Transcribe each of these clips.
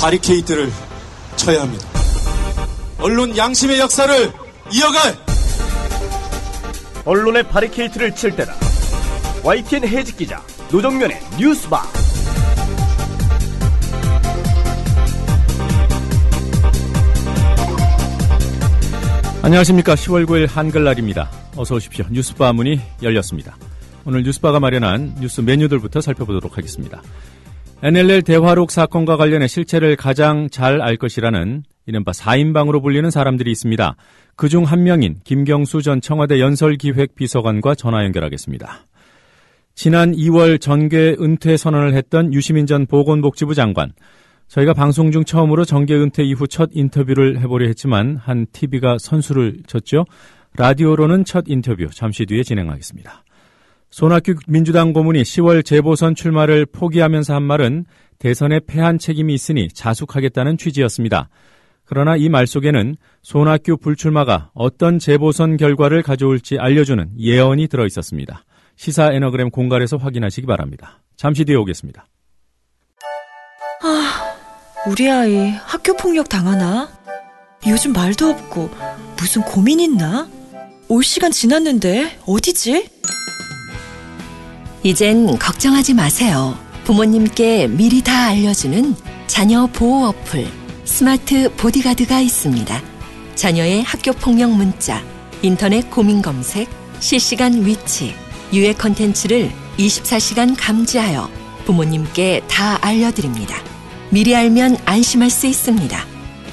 바리케이트를 쳐야 합니다. 언론 양심의 역사를 이어갈 언론의 바리케이트를 칠 때다. YTN 해직 기자 노정면의 뉴스바. 안녕하십니까. 10월 9일 한글날입니다. 어서 오십시오. 뉴스바 문이 열렸습니다. 오늘 뉴스바가 마련한 뉴스 메뉴들부터 살펴보도록 하겠습니다. NLL 대화록 사건과 관련해 실체를 가장 잘 알 것이라는 이른바 4인방으로 불리는 사람들이 있습니다. 그중 한 명인 김경수 전 청와대 연설기획비서관과 전화 연결하겠습니다. 지난 2월 정계 은퇴 선언을 했던 유시민 전 보건복지부 장관. 저희가 방송 중 처음으로 정계 은퇴 이후 첫 인터뷰를 해보려 했지만 한 TV가 선수를 쳤죠. 라디오로는 첫 인터뷰 잠시 뒤에 진행하겠습니다. 손학규 민주당 고문이 10월 재보선 출마를 포기하면서 한 말은 대선에 패한 책임이 있으니 자숙하겠다는 취지였습니다. 그러나 이 말 속에는 손학규 불출마가 어떤 재보선 결과를 가져올지 알려주는 예언이 들어있었습니다. 시사 애너그램 공갈에서 확인하시기 바랍니다. 잠시 뒤에 오겠습니다. 우리 아이 학교 폭력 당하나? 요즘 말도 없고 무슨 고민 있나? 올 시간 지났는데 어디지? 이젠 걱정하지 마세요. 부모님께 미리 다 알려주는 자녀 보호 어플 스마트 보디가드가 있습니다. 자녀의 학교 폭력 문자, 인터넷 고민 검색, 실시간 위치, 유해 컨텐츠를 24시간 감지하여 부모님께 다 알려드립니다. 미리 알면 안심할 수 있습니다.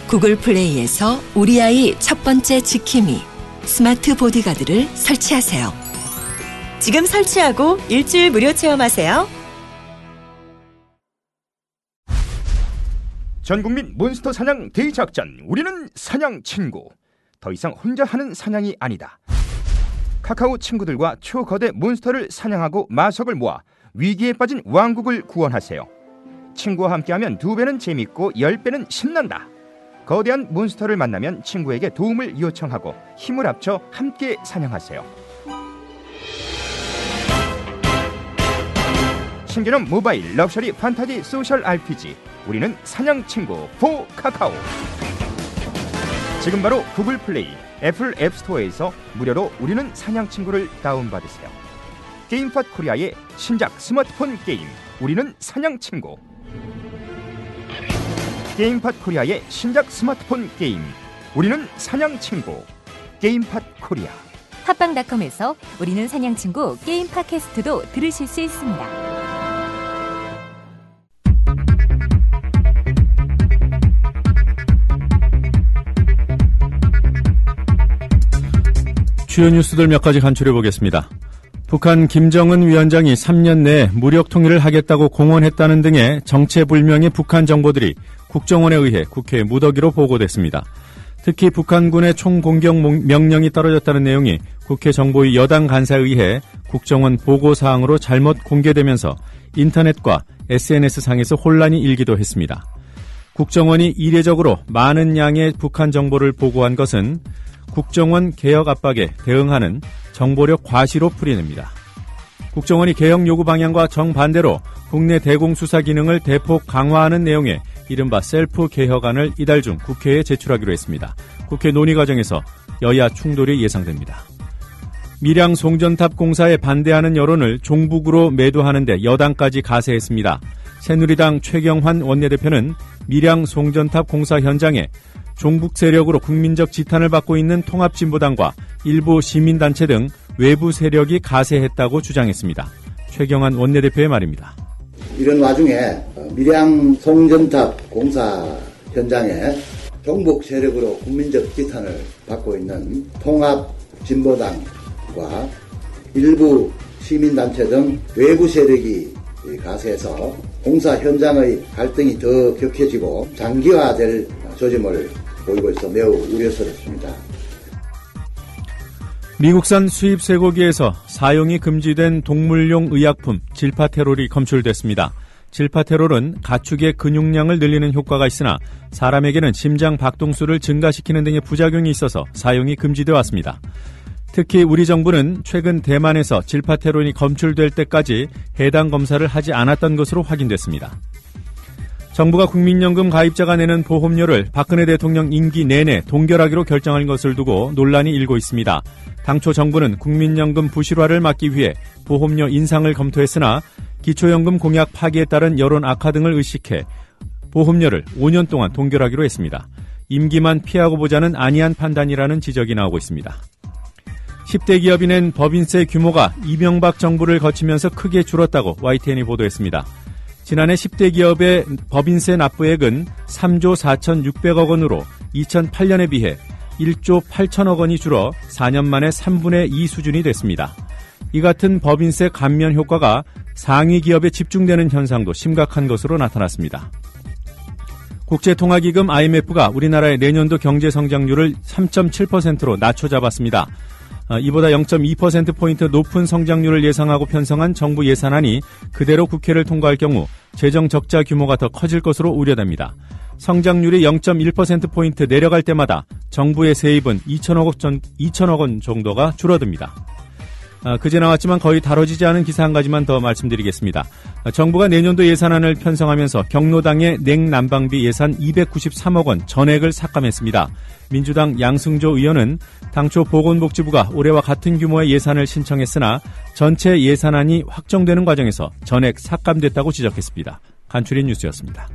구글 플레이에서 우리 아이 첫 번째 지킴이 스마트 보디가드를 설치하세요. 지금 설치하고 일주일 무료 체험하세요. 전국민 몬스터 사냥 대작전. 우리는 사냥 친구. 더 이상 혼자 하는 사냥이 아니다. 카카오 친구들과 초거대 몬스터를 사냥하고 마석을 모아 위기에 빠진 왕국을 구원하세요. 친구와 함께하면 2배는 재밌고 10배는 신난다. 거대한 몬스터를 만나면 친구에게 도움을 요청하고 힘을 합쳐 함께 사냥하세요. 신개념 모바일 럭셔리 판타지 소셜 RPG. 우리는 사냥 친구 4 카카오. 지금 바로 구글 플레이, 애플 앱스토어에서 무료로 우리는 사냥 친구를 다운받으세요. 게임팟 코리아의 신작 스마트폰 게임 우리는 사냥 친구. 게임팟 코리아의 신작 스마트폰 게임 우리는 사냥 친구. 게임팟 코리아. 팟빵닷컴에서 우리는 사냥 친구 게임 팟캐스트도 들으실 수 있습니다. 주요 뉴스들 몇 가지 간추려 보겠습니다. 북한 김정은 위원장이 3년 내에 무력 통일을 하겠다고 공언했다는 등의 정체불명의 북한 정보들이 국정원에 의해 국회에 무더기로 보고됐습니다. 특히 북한군의 총공격 명령이 떨어졌다는 내용이 국회 정보위 여당 간사에 의해 국정원 보고사항으로 잘못 공개되면서 인터넷과 SNS상에서 혼란이 일기도 했습니다. 국정원이 이례적으로 많은 양의 북한 정보를 보고한 것은 국정원 개혁 압박에 대응하는 정보력 과시로 풀이냅니다. 국정원이 개혁 요구 방향과 정반대로 국내 대공수사 기능을 대폭 강화하는 내용의 이른바 셀프 개혁안을 이달 중 국회에 제출하기로 했습니다. 국회 논의 과정에서 여야 충돌이 예상됩니다. 밀양 송전탑 공사에 반대하는 여론을 종북으로 매도하는 데 여당까지 가세했습니다. 새누리당 최경환 원내대표는 밀양 송전탑 공사 현장에 종북 세력으로 국민적 지탄을 받고 있는 통합진보당과 일부 시민단체 등 외부 세력이 가세했다고 주장했습니다. 최경환 원내대표의 말입니다. 이런 와중에 밀양 송전탑 공사 현장에 종북 세력으로 국민적 지탄을 받고 있는 통합진보당과 일부 시민단체 등 외부 세력이 가세해서 공사 현장의 갈등이 더 격해지고 장기화될 조짐을 보이고 있어 매우 우려스럽습니다. 미국산 수입 쇠고기에서 사용이 금지된 동물용 의약품 질파테롤이 검출됐습니다. 질파테롤은 가축의 근육량을 늘리는 효과가 있으나 사람에게는 심장 박동수를 증가시키는 등의 부작용이 있어서 사용이 금지되어 왔습니다. 특히 우리 정부는 최근 대만에서 질파테롤이 검출될 때까지 해당 검사를 하지 않았던 것으로 확인됐습니다. 정부가 국민연금 가입자가 내는 보험료를 박근혜 대통령 임기 내내 동결하기로 결정한 것을 두고 논란이 일고 있습니다. 당초 정부는 국민연금 부실화를 막기 위해 보험료 인상을 검토했으나 기초연금 공약 파기에 따른 여론 악화 등을 의식해 보험료를 5년 동안 동결하기로 했습니다. 임기만 피하고 보자는 안이한 판단이라는 지적이 나오고 있습니다. 10대 기업이 낸 법인세 규모가 이명박 정부를 거치면서 크게 줄었다고 YTN이 보도했습니다. 지난해 10대 기업의 법인세 납부액은 3조 4,600억 원으로 2008년에 비해 1조 8천억 원이 줄어 4년 만에 3분의 2 수준이 됐습니다. 이 같은 법인세 감면 효과가 상위 기업에 집중되는 현상도 심각한 것으로 나타났습니다. 국제통화기금 IMF가 우리나라의 내년도 경제 성장률을 3.7%로 낮춰 잡았습니다. 이보다 0.2%포인트 높은 성장률을 예상하고 편성한 정부 예산안이 그대로 국회를 통과할 경우 재정 적자 규모가 더 커질 것으로 우려됩니다. 성장률이 0.1%포인트 내려갈 때마다 정부의 세입은 2천억 원 정도가 줄어듭니다. 그제 나왔지만 거의 다뤄지지 않은 기사 한 가지만 더 말씀드리겠습니다. 정부가 내년도 예산안을 편성하면서 경로당의 냉난방비 예산 293억 원 전액을 삭감했습니다. 민주당 양승조 의원은 당초 보건복지부가 올해와 같은 규모의 예산을 신청했으나 전체 예산안이 확정되는 과정에서 전액 삭감됐다고 지적했습니다. 간추린 뉴스였습니다.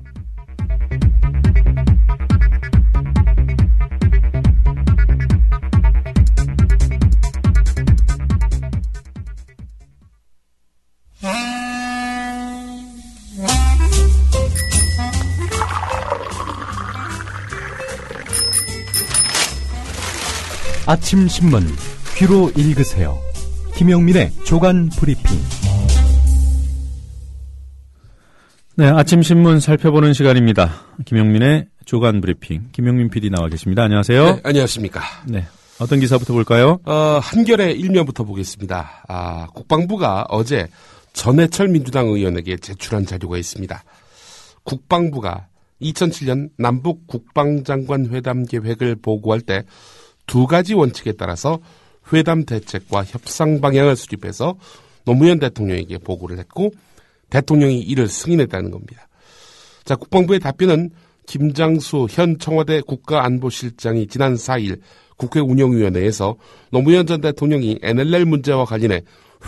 아침 신문 귀로 읽으세요. 김영민의 조간 브리핑. 네, 아침 신문 살펴보는 시간입니다. 김영민의 조간 브리핑. 김영민 PD 나와 계십니다. 안녕하세요. 네, 안녕하십니까. 네, 어떤 기사부터 볼까요? 한겨레 1면부터 보겠습니다. 국방부가 어제 전해철 민주당 의원에게 제출한 자료가 있습니다. 국방부가 2007년 남북 국방장관 회담 계획을 보고할 때 두 가지 원칙에 따라서 회담 대책과 협상 방향을 수립해서 노무현 대통령에게 보고를 했고 대통령이 이를 승인했다는 겁니다. 자, 국방부의 답변은 김장수 현 청와대 국가안보실장이 지난 4일 국회 운영위원회에서 노무현 전 대통령이 NLL 문제와 관련해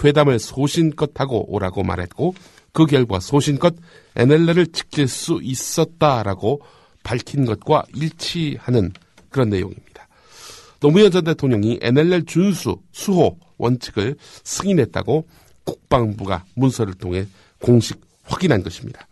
회담을 소신껏 하고 오라고 말했고 그 결과 소신껏 NLL을 지킬 수 있었다라고 밝힌 것과 일치하는 그런 내용입니다. 노무현 전 대통령이 NLL 준수, 수호 원칙을 승인했다고 국방부가 문서를 통해 공식 확인한 것입니다.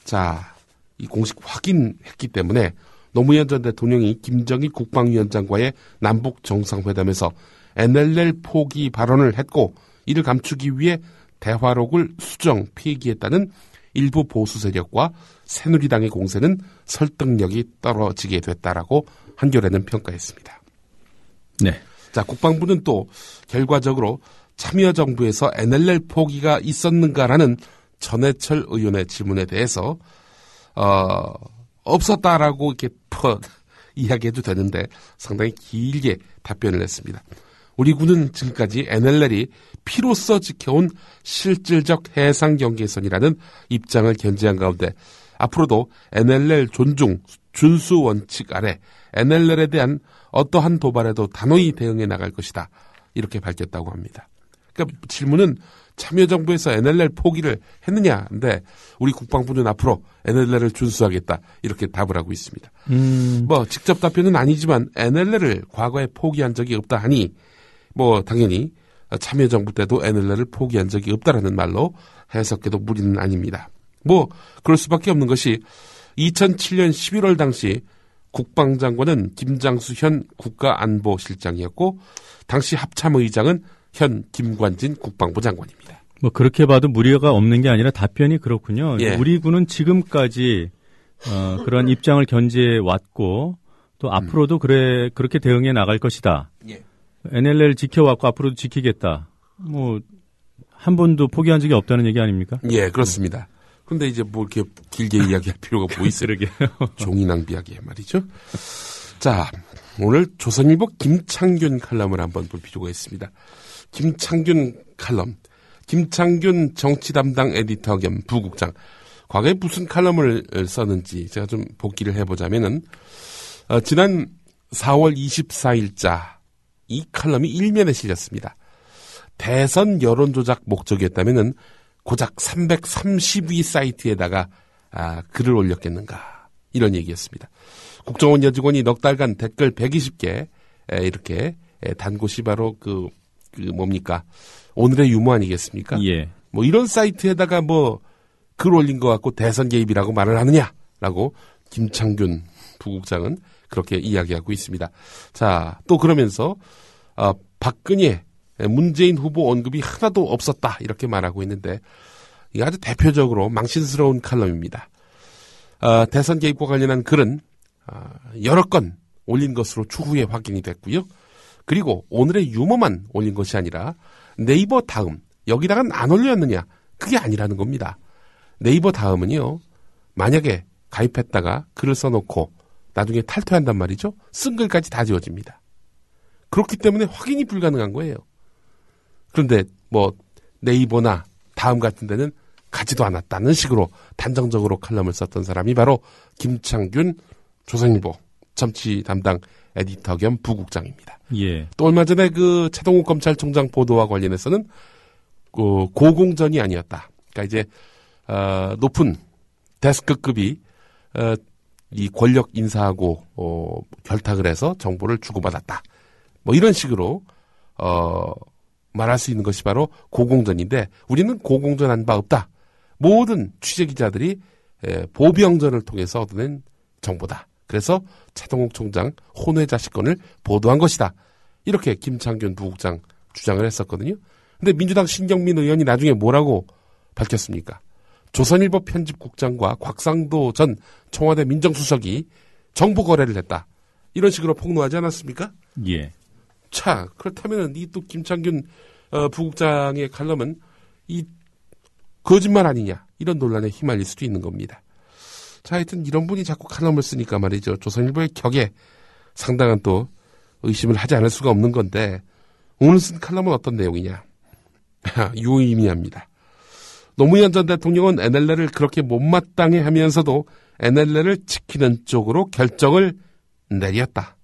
자, 이 공식 확인했기 때문에 노무현 전 대통령이 김정일 국방위원장과의 남북 정상회담에서 NLL 포기 발언을 했고 이를 감추기 위해 대화록을 수정 폐기했다는 일부 보수 세력과 새누리당의 공세는 설득력이 떨어지게 됐다라고 한겨레는 평가했습니다. 네. 자, 국방부는 또 결과적으로 참여정부에서 NLL 포기가 있었는가라는 전해철 의원의 질문에 대해서 없었다라고 이렇게 이야기해도 되는데 상당히 길게 답변을 했습니다. 우리 군은 지금까지 NLL이 피로써 지켜온 실질적 해상 경계선이라는 입장을 견지한 가운데 앞으로도 NLL 존중, 준수 원칙 아래 NLL에 대한 어떠한 도발에도 단호히 대응해 나갈 것이다. 이렇게 밝혔다고 합니다. 그러니까 질문은 참여정부에서 NLL 포기를 했느냐인데 우리 국방부는 앞으로 NLL을 준수하겠다. 이렇게 답을 하고 있습니다. 뭐 직접 답변은 아니지만 NLL을 과거에 포기한 적이 없다 하니 뭐 당연히 참여정부 때도 NLL을 포기한 적이 없다라는 말로 해석해도 무리는 아닙니다. 뭐 그럴 수밖에 없는 것이 2007년 11월 당시 국방장관은 김장수 현 국가안보실장이었고 당시 합참의장은 현 김관진 국방부 장관입니다. 뭐 그렇게 봐도 무리가 없는 게 아니라 답변이 그렇군요. 예. 우리 군은 지금까지 그런 입장을 견지해 왔고 또 앞으로도 그렇게 대응해 나갈 것이다. 예. NLL 지켜왔고 앞으로도 지키겠다. 뭐 한 번도 포기한 적이 없다는 얘기 아닙니까? 예, 그렇습니다. 근데 이제 뭐 이렇게 길게 이야기할 필요가 뭐 있어요? 종이 낭비하기에 말이죠. 자, 오늘 조선일보 김창균 칼럼을 한번 볼 필요가 있습니다. 김창균 칼럼. 김창균 정치 담당 에디터 겸 부국장. 과거에 무슨 칼럼을 썼는지 제가 좀 복기를 해보자면은, 지난 4월 24일자 이 칼럼이 일면에 실렸습니다. 대선 여론조작 목적이었다면은 고작 330위 사이트에다가 글을 올렸겠는가, 이런 얘기였습니다. 국정원 여직원이 넉 달간 댓글 120개 이렇게 단 곳이 바로 뭡니까, 오늘의 유머 아니겠습니까? 예. 뭐 이런 사이트에다가 뭐 글 올린 것 같고 대선 개입이라고 말을 하느냐라고 김창균 부국장은 그렇게 이야기하고 있습니다. 자, 또 그러면서 박근혜, 문재인 후보 언급이 하나도 없었다, 이렇게 말하고 있는데, 이게 아주 대표적으로 망신스러운 칼럼입니다. 대선 개입과 관련한 글은 여러 건 올린 것으로 추후에 확인이 됐고요. 그리고 오늘의 유머만 올린 것이 아니라 네이버 다음, 여기다가는 안 올렸느냐, 그게 아니라는 겁니다. 네이버 다음은요, 만약에 가입했다가 글을 써놓고 나중에 탈퇴한단 말이죠. 쓴 글까지 다 지워집니다. 그렇기 때문에 확인이 불가능한 거예요. 그런데 뭐 네이버나 다음 같은 데는 가지도 않았다는 식으로 단정적으로 칼럼을 썼던 사람이 바로 김창균 조선일보 정치 담당 에디터 겸 부국장입니다. 예. 또 얼마 전에 그 최동욱 검찰총장 보도와 관련해서는 고공전이 아니었다. 그러니까 이제 높은 데스크급이 이 권력 인사하고 결탁을 해서 정보를 주고받았다. 뭐 이런 식으로 말할 수 있는 것이 바로 고공전인데, 우리는 고공전한 바 없다. 모든 취재기자들이 보병전을 통해서 얻어낸 정보다. 그래서 최동욱 총장 혼외자 시건을 보도한 것이다. 이렇게 김창균 부국장 주장을 했었거든요. 근데 민주당 신경민 의원이 나중에 뭐라고 밝혔습니까? 조선일보 편집국장과 곽상도 전 청와대 민정수석이 정보 거래를 했다. 이런 식으로 폭로하지 않았습니까? 예. 자, 그렇다면 이 또 김창균 부국장의 칼럼은 이 거짓말 아니냐, 이런 논란에 휘말릴 수도 있는 겁니다. 자, 하여튼 이런 분이 자꾸 칼럼을 쓰니까 말이죠, 조선일보의 격에 상당한 또 의심을 하지 않을 수가 없는 건데, 오늘 쓴 칼럼은 어떤 내용이냐. 유의미합니다. 노무현 전 대통령은 NLL을 그렇게 못마땅해 하면서도 NLL을 지키는 쪽으로 결정을 내렸다.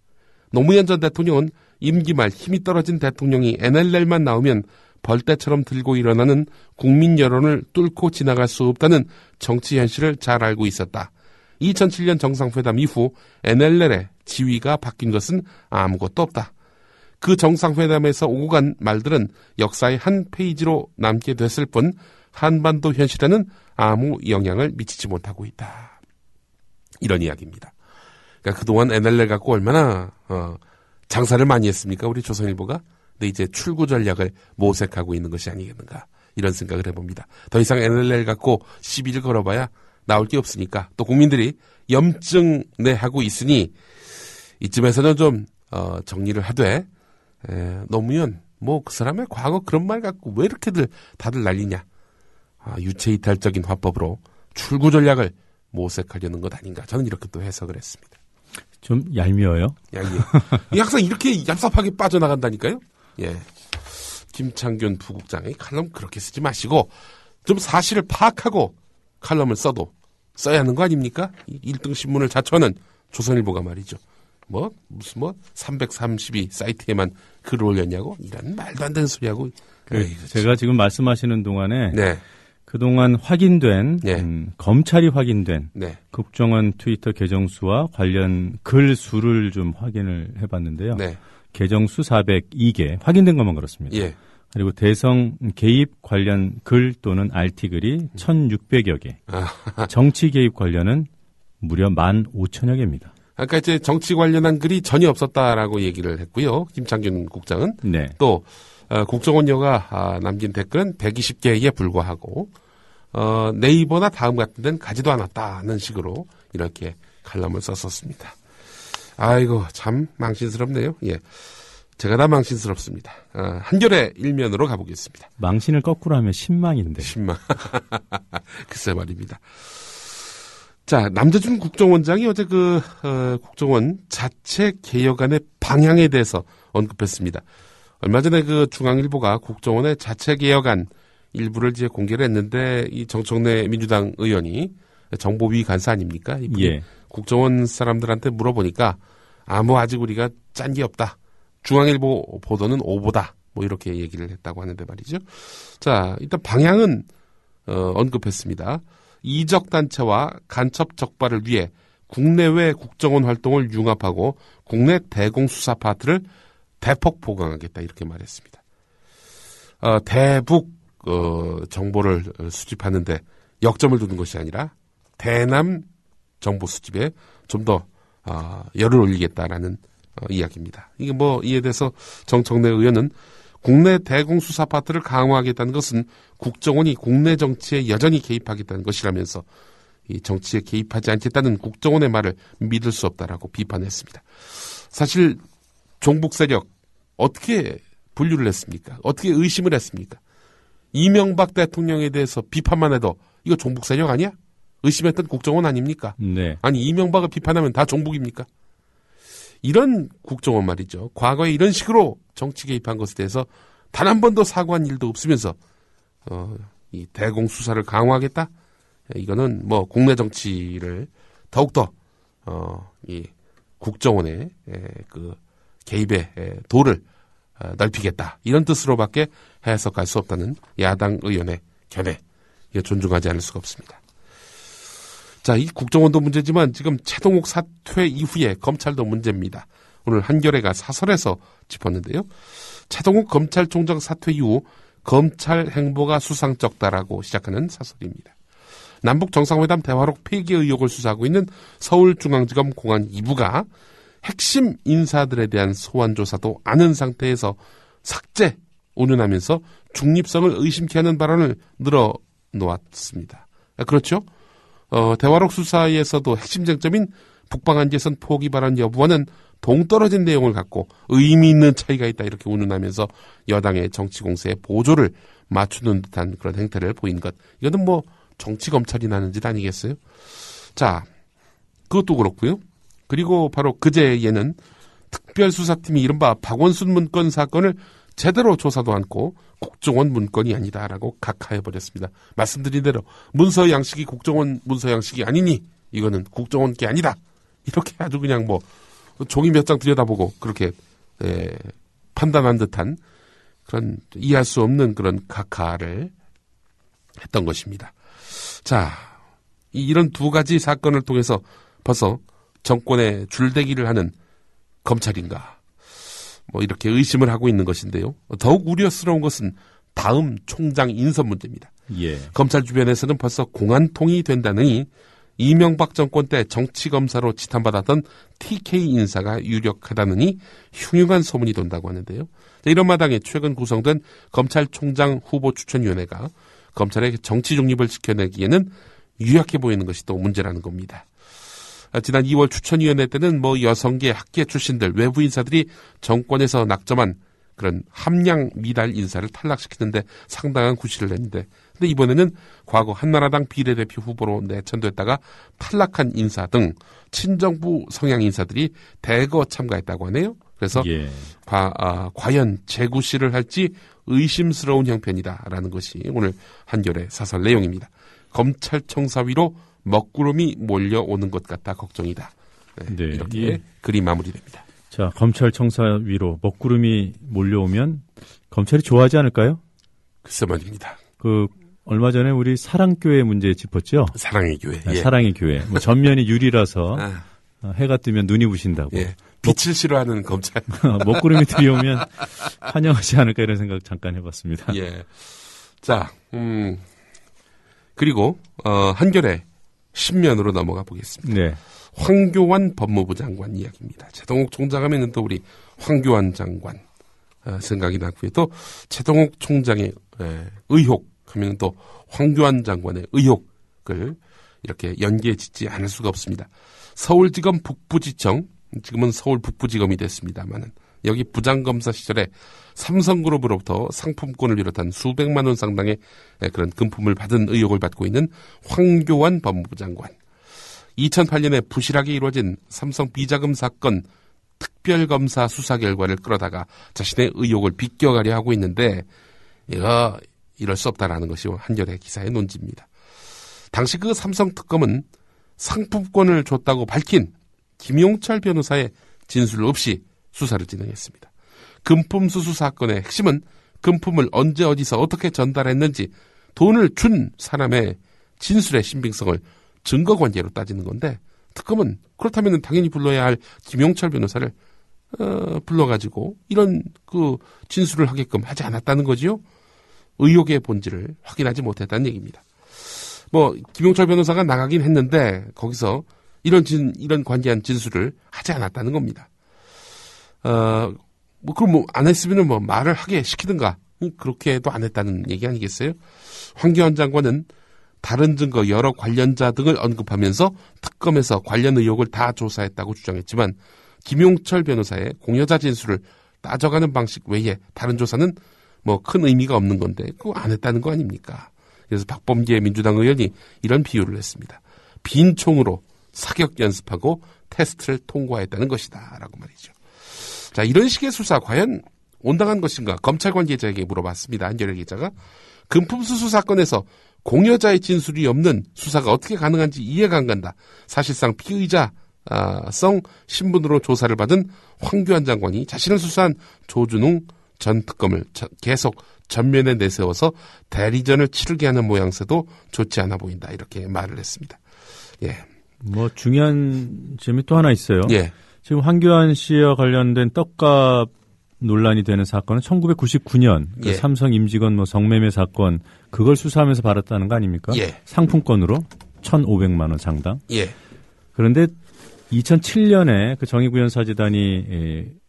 노무현 전 대통령은 임기 말 힘이 떨어진 대통령이 NLL만 나오면 벌떼처럼 들고 일어나는 국민 여론을 뚫고 지나갈 수 없다는 정치 현실을 잘 알고 있었다. 2007년 정상회담 이후 NLL의 지위가 바뀐 것은 아무것도 없다. 그 정상회담에서 오고 간 말들은 역사의 한 페이지로 남게 됐을 뿐 한반도 현실에는 아무 영향을 미치지 못하고 있다. 이런 이야기입니다. 그러니까 그동안 NLL 갖고 얼마나 장사를 많이 했습니까? 우리 조선일보가. 근데 이제 출구 전략을 모색하고 있는 것이 아니겠는가, 이런 생각을 해봅니다. 더 이상 NLL 갖고 시비를 걸어봐야 나올 게 없으니까, 또 국민들이 염증내하고 있으니 이쯤에서는 좀 정리를 하되, 노무현 뭐 그 사람의 과거 그런 말 갖고 왜 이렇게들 다들 난리냐, 유체이탈적인 화법으로 출구 전략을 모색하려는 것 아닌가, 저는 이렇게 또 해석을 했습니다. 좀 얄미워요? 얄미워. 항상 이렇게 얍삽하게 빠져나간다니까요. 예. 김창균 부국장의 칼럼 그렇게 쓰지 마시고 좀 사실을 파악하고 칼럼을 써야 하는 거 아닙니까? 1등 신문을 자처하는 조선일보가 말이죠. 무슨 332 사이트에만 글을 올렸냐고? 이런 말도 안 되는 소리하고. 제가 지금 말씀하시는 동안에 네. 그동안 확인된 검찰이 확인된 국정원 트위터 계정수와 관련 글 수를 좀 확인을 해봤는데요. 네. 계정수 402개 확인된 것만 그렇습니다. 예. 그리고 대선 개입 관련 글 또는 RT글이 1,600여 개, 정치 개입 관련은 무려 15,000여 개입니다. 아까 이제 정치 관련한 글이 전혀 없었다라고 얘기를 했고요. 김창균 국장은. 네. 또 국정원녀가 남긴 댓글은 120개에 불과하고 네이버나 다음 같은 데는 가지도 않았다는 식으로 이렇게 칼럼을 썼었습니다. 아이고, 참 망신스럽네요. 예, 제가 다 망신스럽습니다. 한겨레 일면으로 가보겠습니다. 망신을 거꾸로 하면 신망인데. 신망. 글쎄 말입니다. 자, 남재준 국정원장이 어제 국정원 자체 개혁안의 방향에 대해서 언급했습니다. 얼마 전에 중앙일보가 국정원의 자체 개혁안 일부를 이제 공개를 했는데 이 정청래 민주당 의원이 정보위 간사 아닙니까? 이분이 예. 국정원 사람들한테 물어보니까 아직 우리가 짠 게 없다. 중앙일보 보도는 오보다. 뭐 이렇게 얘기를 했다고 하는데 말이죠. 자, 일단 방향은 언급했습니다. 이적 단체와 간첩 적발을 위해 국내외 국정원 활동을 융합하고 국내 대공 수사 파트를 대폭 보강하겠다 이렇게 말했습니다. 대북 정보를 수집하는데 역점을 두는 것이 아니라 대남 정보 수집에 좀 더 열을 올리겠다라는 이야기입니다. 이게 뭐 이에 대해서 정청래 의원은 국내 대공 수사 파트를 강화하겠다는 것은 국정원이 국내 정치에 여전히 개입하겠다는 것이라면서 이 정치에 개입하지 않겠다는 국정원의 말을 믿을 수 없다라고 비판했습니다. 사실 종북 세력 어떻게 분류를 했습니까? 어떻게 의심을 했습니까? 이명박 대통령에 대해서 비판만 해도 이거 종북 세력 아니야? 의심했던 국정원 아닙니까? 네. 아니 이명박을 비판하면 다 종북입니까? 이런 국정원 말이죠. 과거에 이런 식으로 정치 개입한 것에 대해서 단 한 번도 사과한 일도 없으면서 이 대공 수사를 강화하겠다? 이거는 뭐 국내 정치를 더욱더 이 국정원의 그 개입의 도를 넓히겠다. 이런 뜻으로밖에 해석할 수 없다는 야당 의원의 견해. 이거 존중하지 않을 수가 없습니다. 자, 이 국정원도 문제지만 지금 최동욱 사퇴 이후에 검찰도 문제입니다. 오늘 한겨레가 사설에서 짚었는데요. 최동욱 검찰총장 사퇴 이후 검찰 행보가 수상쩍다라고 시작하는 사설입니다. 남북 정상회담 대화록 폐기 의혹을 수사하고 있는 서울중앙지검 공안 2부가 핵심 인사들에 대한 소환 조사도 않은 상태에서 삭제, 운운하면서 중립성을 의심케 하는 발언을 늘어놓았습니다. 그렇죠? 대화록 수사에서도 핵심 쟁점인 북방한계선 포기 발언 여부와는 동떨어진 내용을 갖고 의미 있는 차이가 있다 이렇게 운운하면서 여당의 정치 공세에 보조를 맞추는 듯한 그런 행태를 보인 것. 이거는 뭐 정치 검찰이 나는 짓 아니겠어요? 자, 그것도 그렇고요. 그리고 바로 그제에는 특별수사팀이 이른바 박원순 문건 사건을 제대로 조사도 않고 국정원 문건이 아니다라고 각하해버렸습니다. 말씀드린 대로 문서 양식이 국정원 문서 양식이 아니니 이거는 국정원 게 아니다. 이렇게 아주 그냥 뭐 종이 몇 장 들여다보고 그렇게 판단한 듯한 그런 이해할 수 없는 그런 각하를 했던 것입니다. 자, 이런 두 가지 사건을 통해서 벌써 정권에 줄대기를 하는 검찰인가 뭐 이렇게 의심을 하고 있는 것인데요. 더욱 우려스러운 것은 다음 총장 인선 문제입니다. 예. 검찰 주변에서는 벌써 공안통이 된다느니 이명박 정권 때 정치검사로 지탄받았던 TK 인사가 유력하다느니 흉흉한 소문이 돈다고 하는데요. 이런 마당에 최근 구성된 검찰총장 후보 추천위원회가 검찰의 정치 중립을 지켜내기에는 유약해 보이는 것이 또 문제라는 겁니다. 지난 2월 추천위원회 때는 뭐 여성계 학계 출신들 외부 인사들이 정권에서 낙점한 그런 함량 미달 인사를 탈락시키는데 상당한 구실을 했는데 근데 이번에는 과거 한나라당 비례대표 후보로 내천됐다가 탈락한 인사 등 친정부 성향 인사들이 대거 참가했다고 하네요. 그래서 예. 과연 재구실을 할지 의심스러운 형편이다라는 것이 오늘 한겨레 사설 내용입니다. 검찰청사위로 먹구름이 몰려오는 것 같다 걱정이다. 네, 이렇게 예. 글이 마무리됩니다. 자, 검찰청사위로 먹구름이 몰려오면 검찰이 좋아하지 않을까요? 글쎄 말입니다. 얼마 전에 우리 사랑교회 문제 짚었죠? 사랑의 교회. 예. 사랑의 교회. 뭐 전면이 유리라서 해가 뜨면 눈이 부신다고. 예. 빛을 싫어하는 검찰. 먹구름이 들이오면 환영하지 않을까 이런 생각 잠깐 해봤습니다. 예. 자, 그리고 한겨레 신면으로 넘어가 보겠습니다. 네. 황교안 법무부 장관 이야기입니다. 최동욱 총장 하면은 또 우리 황교안 장관 생각이 나고요. 또 최동욱 총장의 의혹 하면 또 황교안 장관의 의혹을 이렇게 연계해 짓지 않을 수가 없습니다. 서울지검 북부지청, 지금은 서울 북부지검이 됐습니다만은 여기 부장검사 시절에 삼성그룹으로부터 상품권을 비롯한 수백만 원 상당의 그런 금품을 받은 의혹을 받고 있는 황교안 법무부 장관. 2008년에 부실하게 이루어진 삼성 비자금 사건 특별검사 수사 결과를 끌어다가 자신의 의혹을 비껴가려 하고 있는데 이럴 수 없다라는 것이 한겨레 기사의 논지입니다. 당시 그 삼성특검은 상품권을 줬다고 밝힌 김용철 변호사의 진술 없이 수사를 진행했습니다. 금품수수 사건의 핵심은 금품을 언제 어디서 어떻게 전달했는지 돈을 준 사람의 진술의 신빙성을 증거관계로 따지는 건데 특검은 그렇다면 당연히 불러야 할 김용철 변호사를 불러가지고 이런 그 진술을 하게끔 하지 않았다는 거지요. 의혹의 본질을 확인하지 못했다는 얘기입니다. 뭐 김용철 변호사가 나가긴 했는데 거기서 이런 관계한 진술을 하지 않았다는 겁니다. 뭐 그럼 뭐 안 했으면은 뭐 말을 하게 시키든가 그렇게도 안 했다는 얘기 아니겠어요? 황교안 장관은 다른 증거 여러 관련자 등을 언급하면서 특검에서 관련 의혹을 다 조사했다고 주장했지만 김용철 변호사의 공여자 진술을 따져가는 방식 외에 다른 조사는 뭐 큰 의미가 없는 건데 그거 안 했다는 거 아닙니까? 그래서 박범계 민주당 의원이 이런 비유를 했습니다. 빈 총으로 사격 연습하고 테스트를 통과했다는 것이다 라고 말이죠. 자, 이런 식의 수사 과연 온당한 것인가 검찰 관계자에게 물어봤습니다. 한겨레 기자가. 금품수수 사건에서 공여자의 진술이 없는 수사가 어떻게 가능한지 이해가 안 간다. 사실상 피의자성 신분으로 조사를 받은 황교안 장관이 자신을 수사한 조준웅 전 특검을 계속 전면에 내세워서 대리전을 치르게 하는 모양새도 좋지 않아 보인다. 이렇게 말을 했습니다. 예. 뭐 중요한 점이 또 하나 있어요. 예. 지금 황교안 씨와 관련된 떡값 논란이 되는 사건은 1999년 예. 그 삼성 임직원 뭐 성매매 사건 그걸 수사하면서 받았다는 거 아닙니까? 예. 상품권으로 1,500만 원 상당. 예. 그런데 2007년에 그 정의구현사재단이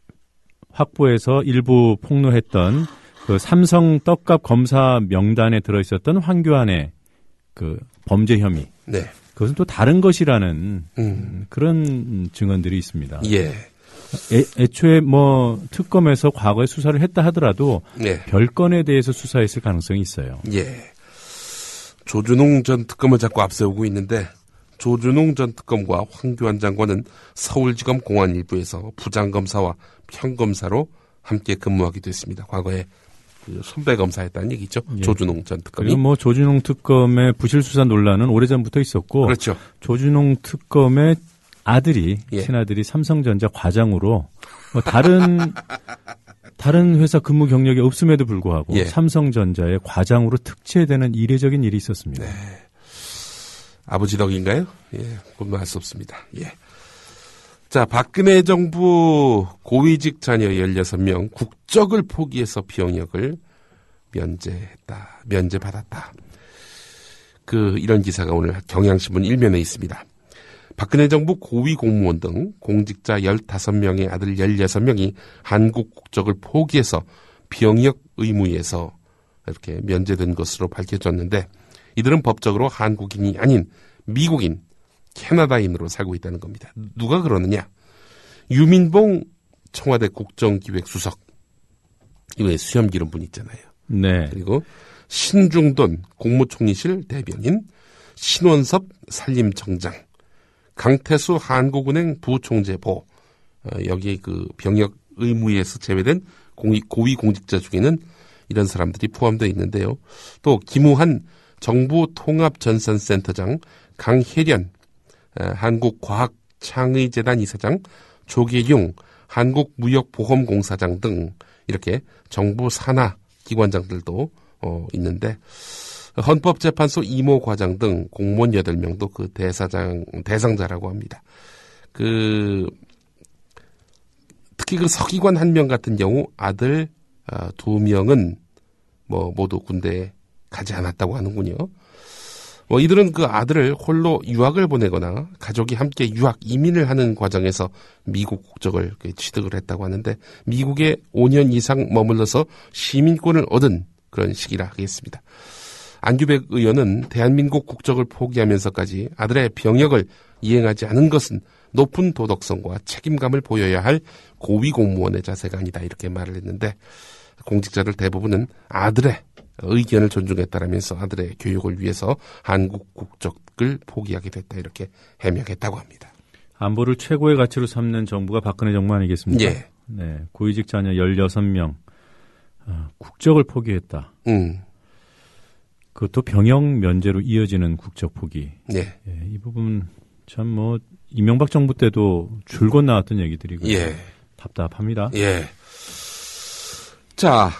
확보해서 일부 폭로했던 그 삼성 떡값 검사 명단에 들어있었던 황교안의 그 범죄 혐의. 네. 그것은 또 다른 것이라는 그런 증언들이 있습니다. 예. 애초에 뭐 특검에서 과거에 수사를 했다 하더라도 예. 별건에 대해서 수사했을 가능성이 있어요. 예. 조준웅 전 특검을 자꾸 앞세우고 있는데 조준웅 전 특검과 황교안 장관은 서울지검 공안 일부에서 부장검사와 평검사로 함께 근무하기도 했습니다. 과거에 그 선배 검사했다는 얘기죠. 예. 조준웅 전 특검이. 그리고 뭐 조준웅 특검의 부실 수사 논란은 오래전부터 있었고, 그렇죠. 조준웅 특검의 아들이 예. 친아들이 삼성전자 과장으로 뭐 다른 회사 근무 경력이 없음에도 불구하고 예. 삼성전자의 과장으로 특채되는 이례적인 일이 있었습니다. 네. 아버지 덕인가요? 예, 그건 알 수 없습니다. 예. 자, 박근혜 정부 고위직 자녀 16명 국적을 포기해서 병역을 면제받았다. 이런 기사가 오늘 경향신문 1면에 있습니다. 박근혜 정부 고위 공무원 등 공직자 15명의 아들 16명이 한국 국적을 포기해서 병역 의무에서 이렇게 면제된 것으로 밝혀졌는데 이들은 법적으로 한국인이 아닌 미국인, 캐나다인으로 살고 있다는 겁니다. 누가 그러느냐? 유민봉 청와대 국정기획수석, 이번에 수염 기른 분 있잖아요. 네. 그리고 신중돈 국무총리실 대변인, 신원섭 산림청장, 강태수 한국은행 부총재보, 여기에 그 병역 의무에서 제외된 고위 공직자 중에는 이런 사람들이 포함되어 있는데요. 또 김우한 정부통합전산센터장, 강혜련 한국과학창의재단 이사장, 조계용 한국무역보험공사장 등 이렇게 정부 산하 기관장들도 있는데 헌법재판소 이모 과장 등 공무원 8명도 그 대상자라고 합니다. 특히 그 서기관 1명 같은 경우 아들 2명은 뭐 모두 군대에 가지 않았다고 하는군요. 이들은 그 아들을 홀로 유학을 보내거나 가족이 함께 유학 이민을 하는 과정에서 미국 국적을 취득을 했다고 하는데 미국에 5년 이상 머물러서 시민권을 얻은 그런 시기라 하겠습니다. 안규백 의원은 대한민국 국적을 포기하면서까지 아들의 병역을 이행하지 않은 것은 높은 도덕성과 책임감을 보여야 할 고위 공무원의 자세가 아니다 이렇게 말을 했는데 공직자들 대부분은 아들의 의견을 존중했다라면서 아들의 교육을 위해서 한국 국적을 포기하게 됐다 이렇게 해명했다고 합니다. 안보를 최고의 가치로 삼는 정부가 박근혜 정부 아니겠습니까? 예. 네, 고위직 자녀 16명 국적을 포기했다. 그것도 병역 면제로 이어지는 국적 포기. 예. 예, 이 부분 참 뭐 이명박 정부 때도 줄곧 나왔던 얘기들이고 예. 답답합니다. 예. 자,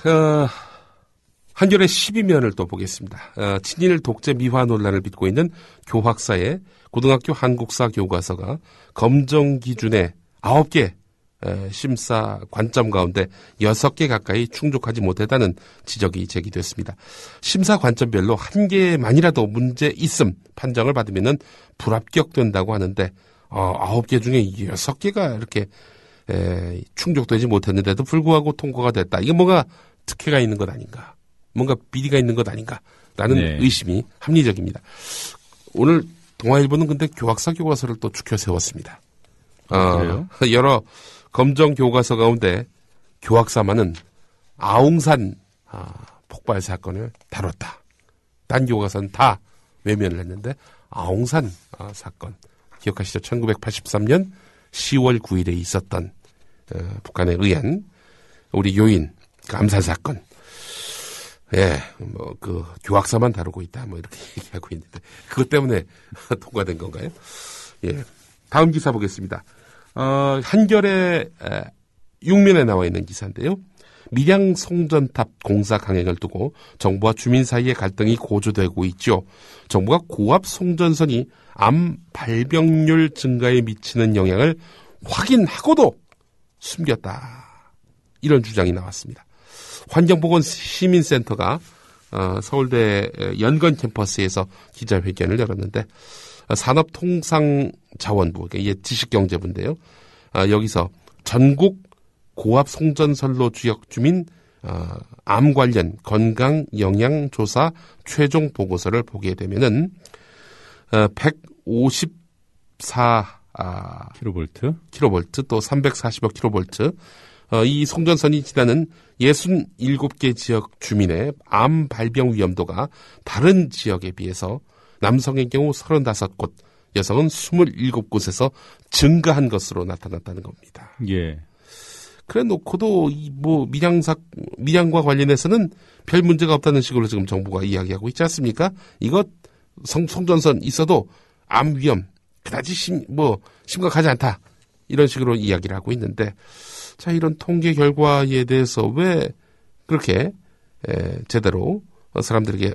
한겨레 12면을 또 보겠습니다. 친일 독재 미화 논란을 빚고 있는 교학사의 고등학교 한국사 교과서가 검정 기준에 9개 심사 관점 가운데 6개 가까이 충족하지 못했다는 지적이 제기됐습니다. 심사 관점별로 한 개만이라도 문제 있음 판정을 받으면 불합격된다고 하는데 9개 중에 6개가 이렇게 충족되지 못했는데도 불구하고 통과가 됐다. 이게 뭔가 특혜가 있는 것 아닌가, 뭔가 비리가 있는 것 아닌가라는 네. 의심이 합리적입니다. 오늘 동아일보는 근데 교학사 교과서를 또 추켜 세웠습니다. 그래요? 여러 검정 교과서 가운데 교학사만은 아웅산 폭발 사건을 다뤘다. 딴 교과서는 다 외면을 했는데 아웅산 사건 기억하시죠? 1983년 10월 9일에 있었던 북한에 의한 우리 요인 암살 사건. 예, 뭐 그 교학사만 다루고 있다. 뭐 이렇게 얘기하고 있는데 그것 때문에 통과된 건가요? 예. 다음 기사 보겠습니다. 한겨레 6면에 나와 있는 기사인데요. 밀양 송전탑 공사 강행을 두고 정부와 주민 사이의 갈등이 고조되고 있죠. 정부가 고압 송전선이 암 발병률 증가에 미치는 영향을 확인하고도 숨겼다. 이런 주장이 나왔습니다. 환경보건시민센터가 서울대 연건 캠퍼스에서 기자회견을 열었는데 산업통상자원부, 이게 지식경제부인데요. 여기서 전국 고압 송전선로 지역 주민 암 관련 건강 영양 조사 최종 보고서를 보게 되면은 154 킬로볼트 또 340억 킬로볼트 이 송전선이 지나는 67개 지역 주민의 암 발병 위험도가 다른 지역에 비해서 남성의 경우 35곳, 여성은 27곳에서 증가한 것으로 나타났다는 겁니다. 예. 그래 놓고도 밀양과 관련해서는 별 문제가 없다는 식으로 지금 정부가 이야기하고 있지 않습니까? 이거 송전선 있어도 암 위험 그다지 심각하지 않다. 이런 식으로 이야기를 하고 있는데, 자, 이런 통계 결과에 대해서 왜 그렇게 제대로 사람들에게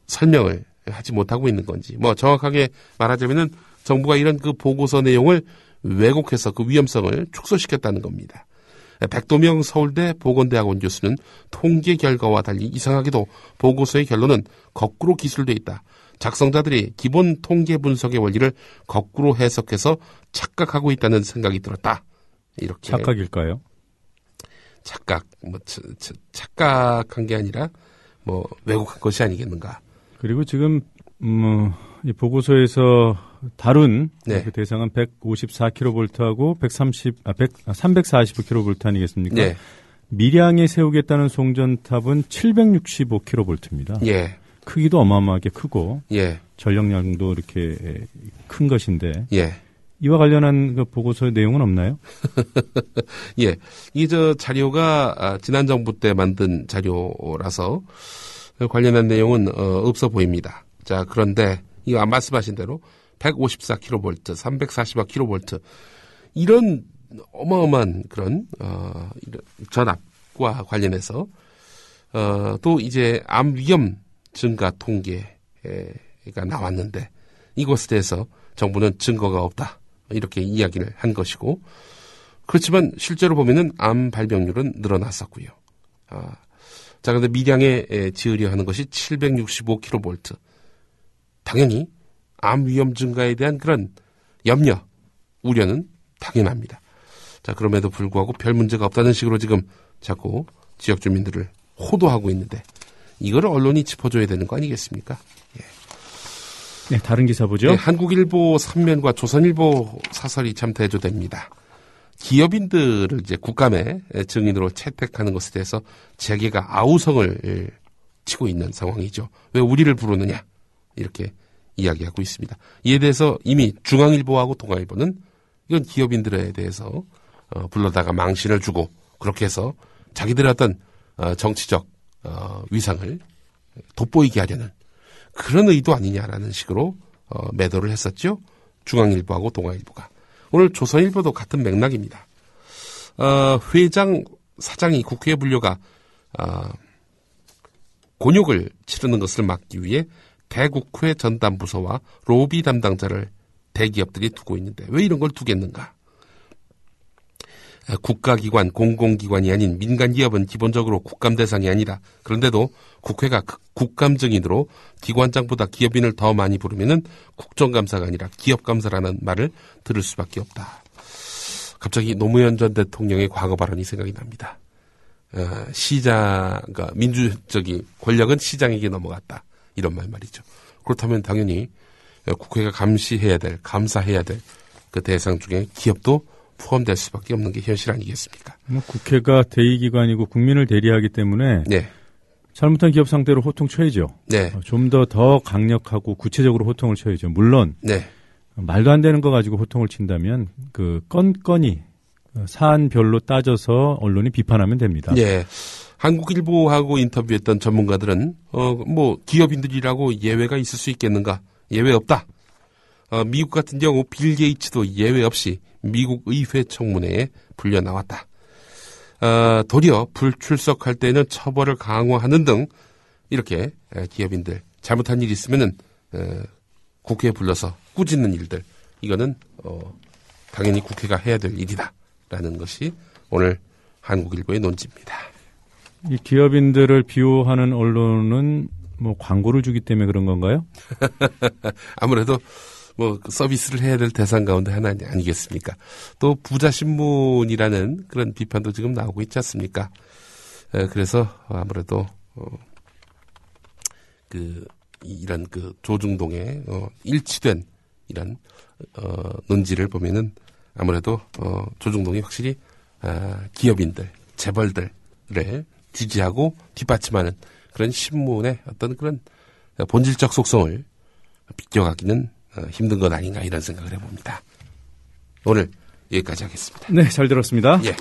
설명을 하지 못하고 있는 건지, 뭐 정확하게 말하자면은 정부가 이런 그 보고서 내용을 왜곡해서 그 위험성을 축소시켰다는 겁니다. 백도명 서울대 보건대학원 교수는 통계 결과와 달리 이상하게도 보고서의 결론은 거꾸로 기술돼 있다. 작성자들이 기본 통계 분석의 원리를 거꾸로 해석해서 착각하고 있다는 생각이 들었다. 이렇게. 착각일까요? 착각한 게 아니라 왜곡한 것이 아니겠는가. 그리고 지금 이 보고서에서 다룬 그 대상은 154kV하고 345kV 아니겠습니까? 네. 밀양에 세우겠다는 송전탑은 765kV입니다. 예. 크기도 어마어마하게 크고 예. 전력량도 이렇게 큰 것인데 예. 이와 관련한 그 보고서의 내용은 없나요? 예. 이 자료가 지난 정부 때 만든 자료라서 관련한 내용은 없어 보입니다. 자, 그런데 이거 말씀하신 대로 154kV, 340kV 이런 어마어마한 그런 전압과 관련해서 또 이제 암 위험 증가 통계가 나왔는데 이것에 대해서 정부는 증거가 없다 이렇게 이야기를 한 것이고, 그렇지만 실제로 보면은 암 발병률은 늘어났었고요. 자, 그런데 밀양에 지으려 하는 것이 765kV. 당연히 암 위험 증가에 대한 그런 염려, 우려는 당연합니다. 자, 그럼에도 불구하고 별 문제가 없다는 식으로 지금 자꾸 지역 주민들을 호도하고 있는데 이거를 언론이 짚어줘야 되는 거 아니겠습니까? 예. 네, 다른 기사 보죠. 네, 한국일보 3면과 조선일보 사설이 참 대조됩니다. 기업인들을 이제 국감의 증인으로 채택하는 것에 대해서 재계가 아우성을 치고 있는 상황이죠. 왜 우리를 부르느냐 이렇게 이야기하고 있습니다. 이에 대해서 이미 중앙일보하고 동아일보는 이건 기업인들에 대해서 불러다가 망신을 주고 그렇게 해서 자기들의 어떤 정치적 위상을 돋보이게 하려는 그런 의도 아니냐라는 식으로 매도를 했었죠. 중앙일보하고 동아일보가. 오늘 조선일보도 같은 맥락입니다. 회장, 사장이 국회에 불려가 곤욕을 치르는 것을 막기 위해 대국회 전담부서와 로비 담당자를 대기업들이 두고 있는데 왜 이런 걸 두겠는가? 국가기관, 공공기관이 아닌 민간기업은 기본적으로 국감 대상이 아니다. 그런데도 국회가 국감 증인으로 기관장보다 기업인을 더 많이 부르면은 국정감사가 아니라 기업감사라는 말을 들을 수밖에 없다. 갑자기 노무현 전 대통령의 과거 발언이 생각이 납니다. 그러니까 민주적인 권력은 시장에게 넘어갔다. 이런 말이죠. 그렇다면 당연히 국회가 감시해야 될, 감사해야 될 그 대상 중에 기업도 포함될 수밖에 없는 게 현실 아니겠습니까? 국회가 대의기관이고 국민을 대리하기 때문에 네. 잘못한 기업 상대로 호통 쳐야죠. 네. 좀 더 강력하고 구체적으로 호통을 쳐야죠. 물론 네. 말도 안 되는 거 가지고 호통을 친다면 그 건건이 사안별로 따져서 언론이 비판하면 됩니다. 네. 한국일보하고 인터뷰했던 전문가들은 기업인들이라고 예외가 있을 수 있겠는가? 예외 없다. 미국 같은 경우 빌 게이츠도 예외 없이 미국 의회 청문회에 불려 나왔다. 도리어 불출석할 때는 처벌을 강화하는 등 이렇게 기업인들 잘못한 일이 있으면은 국회에 불러서 꾸짖는 일들, 이거는 당연히 국회가 해야 될 일이다라는 것이 오늘 한국일보의 논지입니다. 이 기업인들을 비호하는 언론은 광고를 주기 때문에 그런 건가요? 아무래도 서비스를 해야 될 대상 가운데 하나 아니겠습니까? 또 부자신문이라는 그런 비판도 지금 나오고 있지 않습니까? 그래서 아무래도 이런 조중동의 일치된 이런 논지를 보면은 아무래도 조중동이 확실히 기업인들, 재벌들을 지지하고 뒷받침하는 그런 신문의 어떤 그런 본질적 속성을 비껴가기는 힘든 것 아닌가 이런 생각을 해봅니다. 오늘 여기까지 하겠습니다. 네, 잘 들었습니다. 예.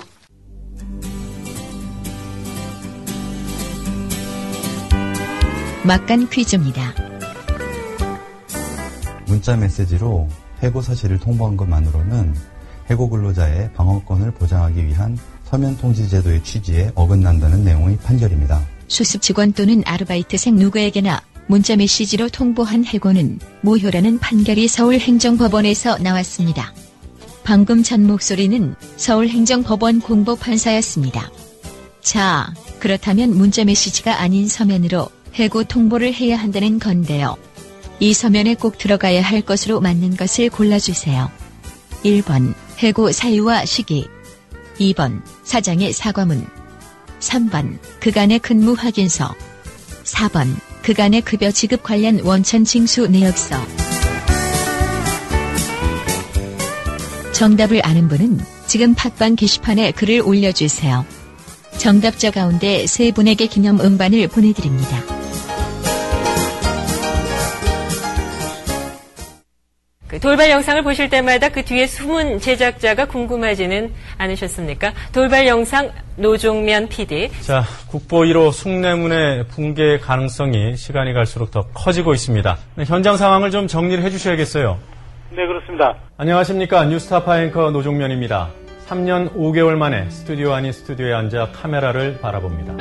막간 퀴즈입니다. 문자 메시지로 해고 사실을 통보한 것만으로는 해고 근로자의 방어권을 보장하기 위한 서면 통지 제도의 취지에 어긋난다는 내용의 판결입니다. 수습 직원 또는 아르바이트생 누구에게나 문자 메시지로 통보한 해고는 무효라는 판결이 서울행정법원에서 나왔습니다. 방금 전 목소리는 서울행정법원 공보판사였습니다. 자, 그렇다면 문자 메시지가 아닌 서면으로 해고 통보를 해야 한다는 건데요. 이 서면에 꼭 들어가야 할 것으로 맞는 것을 골라주세요. 1번, 해고 사유와 시기. 2번, 사장의 사과문. 3번, 그간의 근무 확인서. 4번, 그간의 급여 지급 관련 원천 징수 내역서. 정답을 아는 분은 지금 팟빵 게시판에 글을 올려주세요. 정답자 가운데 3분에게 기념 음반을 보내드립니다. 돌발 영상을 보실 때마다 그 뒤에 숨은 제작자가 궁금하지는 않으셨습니까? 돌발 영상 노종면 PD. 자, 국보 1호 숭례문의 붕괴 가능성이 시간이 갈수록 더 커지고 있습니다. 현장 상황을 좀 정리를 해주셔야겠어요. 네, 그렇습니다. 안녕하십니까. 뉴스타파 앵커 노종면입니다. 3년 5개월 만에 스튜디오 아닌 스튜디오에 앉아 카메라를 바라봅니다.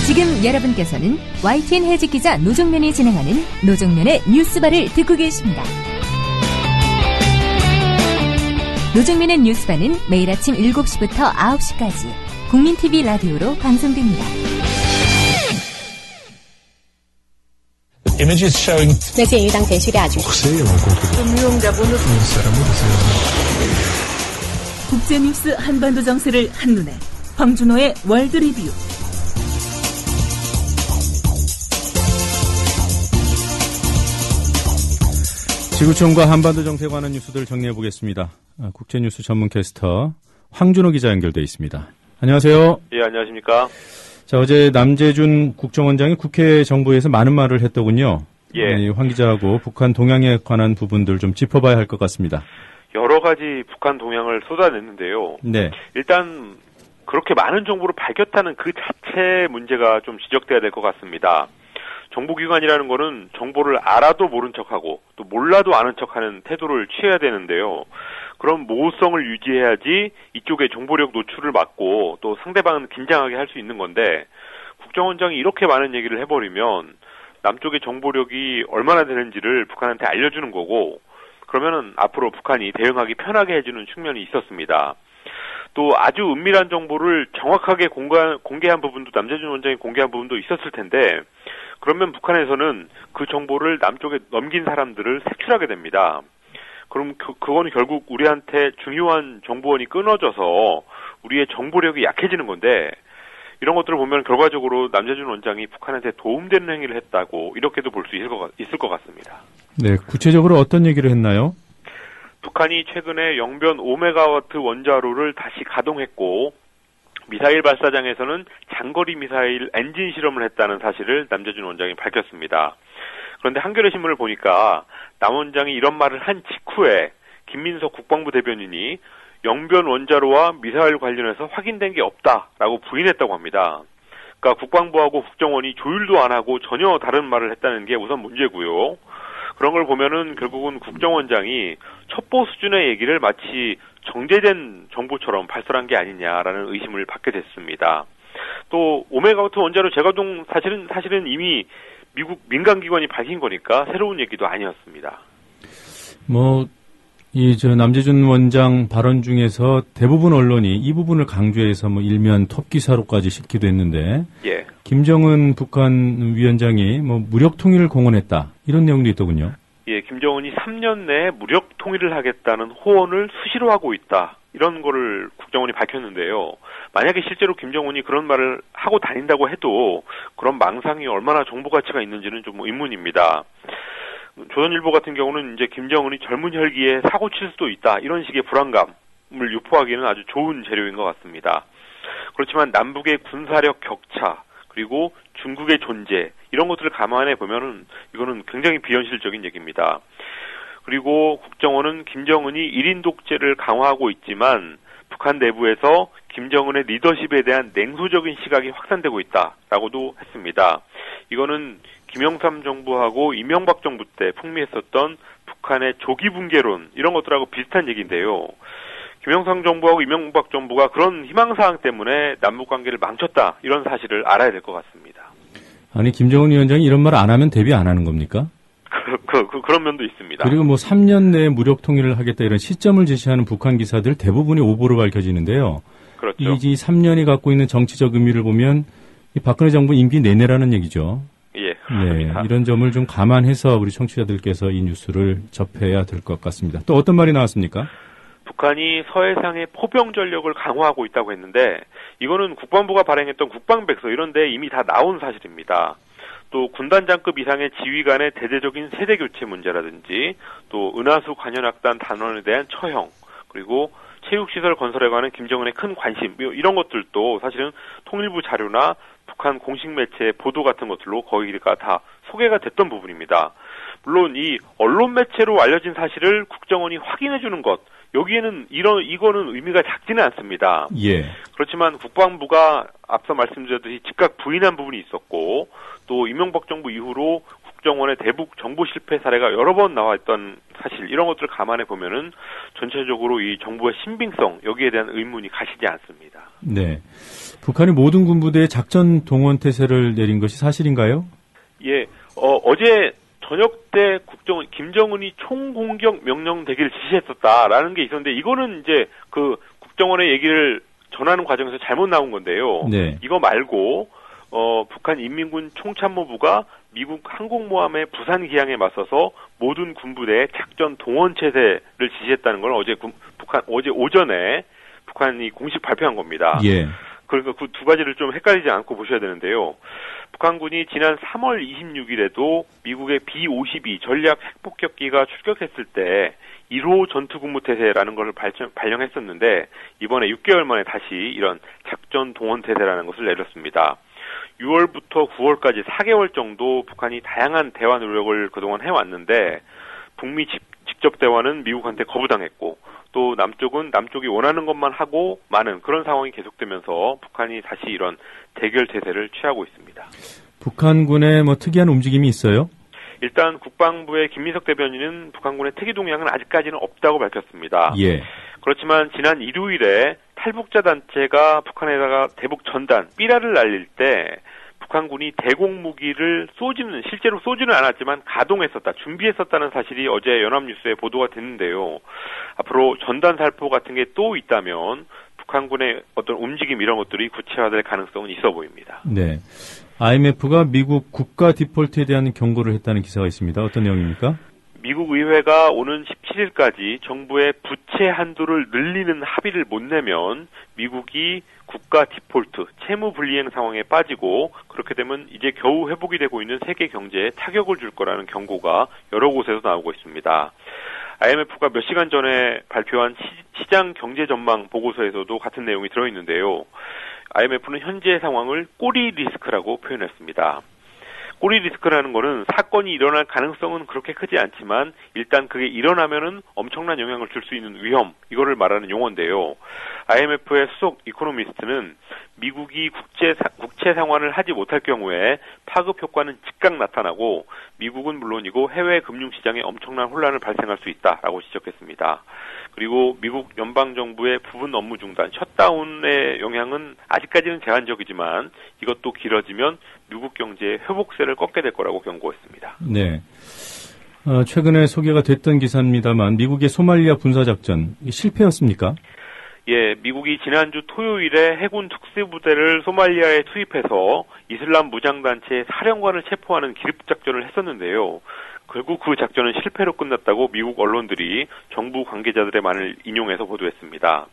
지금 여러분께서는 YTN 해직 기자 노종면이 진행하는 노종면의 뉴스바를 듣고 계십니다. 노종면의 뉴스바는 매일 아침 7시부터 9시까지 국민TV 라디오로 방송됩니다. Images showing 那鉴于当前叙利亚局势 국제뉴스 한반도 정세를 한눈에 황준호의 월드 리뷰. 지구촌과 한반도 정세에 관한 뉴스들을 정리해보겠습니다. 국제뉴스 전문 캐스터 황준호 기자 연결돼 있습니다. 안녕하세요. 예, 안녕하십니까. 자, 어제 남재준 국정원장이 국회 정부에서 많은 말을 했더군요. 예. 황 기자하고 북한 동향에 관한 부분들 좀 짚어봐야 할 것 같습니다. 여러 가지 북한 동향을 쏟아냈는데요. 네. 일단 그렇게 많은 정보를 밝혔다는 그 자체 문제가 좀 지적돼야 될 것 같습니다. 정보기관이라는 거는 정보를 알아도 모른 척하고 또 몰라도 아는 척하는 태도를 취해야 되는데요. 그런 모호성을 유지해야지 이쪽의 정보력 노출을 막고 또 상대방은 긴장하게 할 수 있는 건데 국정원장이 이렇게 많은 얘기를 해버리면 남쪽의 정보력이 얼마나 되는지를 북한한테 알려주는 거고 그러면은 앞으로 북한이 대응하기 편하게 해주는 측면이 있었습니다. 또 아주 은밀한 정보를 정확하게 공개한 부분도 남재준 원장이 공개한 부분도 있었을 텐데 그러면 북한에서는 그 정보를 남쪽에 넘긴 사람들을 색출하게 됩니다. 그럼 그거는 결국 우리한테 중요한 정보원이 끊어져서 우리의 정보력이 약해지는 건데 이런 것들을 보면 결과적으로 남재준 원장이 북한한테 도움되는 행위를 했다고 이렇게도 볼 수 있을 것 같습니다. 네, 구체적으로 어떤 얘기를 했나요? 북한이 최근에 영변 5메가와트 원자로를 다시 가동했고 미사일 발사장에서는 장거리 미사일 엔진 실험을 했다는 사실을 남재준 원장이 밝혔습니다. 그런데 한겨레 신문을 보니까 남 원장이 이런 말을 한 직후에 김민석 국방부 대변인이 영변 원자로와 미사일 관련해서 확인된 게 없다라고 부인했다고 합니다. 그러니까 국방부하고 국정원이 조율도 안 하고 전혀 다른 말을 했다는 게 우선 문제고요. 그런 걸 보면은 결국은 국정원장이 첩보 수준의 얘기를 마치 정제된 정보처럼 발설한 게 아니냐라는 의심을 받게 됐습니다. 또 5메가와트 원자로 재가동 사실은 이미 미국 민간기관이 밝힌 거니까 새로운 얘기도 아니었습니다. 남재준 원장 발언 중에서 대부분 언론이 이 부분을 강조해서 일면 톱 기사로까지 싣기도 했는데, 예. 김정은 북한 위원장이 무력 통일을 공언했다 이런 내용도 있더군요. 예, 김정은이 3년 내에 무력 통일을 하겠다는 호언을 수시로 하고 있다 이런 거를 국정원이 밝혔는데요. 만약에 실제로 김정은이 그런 말을 하고 다닌다고 해도 그런 망상이 얼마나 정보 가치가 있는지는 좀 의문입니다. 조선일보 같은 경우는 이제 김정은이 젊은 혈기에 사고 칠 수도 있다 이런 식의 불안감을 유포하기는 아주 좋은 재료인 것 같습니다. 그렇지만 남북의 군사력 격차 그리고 중국의 존재 이런 것들을 감안해 보면은 이거는 굉장히 비현실적인 얘기입니다. 그리고 국정원은 김정은이 1인 독재를 강화하고 있지만 북한 내부에서 김정은의 리더십에 대한 냉소적인 시각이 확산되고 있다라고도 했습니다. 이거는 김영삼 정부하고 이명박 정부 때 풍미했었던 북한의 조기 붕괴론 이런 것들하고 비슷한 얘기인데요. 김영삼 정부하고 이명박 정부가 그런 희망사항 때문에 남북관계를 망쳤다 이런 사실을 알아야 될 것 같습니다. 아니 김정은 위원장이 이런 말 안 하면 대비 안 하는 겁니까? 그런 면도 있습니다. 그리고 3년 내에 무력 통일을 하겠다 이런 시점을 제시하는 북한 기사들 대부분이 오보로 밝혀지는데요. 그렇죠. 이 3년이 갖고 있는 정치적 의미를 보면 이 박근혜 정부 임기 내내라는 얘기죠. 예. 네, 이런 점을 좀 감안해서 우리 청취자들께서 이 뉴스를 접해야 될 것 같습니다. 또 어떤 말이 나왔습니까? 북한이 서해상의 포병 전력을 강화하고 있다고 했는데 이거는 국방부가 발행했던 국방백서 이런 데 이미 다 나온 사실입니다. 또 군단장급 이상의 지휘관의 대대적인 세대교체 문제라든지 또 은하수 관현악단 단원에 대한 처형 그리고 체육시설 건설에 관한 김정은의 큰 관심 이런 것들도 사실은 통일부 자료나 북한 공식 매체의 보도 같은 것들로 거기가 다 소개가 됐던 부분입니다. 물론 이 언론 매체로 알려진 사실을 국정원이 확인해 주는 것 여기에는 이거는 의미가 작지는 않습니다. 예. 그렇지만 국방부가 앞서 말씀드렸듯이 즉각 부인한 부분이 있었고 또 이명박 정부 이후로 국정원의 대북 정보 실패 사례가 여러 번 나와있던 사실 이런 것들을 감안해 보면은 전체적으로 이 정부의 신빙성 여기에 대한 의문이 가시지 않습니다. 네. 북한이 모든 군부대에 작전 동원 태세를 내린 것이 사실인가요? 예. 어제 저녁 때 김정은이 총공격 명령 대기를 지시했었다라는 게 있었는데 이거는 이제 그 국정원의 얘기를 전하는 과정에서 잘못 나온 건데요. 네. 이거 말고 북한 인민군 총참모부가 미국 항공모함의 부산 기항에 맞서서 모든 군부대의 작전 동원 체제를 지시했다는 걸 어제 오전에 북한이 공식 발표한 겁니다. 예. 그러니까 그 두 가지를 좀 헷갈리지 않고 보셔야 되는데요. 북한군이 지난 3월 26일에도 미국의 B-52 전략 핵폭격기가 출격했을 때 1호 전투근무태세라는 걸 발령했었는데 이번에 6개월 만에 다시 이런 작전 동원태세라는 것을 내렸습니다. 6월부터 9월까지 4개월 정도 북한이 다양한 대화 노력을 그동안 해왔는데 북미 직접 대화는 미국한테 거부당했고 또 남쪽은 남쪽이 원하는 것만 하고 마는 그런 상황이 계속되면서 북한이 다시 이런 대결 태세를 취하고 있습니다. 북한군의 특이한 움직임이 있어요? 일단 국방부의 김민석 대변인은 북한군의 특이 동향은 아직까지는 없다고 밝혔습니다. 예. 그렇지만 지난 일요일에 탈북자 단체가 북한에다가 대북 전단 삐라를 날릴 때 북한군이 대공 무기를 실제로 쏘지는 않았지만 가동했었다, 준비했었다는 사실이 어제 연합뉴스에 보도가 됐는데요. 앞으로 전단 살포 같은 게 또 있다면 북한군의 어떤 움직임 이런 것들이 구체화될 가능성은 있어 보입니다. 네. IMF가 미국 국가 디폴트에 대한 경고를 했다는 기사가 있습니다. 어떤 내용입니까? 미국 의회가 오는 17일까지 정부의 부채 한도를 늘리는 합의를 못 내면 미국이 국가 디폴트, 채무 불이행 상황에 빠지고 그렇게 되면 이제 겨우 회복이 되고 있는 세계 경제에 타격을 줄 거라는 경고가 여러 곳에서 나오고 있습니다. IMF가 몇 시간 전에 발표한 시장 경제 전망 보고서에서도 같은 내용이 들어있는데요. IMF는 현재 상황을 꼬리 리스크라고 표현했습니다. 꼬리 리스크라는 거는 사건이 일어날 가능성은 그렇게 크지 않지만 일단 그게 일어나면은 엄청난 영향을 줄 수 있는 위험, 이거를 말하는 용어인데요. IMF의 수석 이코노미스트는 미국이 국채 상환을 하지 못할 경우에 파급 효과는 즉각 나타나고 미국은 물론이고 해외 금융시장에 엄청난 혼란을 발생할 수 있다라고 지적했습니다. 그리고 미국 연방정부의 부분 업무 중단, 셧다운의 영향은 아직까지는 제한적이지만 이것도 길어지면 미국 경제의 회복세를 꺾게 될 거라고 경고했습니다. 네. 최근에 소개가 됐던 기사입니다만 미국의 소말리아 군사작전 실패였습니까? 예, 미국이 지난주 토요일에 해군 특수부대를 소말리아에 투입해서 이슬람 무장단체의 사령관을 체포하는 기습작전을 했었는데요. 결국 그 작전은 실패로 끝났다고 미국 언론들이 정부 관계자들의 말을 인용해서 보도했습니다.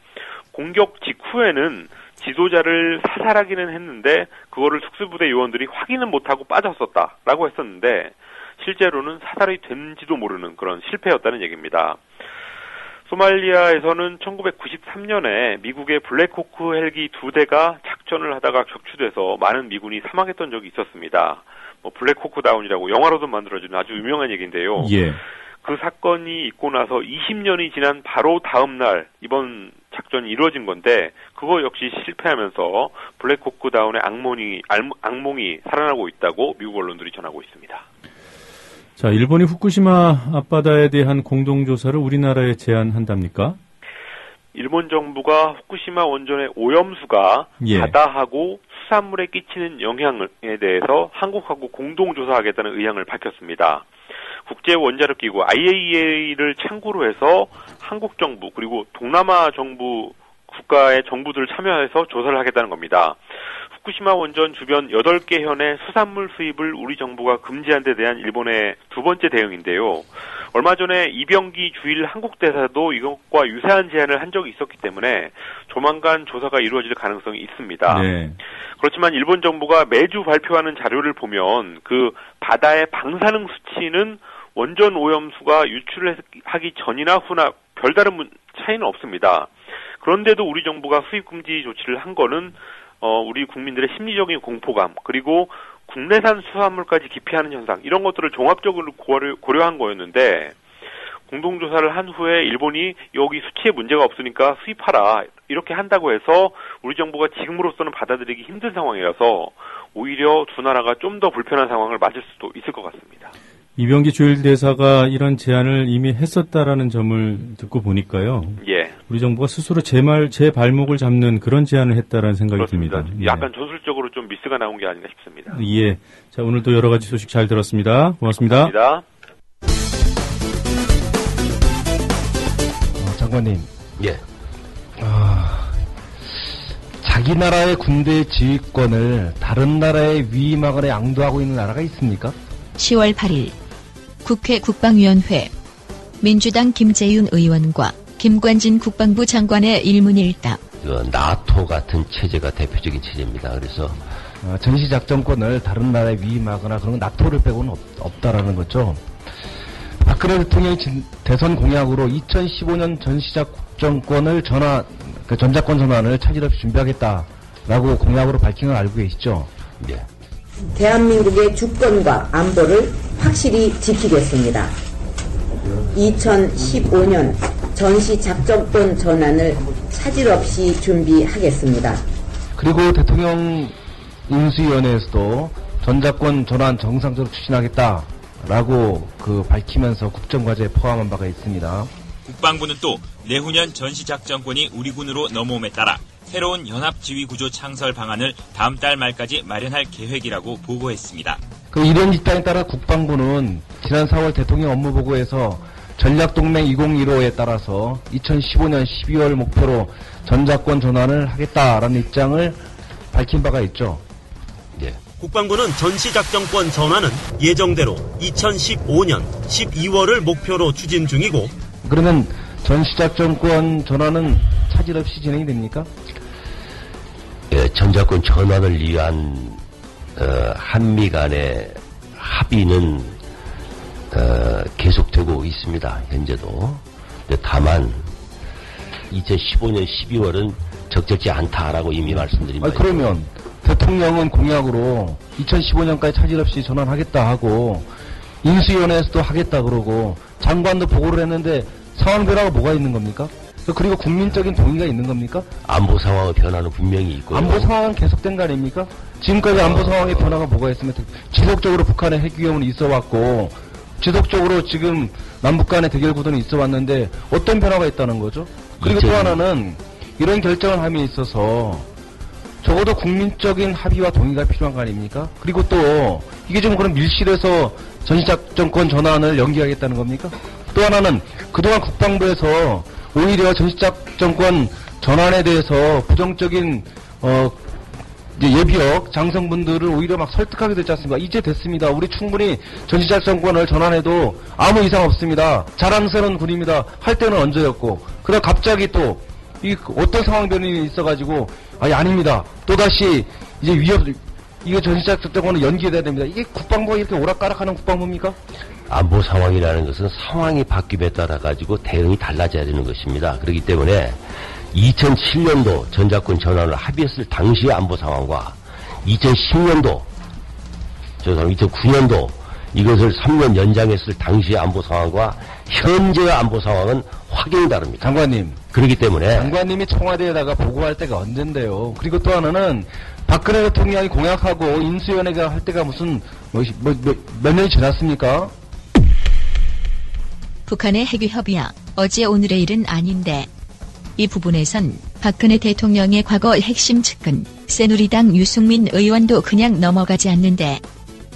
공격 직후에는 지도자를 사살하기는 했는데 그거를 특수부대 요원들이 확인은 못하고 빠졌었다라고 했었는데 실제로는 사살이 된지도 모르는 그런 실패였다는 얘기입니다. 소말리아에서는 1993년에 미국의 블랙호크 헬기 2대가 작전을 하다가 격추돼서 많은 미군이 사망했던 적이 있었습니다. 블랙호크 다운이라고 영화로도 만들어진 아주 유명한 얘기인데요. 예. 그 사건이 있고 나서 20년이 지난 바로 다음 날 이번 작전이 이루어진 건데 그거 역시 실패하면서 블랙호크 다운의 악몽이 살아나고 있다고 미국 언론들이 전하고 있습니다. 자, 일본이 후쿠시마 앞바다에 대한 공동조사를 우리나라에 제안한답니까? 일본 정부가 후쿠시마 원전의 오염수가 바다하고 수산물에 끼치는 영향에 대해서 한국하고 공동조사하겠다는 의향을 밝혔습니다. 국제원자력기구 IAEA를 참고로 해서 한국 정부 그리고 동남아 정부 국가의 정부들을 참여해서 조사를 하겠다는 겁니다. 후쿠시마 원전 주변 8개 현의 수산물 수입을 우리 정부가 금지한 데 대한 일본의 두 번째 대응인데요. 얼마 전에 이병기 주일 한국 대사도 이것과 유사한 제안을 한 적이 있었기 때문에 조만간 조사가 이루어질 가능성이 있습니다. 네. 그렇지만 일본 정부가 매주 발표하는 자료를 보면 그 바다의 방사능 수치는 원전 오염수가 유출하기 전이나 후나 별다른 차이는 없습니다. 그런데도 우리 정부가 수입 금지 조치를 한 거는 우리 국민들의 심리적인 공포감 그리고 국내산 수산물까지 기피하는 현상 이런 것들을 종합적으로 고려한 거였는데 공동조사를 한 후에 일본이 여기 수치에 문제가 없으니까 수입하라 이렇게 한다고 해서 우리 정부가 지금으로서는 받아들이기 힘든 상황이라서 오히려 두 나라가 좀 더 불편한 상황을 맞을 수도 있을 것 같습니다. 이병기 주일 대사가 이런 제안을 이미 했었다라는 점을 듣고 보니까요. 예. 우리 정부가 스스로 제 발목을 잡는 그런 제안을 했다라는 생각이 그렇습니다. 듭니다. 약간 전술적으로 좀 미스가 나온 게 아닌가 싶습니다. 예. 자, 오늘도 여러 가지 소식 잘 들었습니다. 고맙습니다. 감사합니다. 장관님. 예. 자기 나라의 군대 지휘권을 다른 나라에 위임하거나 양도하고 있는 나라가 있습니까? 10월 8일 국회 국방위원회 민주당 김재윤 의원과 김관진 국방부 장관의 일문일답. 나토 같은 체제가 대표적인 체제입니다. 그래서 전시작전권을 다른 나라에 위임하거나 그런 건 나토를 빼고는 없다라는 거죠. 박근혜 대통령이 대선 공약으로 2015년 전시작전권을 전자권 전환을 차질 없이 준비하겠다라고 공약으로 밝힌 걸 알고 계시죠? 네. 대한민국의 주권과 안보를 확실히 지키겠습니다. 2015년 전시작전권 전환을 차질 없이 준비하겠습니다. 그리고 대통령 인수위원회에서도 전자권 전환 정상적으로 추진하겠다라고 밝히면서 국정과제에 포함한 바가 있습니다. 국방부는 또 내후년 전시작전권이 우리 군으로 넘어옴에 따라 새로운 연합지휘구조 창설 방안을 다음 달 말까지 마련할 계획이라고 보고했습니다. 이런 입장에 따라 국방부는 지난 4월 대통령 업무보고에서 전략동맹 2015에 따라서 2015년 12월 목표로 전자권 전환을 하겠다라는 입장을 밝힌 바가 있죠. 국방부는 전시작전권 전환은 예정대로 2015년 12월을 목표로 추진 중이고, 그러면 전시작전권 전환은 차질 없이 진행이 됩니까? 전자권 전환을 위한 한미 간의 합의는 계속되고 있습니다. 현재도. 다만 2015년 12월은 적절치 않다라고 이미 말씀드린 바입니다. 그러면 대통령은 공약으로 2015년까지 차질 없이 전환하겠다 하고 인수위원회에서도 하겠다 그러고 장관도 보고를 했는데 상황 변화가 뭐가 있는 겁니까? 그리고 국민적인 동의가 있는 겁니까? 안보 상황의 변화는 분명히 있고요. 안보 상황은 계속된 거 아닙니까? 지금까지 안보 상황의 변화가 뭐가 있으면 지속적으로 북한의 핵위험은 있어 왔고 지속적으로 지금 남북 간의 대결 구도는 있어 왔는데 어떤 변화가 있다는 거죠? 그리고 또 하나는 이런 결정을 함에 있어서 적어도 국민적인 합의와 동의가 필요한 거 아닙니까? 그리고 또 이게 좀 그런 밀실에서 전시작전권 전환을 연기하겠다는 겁니까? 또 하나는 그동안 국방부에서 오히려 전시작전권 전환에 대해서 부정적인 예비역 장성분들을 오히려 막 설득하게 됐지 않습니까? 이제 됐습니다. 우리 충분히 전시작전권을 전환해도 아무 이상 없습니다. 자랑스러운 군입니다. 할 때는 언제였고, 그러다 갑자기 또 어떤 상황 변이 있어가지고 아닙니다. 또다시 이제 이거 전시작전권을 연기해야 됩니다. 이게 국방부가 이렇게 오락가락하는 국방부입니까? 안보 상황이라는 것은 상황이 바뀜에 따라 가지고 대응이 달라져야 되는 것입니다. 그렇기 때문에 2007년도 전자권 전환을 합의했을 당시의 안보 상황과 2010년도, 2009년도 이것을 3년 연장했을 당시의 안보 상황과 현재의 안보 상황은 확연히 다릅니다. 장관님. 그렇기 때문에 장관님이 청와대에다가 보고할 때가 언젠데요. 그리고 또 하나는 박근혜 대통령이 공약하고 인수위원회가 할 때가 무슨 몇 년이 지났습니까? 북한의 핵위 협의야 어제 오늘의 일은 아닌데, 이 부분에선 박근혜 대통령의 과거 핵심 측근 새누리당 유승민 의원도 그냥 넘어가지 않는데,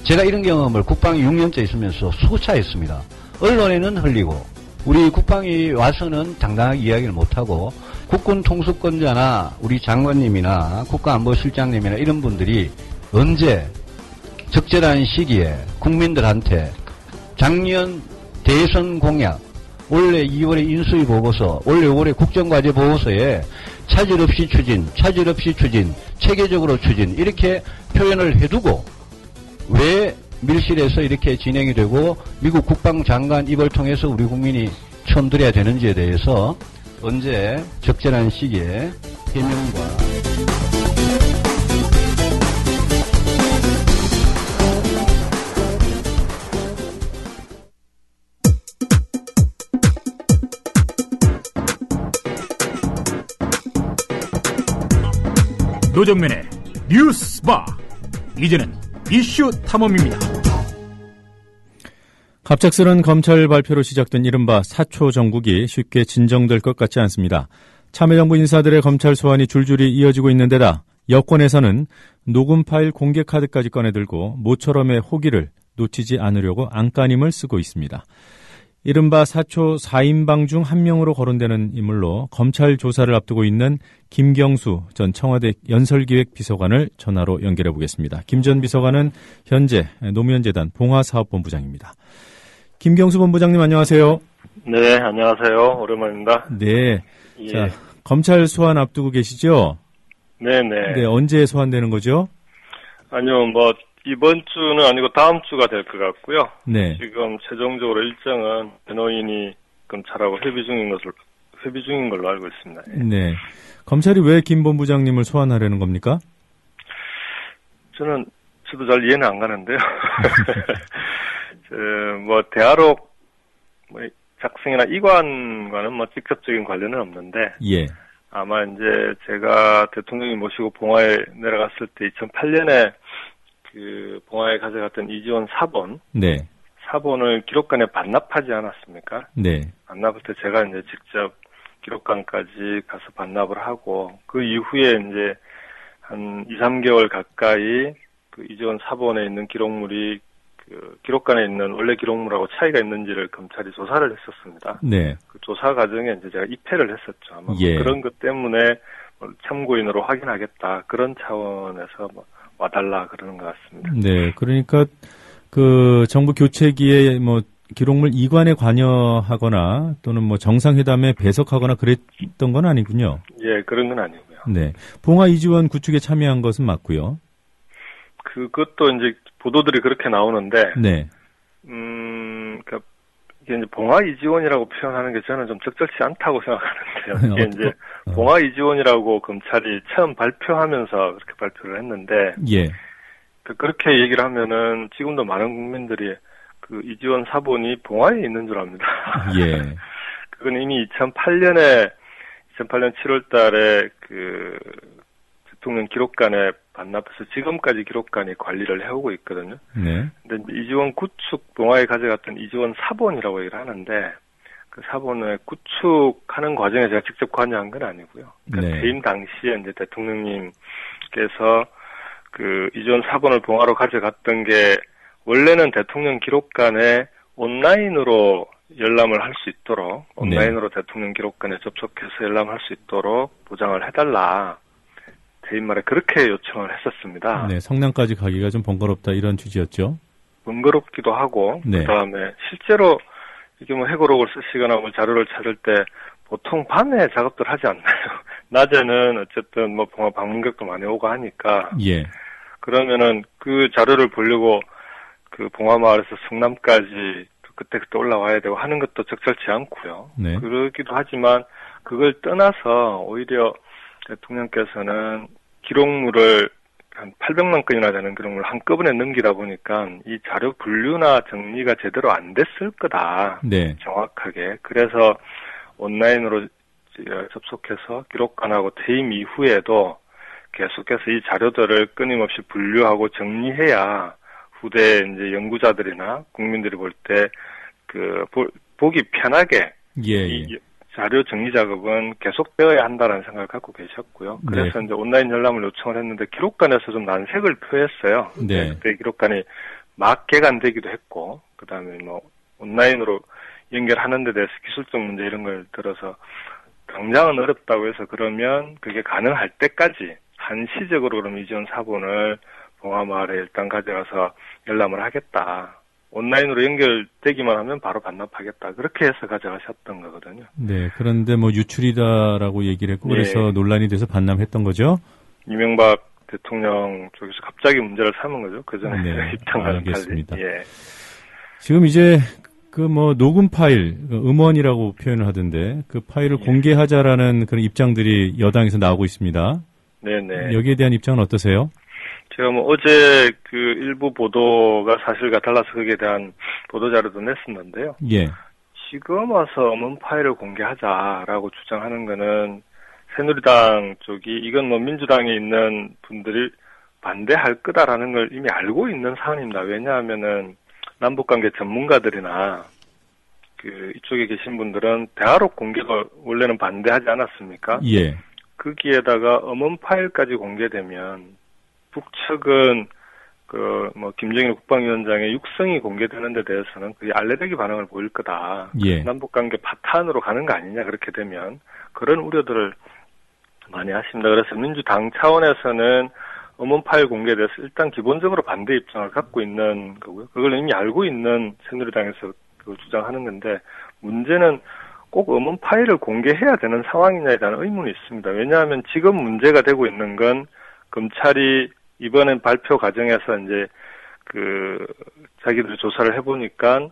제가 이런 경험을 국방위 6년째 있으면서 수차 했습니다. 언론에는 흘리고 우리 국방위 와서는 당당하게 이야기를 못하고 국군 통수권자나 우리 장관님이나 국가안보실장님이나 이런 분들이 언제 적절한 시기에 국민들한테 작년 대선 공약, 올해 2월에 인수위 보고서, 올해 5월에 국정과제 보고서에 차질 없이 추진, 체계적으로 추진 이렇게 표현을 해두고 왜 밀실에서 이렇게 진행이 되고 미국 국방장관 입을 통해서 우리 국민이 처음 들어야 되는지에 대해서 언제 적절한 시기에 해명과 노정면의 뉴스바, 이제는 이슈 탐험입니다. 갑작스런 검찰 발표로 시작된 이른바 사초 정국이 쉽게 진정될 것 같지 않습니다. 참여정부 인사들의 검찰 소환이 줄줄이 이어지고 있는 데다 여권에서는 녹음 파일 공개 카드까지 꺼내들고 모처럼의 호기를 놓치지 않으려고 안간힘을 쓰고 있습니다. 이른바 사초 4인방 중 한 명으로 거론되는 인물로 검찰 조사를 앞두고 있는 김경수 전 청와대 연설기획비서관을 전화로 연결해 보겠습니다. 김 전 비서관은 현재 노무현재단 봉화사업본부장입니다. 김경수 본부장님 안녕하세요. 네, 안녕하세요. 오랜만입니다. 네. 예. 자, 검찰 소환 앞두고 계시죠? 네네. 네, 언제 소환되는 거죠? 아니요, 이번 주는 아니고 다음 주가 될 것 같고요. 네. 지금 최종적으로 일정은 변호인이 검찰하고 협의 중인 걸로 알고 있습니다. 예. 네. 검찰이 왜 김 본부장님을 소환하려는 겁니까? 저도 잘 이해는 안 가는데요. 대화록, 작성이나 이관과는 뭐 직접적인 관련은 없는데 예. 아마 이제 제가 대통령이 모시고 봉화에 내려갔을 때 2008년에 그 봉화에 가져갔던 이지원 사본, 네. 사본을 기록관에 반납하지 않았습니까? 네. 반납할 때 제가 이제 직접 기록관까지 가서 반납을 하고 그 이후에 이제 한 2, 3개월 가까이 그 이지원 사본에 있는 기록물이 그 기록관에 있는 원래 기록물하고 차이가 있는지를 검찰이 조사를 했었습니다. 네. 그 조사 과정에 이제 제가 입회를 했었죠. 아마 예. 그런 것 때문에 참고인으로 확인하겠다 그런 차원에서 뭐 와달라 그러는 것 같습니다. 네. 그러니까 그 정부 교체기에 뭐 기록물 이관에 관여하거나 또는 뭐 정상회담에 배석하거나 그랬던 건 아니군요. 예, 그런 건 아니고요. 네. 봉화 이지원 구축에 참여한 것은 맞고요. 그것도 이제 보도들이 그렇게 나오는데, 네. 그러니까 이게 이제 봉화 이지원이라고 표현하는 게 저는 좀 적절치 않다고 생각하는데요. 이게 이제 봉화 이지원이라고 검찰이 처음 발표하면서 그렇게 발표를 했는데, 예. 그렇게 얘기를 하면은 지금도 많은 국민들이 그 이지원 사본이 봉화에 있는 줄 압니다. 예. 그건 이미 2008년 7월 달에 그 대통령 기록관에 반납해서 지금까지 기록관이 관리를 해오고 있거든요. 네. 근데 이지원 구축, 봉화에 가져갔던 이지원 사본이라고 얘기를 하는데 그 사본을 구축하는 과정에 제가 직접 관여한 건 아니고요. 그러니까 네. 퇴임 당시에 이제 대통령님께서 그 이지원 사본을 봉화로 가져갔던 게 원래는 대통령 기록관에 온라인으로 열람을 할 수 있도록 온라인으로 대통령 기록관에 접속해서 열람할 수 있도록 보장을 해달라. 대인 말에 그렇게 요청을 했었습니다. 네, 성남까지 가기가 좀 번거롭다 이런 취지였죠. 번거롭기도 하고 네. 그다음에 실제로 이게 뭐 회고록을 쓰시거나 뭐 자료를 찾을 때 보통 밤에 작업들 하지 않나요? 낮에는 어쨌든 뭐 봉화 방문객도 많이 오고 하니까 예. 그러면은 그 자료를 보려고 그 봉화마을에서 성남까지 그때 올라와야 되고 하는 것도 적절치 않고요. 네. 그러기도 하지만 그걸 떠나서 오히려 대통령께서는 기록물을 한 800만 건이나 되는 기록물을 한꺼번에 넘기다 보니까 이 자료 분류나 정리가 제대로 안 됐을 거다. 네. 정확하게. 그래서 온라인으로 접속해서 기록관하고 퇴임 이후에도 계속해서 이 자료들을 끊임없이 분류하고 정리해야 후대 이제 연구자들이나 국민들이 볼 때 보기 편하게 예. 이 자료 정리 작업은 계속되어야 한다는 생각을 갖고 계셨고요. 그래서 네. 이제 온라인 열람을 요청을 했는데 기록관에서 좀 난색을 표했어요. 네. 그때 기록관이 막 개관되기도 했고, 그다음에 뭐 온라인으로 연결하는 데 대해서 기술적 문제 이런 걸 들어서 당장은 어렵다고 해서 그러면 그게 가능할 때까지 한시적으로 그럼 이지원 사본을 봉화마을에 일단 가져가서 열람을 하겠다. 온라인으로 연결되기만 하면 바로 반납하겠다. 그렇게 해서 가져가셨던 거거든요. 네. 그런데 뭐 유출이다라고 얘기를 했고 그래서 네. 논란이 돼서 반납했던 거죠. 이명박 대통령 쪽에서 갑자기 문제를 삼은 거죠. 그 전에 네. 입장과는 알겠습니다. 달리. 예. 지금 이제 그 뭐 녹음 파일, 음원이라고 표현을 하던데 그 파일을 공개하자라는 그런 입장들이 여당에서 나오고 있습니다. 네네. 여기에 대한 입장은 어떠세요? 제가 뭐 어제 그 일부 보도가 사실과 달라서 거기에 대한 보도 자료도 냈었는데요. 예. 지금 와서 음원 파일을 공개하자라고 주장하는 거는 새누리당 쪽이 이건 뭐 민주당에 있는 분들이 반대할 거다라는 걸 이미 알고 있는 사안입니다. 왜냐하면은 남북관계 전문가들이나 그 이쪽에 계신 분들은 대화록 공개가 원래는 반대하지 않았습니까? 예. 거기에다가 음원 파일까지 공개되면 북측은 그 뭐 김정일 국방위원장의 육성이 공개되는 데 대해서는 그게 알레르기 반응을 보일 거다. 예. 남북관계 파탄으로 가는 거 아니냐 그렇게 되면 그런 우려들을 많이 하십니다. 그래서 민주당 차원에서는 음원 파일 공개에 대해서 일단 기본적으로 반대 입장을 갖고 있는 거고요. 그걸 이미 알고 있는 새누리당에서 그걸 주장하는 건데 문제는 꼭 음원 파일을 공개해야 되는 상황이냐에 대한 의문이 있습니다. 왜냐하면 지금 문제가 되고 있는 건 검찰이 이번엔 발표 과정에서 이제 그 자기들이 조사를 해보니까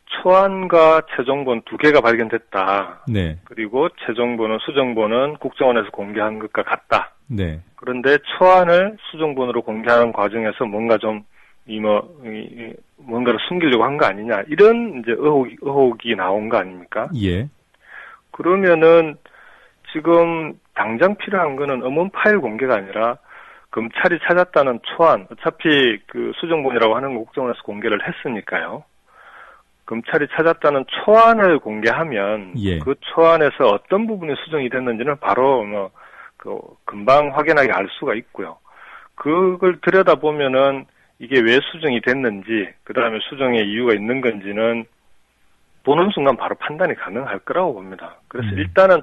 초안과 최종본 두 개가 발견됐다. 네. 그리고 최종본은 수정본은 국정원에서 공개한 것과 같다. 네. 그런데 초안을 수정본으로 공개하는 과정에서 뭔가 좀 뭔가를 숨기려고 한 거 아니냐, 이런 이제 의혹이 나온 거 아닙니까? 예. 그러면은 지금 당장 필요한 거는 음원 파일 공개가 아니라 검찰이 찾았다는 초안, 어차피 그 수정본이라고 하는 거 국정원에서 공개를 했으니까요. 검찰이 찾았다는 초안을 공개하면 예. 그 초안에서 어떤 부분이 수정이 됐는지는 바로 금방 확연하게 알 수가 있고요. 그걸 들여다보면은 이게 왜 수정이 됐는지, 그 다음에 수정의 이유가 있는 건지는 보는 순간 바로 판단이 가능할 거라고 봅니다. 그래서 일단은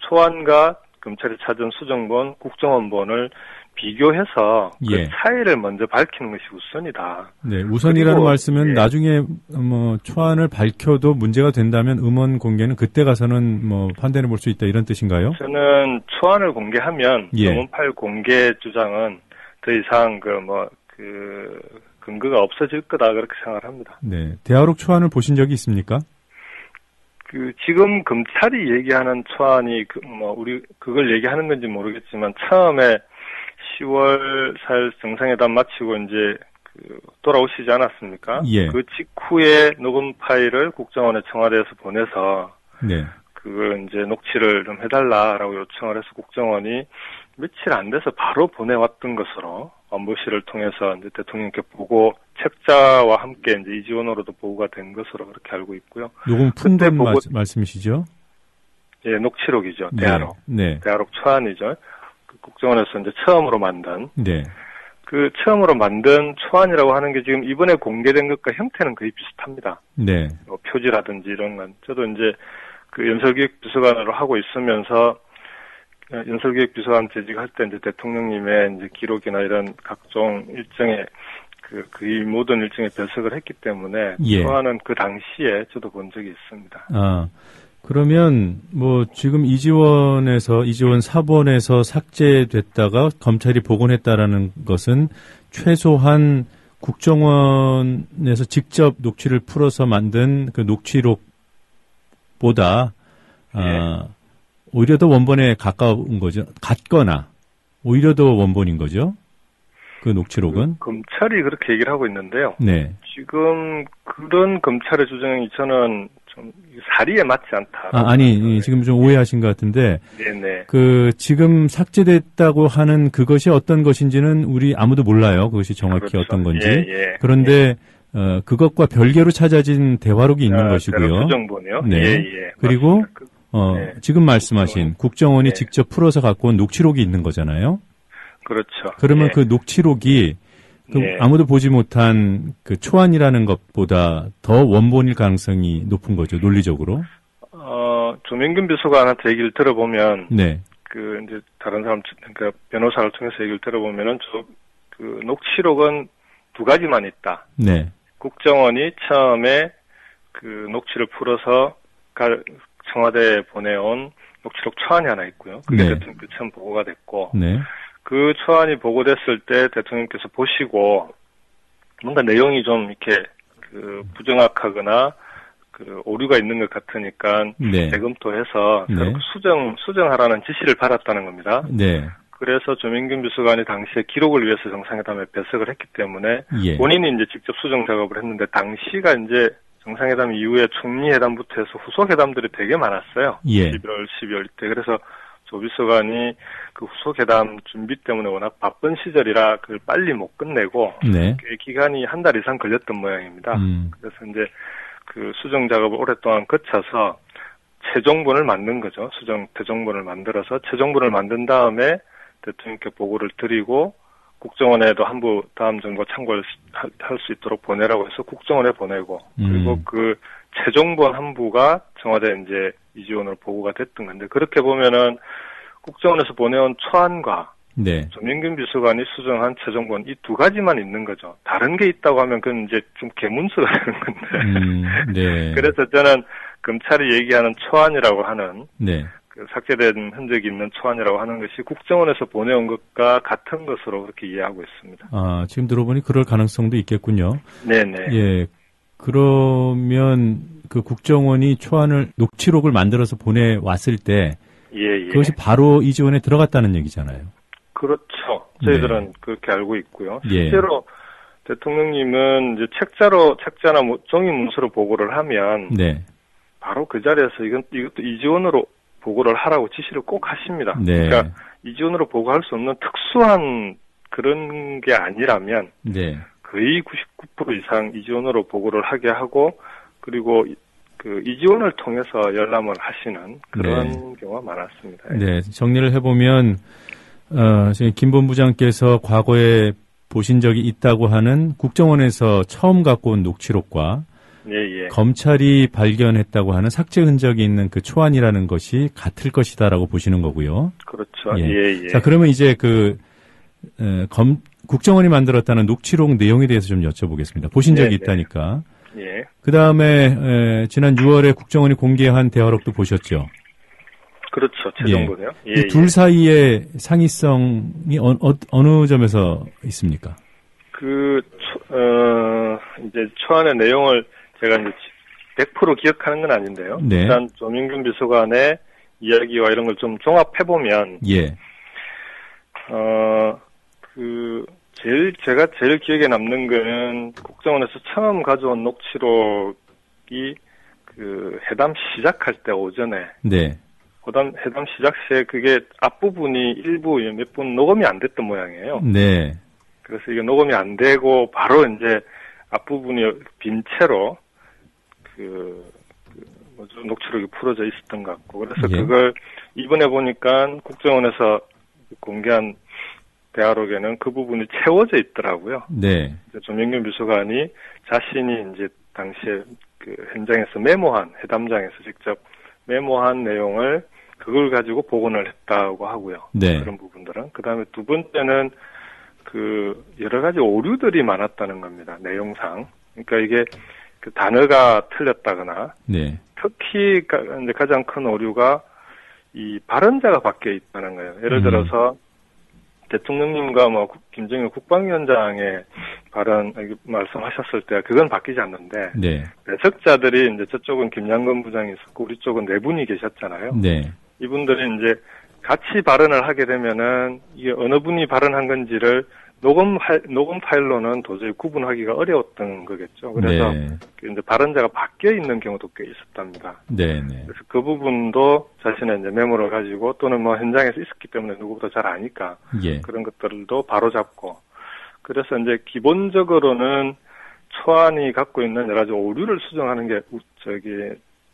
초안과 검찰이 찾은 수정본, 국정원본을 비교해서 그 예. 차이를 먼저 밝히는 것이 우선이다. 네, 우선이라는 말씀은 나중에 초안을 밝혀도 문제가 된다면 음원 공개는 그때 가서는 판단해 볼 수 있다, 이런 뜻인가요? 저는 초안을 공개하면 예. 음원 파일 공개 주장은 더 이상 근거가 없어질 거다, 그렇게 생각을 합니다. 네, 대화록 초안을 보신 적이 있습니까? 지금 검찰이 얘기하는 초안이 우리 그걸 얘기하는 건지 모르겠지만, 처음에 10월 4일 정상회담 마치고 이제 돌아오시지 않았습니까? 예. 그 직후에 녹음 파일을 국정원에 청와대에서 보내서 네. 그걸 이제 녹취를 좀 해달라라고 요청을 해서 국정원이 며칠 안 돼서 바로 보내왔던 것으로 안보실을 통해서 이제 대통령께 보고, 책자와 함께 이제 이지원으로도 보고가 된 것으로 그렇게 알고 있고요. 녹음 푼돈 말씀이시죠? 예, 녹취록이죠. 네. 대화록. 네. 대화록 초안이죠. 국정원에서 이제 처음으로 만든. 네. 그 처음으로 만든 초안이라고 하는 게 지금 이번에 공개된 것과 형태는 거의 비슷합니다. 네. 표지라든지 이런 건. 저도 이제 연설기획비서관으로 하고 있으면서 연설기획비서관 재직할 때 이제 대통령님의 이제 기록이나 이런 각종 일정에 거의 모든 일정에 배석을 했기 때문에 예. 초안은 그 당시에 저도 본 적이 있습니다. 그러면 지금 이지원 사본에서 삭제됐다가 검찰이 복원했다라는 것은 최소한 국정원에서 직접 녹취를 풀어서 만든 그 녹취록보다 오히려 더 원본에 가까운 거죠. 같거나 오히려 더 원본인 거죠. 그 녹취록은. 검찰이 그렇게 얘기를 하고 있는데요. 네. 지금 그런 검찰의 주장이 저는 좀 사리에 맞지 않다. 지금 좀 오해하신 것 같은데. 네네. 지금 삭제됐다고 하는 그것이 어떤 것인지는 우리 아무도 몰라요. 그것이 정확히 그렇죠. 어떤 건지. 예. 그런데 그것과 별개로 찾아진 대화록이 있는 것이고요. 수정본이요. 네. 예. 그리고 지금 말씀하신 국정원이 네. 직접 풀어서 갖고 온 녹취록이 있는 거잖아요. 그렇죠. 그러면 예. 그 녹취록이 예. 아무도 보지 못한 그 초안이라는 것보다 더 원본일 가능성이 높은 거죠, 논리적으로. 조명균 비서관한테 얘기를 들어보면, 네. 이제 다른 사람, 그러니까 변호사를 통해서 얘기를 들어보면은 녹취록은 두 가지만 있다. 네. 국정원이 처음에 그 녹취를 풀어서 청와대에 보내온 녹취록 초안이 하나 있고요. 그게 네. 대통령께 처음 보고가 됐고, 네. 그 초안이 보고됐을 때 대통령께서 보시고 뭔가 내용이 좀 이렇게 부정확하거나 오류가 있는 것 같으니까 네. 재검토해서 네. 수정하라는 지시를 받았다는 겁니다. 네. 그래서 조민균 비서관이 당시에 기록을 위해서 정상회담에 배석을 했기 때문에 예. 본인이 이제 직접 수정 작업을 했는데, 당시가 이제 정상회담 이후에 총리회담부터 해서 후속회담들이 되게 많았어요. 예. 11월, 12월 때. 그래서 조 비서관이 그 후속회담 준비 때문에 워낙 바쁜 시절이라 그걸 빨리 못 끝내고 네. 기간이 한 달 이상 걸렸던 모양입니다. 그래서 이제 그 수정 작업을 오랫동안 거쳐서 최종본을 만든 거죠. 최종본을 만들어서 최종본을 만든 다음에 대통령께 보고를 드리고 국정원에도 한부 다음 정보 참고할 수 있도록 보내라고 해서 국정원에 보내고, 그리고 그 최종본 한부가 청와대 이제 이지원으로 보고가 됐던 건데, 그렇게 보면은 국정원에서 보내온 초안과 네. 조민균 비서관이 수정한 최종본 이 두 가지만 있는 거죠. 다른 게 있다고 하면 그건 이제 좀 개문서가 되는 건데. 네. 그래서 저는 검찰이 얘기하는 초안이라고 하는 네. 삭제된 흔적이 있는 초안이라고 하는 것이 국정원에서 보내온 것과 같은 것으로 그렇게 이해하고 있습니다. 지금 들어보니 그럴 가능성도 있겠군요. 네네. 예. 그러면 그 국정원이 녹취록을 만들어서 보내왔을 때 예. 그것이 바로 이지원에 들어갔다는 얘기잖아요. 그렇죠. 저희들은 그렇게 알고 있고요. 예. 실제로 대통령님은 이제 책자나 종이 문서로 보고를 하면 네. 바로 그 자리에서 이것도 이지원으로 보고를 하라고 지시를 꼭 하십니다. 네. 그러니까 이지원으로 보고할 수 없는 특수한 그런 게 아니라면 네. 거의 99% 이상 이지원으로 보고를 하게 하고 그리고 그 이지원을 통해서 열람을 하시는 그런 네. 경우가 많았습니다. 네, 정리를 해보면 김 본부장께서 과거에 보신 적이 있다고 하는 국정원에서 처음 갖고 온 녹취록과 예. 검찰이 발견했다고 하는 삭제 흔적이 있는 그 초안이라는 것이 같을 것이다라고 보시는 거고요. 그렇죠. 예. 자, 그러면 이제 국정원이 만들었다는 녹취록 내용에 대해서 좀 여쭤보겠습니다. 보신 적이 있다니까. 예. 그 다음에 지난 6월에 국정원이 공개한 대화록도 보셨죠? 그렇죠. 최종본이요. 이 둘 사이의 상이성이 어느 점에서 있습니까? 이제 초안의 내용을 제가 이제 100% 기억하는 건 아닌데요. 네. 일단 조민균 비서관의 이야기와 이런 걸 좀 종합해보면, 제가 제일 기억에 남는 거는 국정원에서 처음 가져온 녹취록이 회담 시작할 때 오전에. 네. 회담 시작 시에 그게 앞부분이 일부 몇 분 녹음이 안 됐던 모양이에요. 네. 그래서 이게 녹음이 안 되고 바로 이제 앞부분이 빈 채로 녹취록이 풀어져 있었던 것 같고 그래서 그걸 이번에 보니까 국정원에서 공개한 대화록에는 그 부분이 채워져 있더라고요. 네. 조명균 비서관이 자신이 이제 당시에 현장에서 회담장에서 직접 메모한 내용을 그걸 가지고 복원을 했다고 하고요. 네. 그런 부분들은. 그 다음에 두 번째는 여러 가지 오류들이 많았다는 겁니다. 내용상. 그러니까 이게 단어가 틀렸다거나. 네. 특히 이제 가장 큰 오류가 이 발언자가 바뀌어 있다는 거예요. 예를 들어서 대통령님과 김정일 국방위원장의 말씀하셨을 때 그건 바뀌지 않는데. 네. 배석자들이 이제 저쪽은 김양건 부장이 있었고 우리 쪽은 네 분이 계셨잖아요. 네. 이분들이 이제 같이 발언을 하게 되면은 이게 어느 분이 발언한 건지를 녹음 파일로는 도저히 구분하기가 어려웠던 거겠죠. 그래서 이제 발언자가 바뀌어 있는 경우도 꽤 있었답니다. 네. 그래서 그 부분도 자신의 이제 메모를 가지고 또는 현장에서 있었기 때문에 누구보다 잘 아니까 그런 것들도 바로 잡고 그래서 이제 기본적으로는 초안이 갖고 있는 여러 가지 오류를 수정하는 게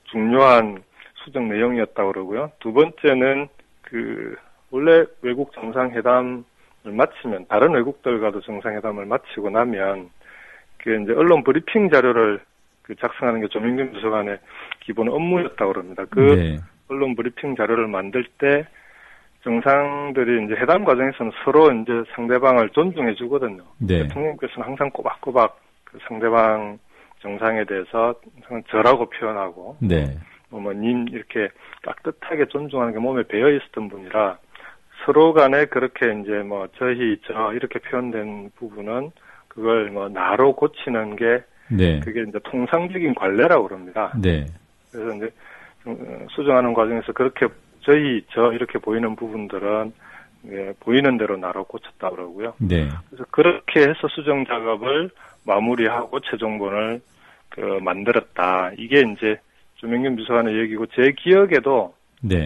중요한 수정 내용이었다고 그러고요. 두 번째는 원래 외국 정상회담을 마치면 다른 외국들과도 정상회담을 마치고 나면 이제 언론 브리핑 자료를 작성하는 게 조민균 비서관의 기본 업무였다고 그럽니다. 언론 브리핑 자료를 만들 때 정상들이 이제 회담 과정에서는 서로 이제 상대방을 존중해 주거든요. 네. 대통령께서는 항상 꼬박꼬박 상대방 정상에 대해서 항상 저라고 표현하고. 네. 님 이렇게 깍듯하게 존중하는 게 몸에 배어 있었던 분이라 서로 간에 그렇게 이제 저희 저 이렇게 표현된 부분은 그걸 나로 고치는 게 그게 이제 통상적인 관례라고 그럽니다. 네. 그래서 이제 수정하는 과정에서 그렇게 저희 저 이렇게 보이는 부분들은 보이는 대로 나로 고쳤다 그러고요. 네. 그래서 그렇게 해서 수정 작업을 마무리하고 최종본을 만들었다. 이게 이제 조명균 비서관의 얘기고 제 기억에도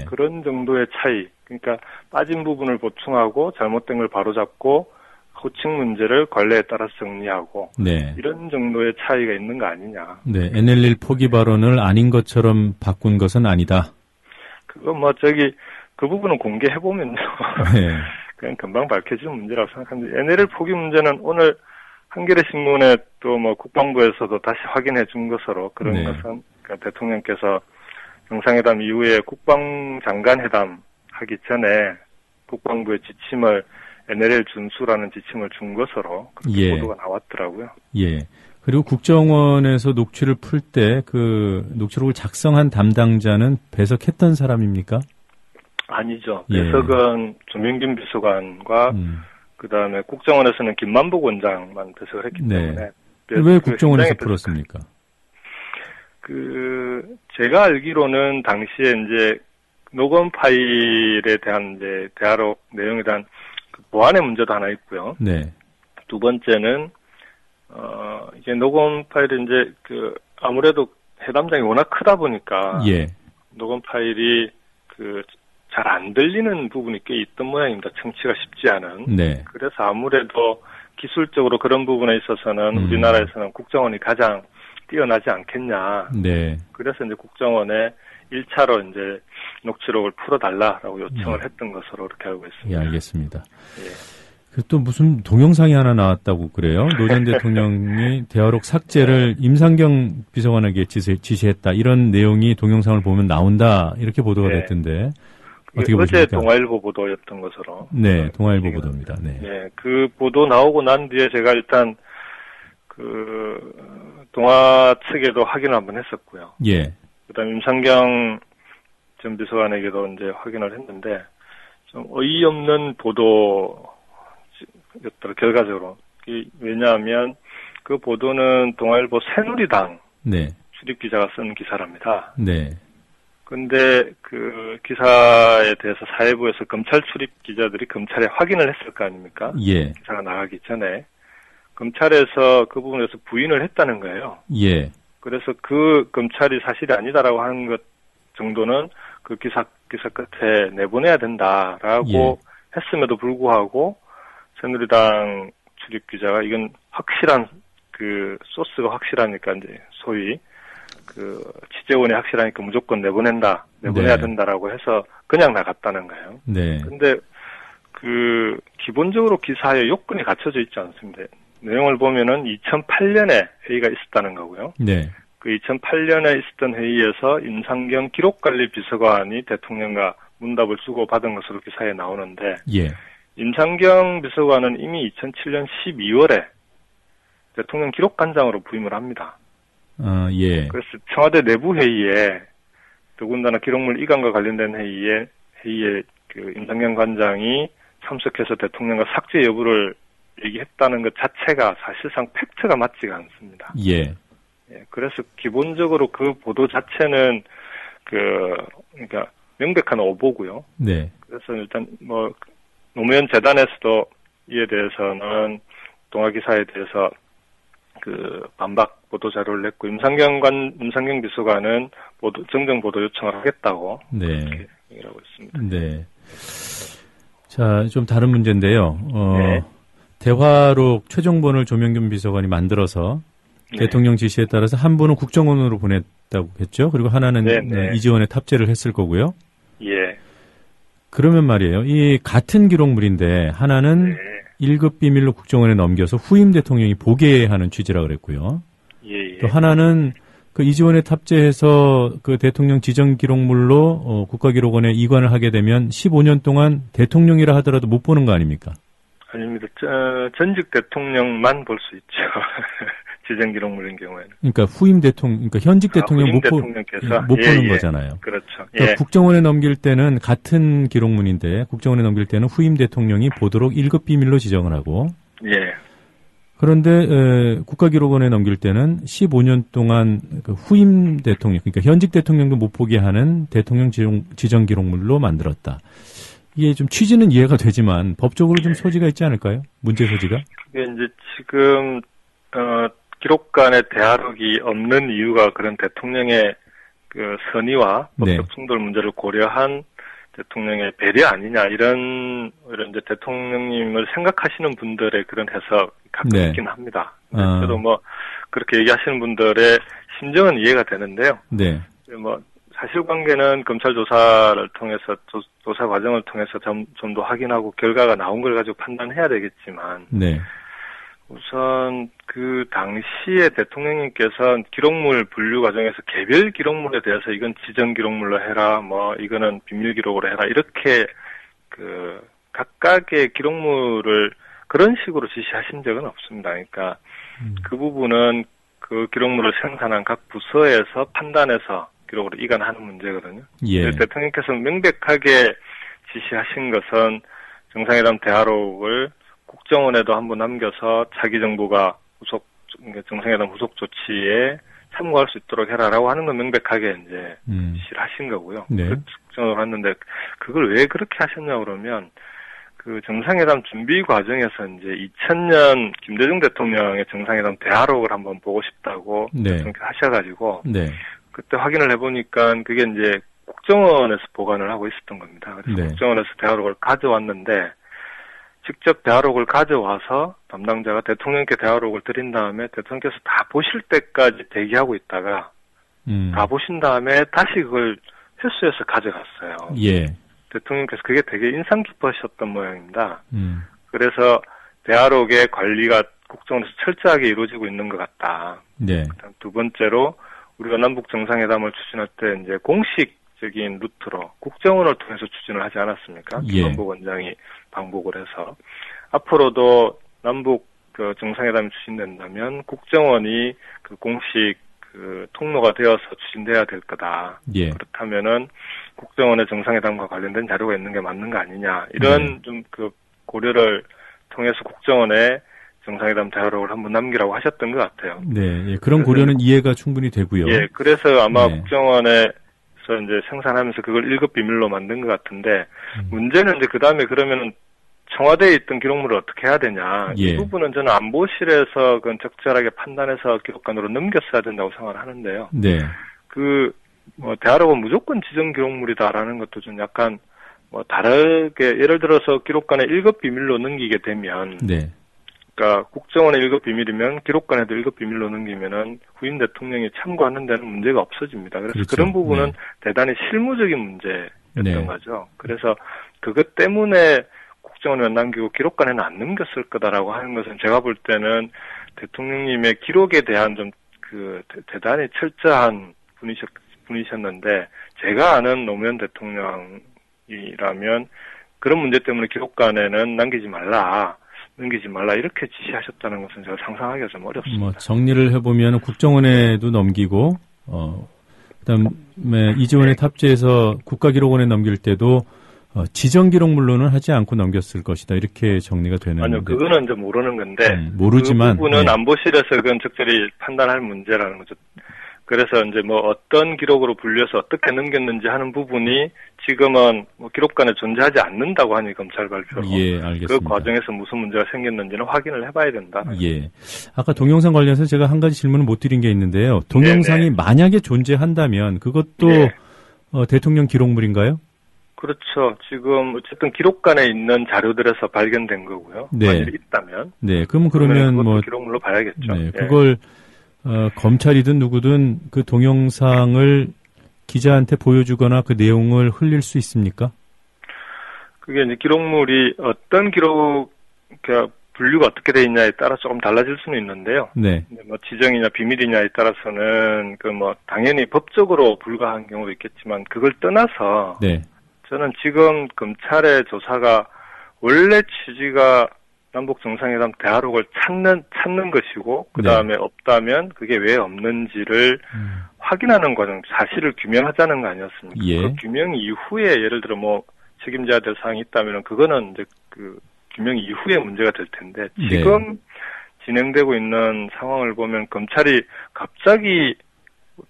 그런 정도의 차이, 그러니까 빠진 부분을 보충하고 잘못된 걸 바로잡고 고칭 문제를 관례에 따라서 정리하고 이런 정도의 차이가 있는 거 아니냐. 네, NL1 포기 발언을 아닌 것처럼 바꾼 것은 아니다. 그거 그 부분은 공개해보면요. 그냥 금방 밝혀질 문제라고 생각합니다. NL1 포기 문제는 오늘 한겨레 신문에 또 국방부에서도 다시 확인해 준 것으로 그런 것은 그러니까 대통령께서 정상회담 이후에 국방장관 회담 하기 전에 국방부의 지침을 NLL 준수라는 지침을 준 것으로 그렇게 보도가 나왔더라고요. 예. 그리고 국정원에서 녹취를 풀 때 녹취록을 작성한 담당자는 배석했던 사람입니까? 아니죠. 배석은 조민균 비서관과 그다음에 국정원에서는 김만복 원장만 배석을 했기 때문에. 왜 국정원에서 풀었습니까? 제가 알기로는 당시에 이제 녹음 파일에 대한 이제 대화록 내용에 대한 보안의 문제도 하나 있고요. 두 번째는 이게 녹음 파일이 이제 아무래도 해담장이 워낙 크다 보니까. 예. 녹음 파일이 잘 안 들리는 부분이 꽤 있던 모양입니다. 청취가 쉽지 않은. 네. 그래서 아무래도 기술적으로 그런 부분에 있어서는 우리나라에서는 국정원이 가장 뛰어나지 않겠냐. 네. 그래서 이제 국정원에 1차로 이제 녹취록을 풀어달라라고 요청을 했던 것으로 그렇게 알고 있습니다. 예, 알겠습니다. 예. 또 무슨 동영상이 하나 나왔다고 그래요. 노 전 대통령이 대화록 삭제를 임상경 비서관에게 지시했다. 이런 내용이 동영상을 보면 나온다. 이렇게 보도가 됐던데. 어떻게 보십니까? 어제 동아일보 보도였던 것으로. 네, 동아일보 보도입니다. 네. 네, 그 보도 나오고 난 뒤에 제가 일단 동아 측에도 확인을 한번 했었고요. 예. 그다음 임상경 전 비서관에게도 이제 확인을 했는데 좀 어이없는 보도였더라 결과적으로. 왜냐하면 그 보도는 동아일보 새누리당 네. 출입 기자가 쓴 기사랍니다. 네. 근데 그 기사에 대해서 사회부에서 검찰 출입 기자들이 검찰에 확인을 했을 거 아닙니까? 예. 기사가 나가기 전에 검찰에서 그 부분에서 부인을 했다는 거예요. 예. 그래서 그 검찰이 사실이 아니다라고 하는 것 정도는 그 기사 끝에 내보내야 된다라고 했음에도 불구하고 새누리당 출입 기자가 이건 확실한 소스가 확실하니까 이제 소위 취재원이 확실하니까 무조건 내보내야 된다라고 해서 그냥 나갔다는 거예요. 네. 근데 기본적으로 기사에 요건이 갖춰져 있지 않습니다. 내용을 보면은 2008년에 회의가 있었다는 거고요. 네. 그 2008년에 있었던 회의에서 임상경 기록관리 비서관이 대통령과 문답을 주고받은 것으로 기사에 나오는데, 예. 임상경 비서관은 이미 2007년 12월에 대통령 기록관장으로 부임을 합니다. 예. 그래서 청와대 내부 회의에 더군다나 기록물 이관과 관련된 회의에 임상경 관장이 참석해서 대통령과 삭제 여부를 얘기했다는 것 자체가 사실상 팩트가 맞지가 않습니다. 예. 그래서 기본적으로 그 보도 자체는 그러니까 명백한 오보고요. 네. 그래서 일단 노무현 재단에서도 이에 대해서는 동아 기사에 대해서 반박 보도 자료를 냈고 임상경 비서관은 정정 보도 요청을 하겠다고 네. 얘기를 하고 있습니다. 네. 자, 좀 다른 문제인데요. 네. 대화록 최종본을 조명균 비서관이 만들어서 대통령 지시에 따라서 한 분은 국정원으로 보냈다고 했죠. 그리고 하나는 이지원에 탑재를 했을 거고요. 예. 그러면 말이에요. 이 같은 기록물인데 하나는 1급 비밀로 국정원에 넘겨서 후임 대통령이 보게 하는 취지라 그랬고요. 예. 또 하나는 이지원에 탑재해서 대통령 지정 기록물로 국가기록원에 이관을 하게 되면 15년 동안 대통령이라 하더라도 못 보는 거 아닙니까? 아닙니다. 전직 대통령만 볼 수 있죠. 지정 기록물인 경우에는. 그러니까 후임 대통령, 그러니까 현직 대통령 못 보는 거잖아요. 그렇죠. 그러니까 국정원에 넘길 때는 같은 기록물인데 국정원에 넘길 때는 후임 대통령이 보도록 1급 비밀로 지정을 하고. 예. 그런데 국가기록원에 넘길 때는 15년 동안 후임 대통령, 그러니까 현직 대통령도 못 보게 하는 대통령 지정 기록물로 만들었다. 이게 좀 취지는 이해가 되지만 법적으로 좀 소지가 있지 않을까요? 문제 소지가? 이게 이제 지금 기록관의 대화록이 없는 이유가 그런 대통령의 선의와 법적 충돌 문제를 고려한 대통령의 배려 아니냐 이런 이제 대통령님을 생각하시는 분들의 그런 해석 가끔 있긴 합니다. 저도 그렇게 얘기하시는 분들의 심정은 이해가 되는데요. 네. 사실관계는 검찰 조사를 통해서 조사 과정을 통해서 좀 더 확인하고 결과가 나온 걸 가지고 판단해야 되겠지만 네. 우선 그 당시에 대통령님께서 기록물 분류 과정에서 개별 기록물에 대해서 이건 지정 기록물로 해라, 이거는 비밀 기록으로 해라 이렇게 각각의 기록물을 그런 식으로 지시하신 적은 없습니다. 그러니까 그 부분은 그 기록물을 생산한 각 부서에서 판단해서 기록으로 이관하는 문제거든요. 예. 대통령께서 명백하게 지시하신 것은 정상회담 대화록을 국정원에도 한번 남겨서 자기 정부가 정상회담 후속 조치에 참고할 수 있도록 해라라고 하는 건 명백하게 이제 지시를 하신 거고요. 네. 그 측정을 했는데 그걸 왜 그렇게 하셨냐 그러면 그 정상회담 준비 과정에서 이제 2000년 김대중 대통령의 정상회담 대화록을 한번 보고 싶다고 하셔가지고 그때 확인을 해보니까 그게 이제 국정원에서 보관을 하고 있었던 겁니다. 그래서 국정원에서 대화록을 가져왔는데 직접 대화록을 가져와서 담당자가 대통령께 대화록을 드린 다음에 대통령께서 다 보실 때까지 대기하고 있다가 다 보신 다음에 다시 그걸 회수해서 가져갔어요. 예. 대통령께서 그게 되게 인상 깊으셨던 모양입니다. 그래서 대화록의 관리가 국정원에서 철저하게 이루어지고 있는 것 같다. 네. 두 번째로 우리가 남북 정상회담을 추진할 때 이제 공식적인 루트로 국정원을 통해서 추진을 하지 않았습니까? 김원복 원장이 방북을 해서 앞으로도 남북 그 정상회담이 추진된다면 국정원이 그 공식 그 통로가 되어서 추진돼야 될 거다. 예. 그렇다면은 국정원의 정상회담과 관련된 자료가 있는 게 맞는 거 아니냐. 이런 좀 그 고려를 통해서 국정원에 정상회담 대화록을 한번 남기라고 하셨던 것 같아요. 네, 예, 그런 고려는 이해가 충분히 되고요. 예, 그래서 아마 국정원에서 이제 생산하면서 그걸 1급 비밀로 만든 것 같은데 문제는 이제 그 다음에 그러면은 청와대에 있던 기록물을 어떻게 해야 되냐. 이 부분은 저는 안보실에서 그건 적절하게 판단해서 기록관으로 넘겼어야 된다고 생각을 하는데요. 네. 뭐 대화록은 무조건 지정 기록물이다라는 것도 좀 약간 뭐 다르게 예를 들어서 기록관에 1급 비밀로 넘기게 되면 그러니까 국정원의 1급 비밀이면 기록관에도 1급 비밀로 넘기면은 후임 대통령이 참고하는 데는 문제가 없어집니다. 그래서 그런 부분은 대단히 실무적인 문제였던 거죠. 그래서 그것 때문에 국정원에 남기고 기록관에는 안 넘겼을 거다라고 하는 것은 제가 볼 때는 대통령님의 기록에 대한 좀 그 대단히 철저한 분이셨는데 제가 아는 노무현 대통령이라면 그런 문제 때문에 기록관에는 넘기지 말라 이렇게 지시하셨다는 것은 제가 상상하기가 좀 어렵습니다. 뭐 정리를 해보면 국정원에도 넘기고 그다음에 이지원에 탑재해서 국가기록원에 넘길 때도 지정 기록물로는 하지 않고 넘겼을 것이다. 이렇게 정리가 되는. 아니요, 그거는 이제 모르는 건데. 모르지만. 그 부분은 안보실에서 그건 적절히 판단할 문제라는 거죠. 그래서 이제 뭐 어떤 기록으로 분류해서 어떻게 넘겼는지 하는 부분이 지금은 뭐 기록관에 존재하지 않는다고 하니 검찰 발표로. 예, 알겠습니다. 그 과정에서 무슨 문제가 생겼는지는 확인을 해봐야 된다. 예. 아까 동영상 관련해서 제가 한 가지 질문을 못 드린 게 있는데요. 동영상이 만약에 존재한다면 그것도 대통령 기록물인가요? 그렇죠. 지금 어쨌든 기록관에 있는 자료들에서 발견된 거고요. 만약 있다면. 네. 그러면 뭐 기록물로 봐야겠죠. 네. 그걸 검찰이든 누구든 그 동영상을 기자한테 보여주거나 그 내용을 흘릴 수 있습니까? 그게 이제 기록물이 어떤 분류가 어떻게 돼 있냐에 따라 조금 달라질 수는 있는데요. 네. 뭐 지정이냐 비밀이냐에 따라서는 그 뭐 당연히 법적으로 불가한 경우도 있겠지만 그걸 떠나서 저는 지금 검찰의 조사가 원래 취지가 남북 정상회담 대화록을 찾는 것이고 그 다음에 없다면 그게 왜 없는지를 확인하는 과정, 사실을 규명하자는 거 아니었습니까? 그 규명 이후에 예를 들어 뭐 책임져야 될 사항이 있다면 그거는 이제 그 규명 이후에 문제가 될 텐데 지금 진행되고 있는 상황을 보면 검찰이 갑자기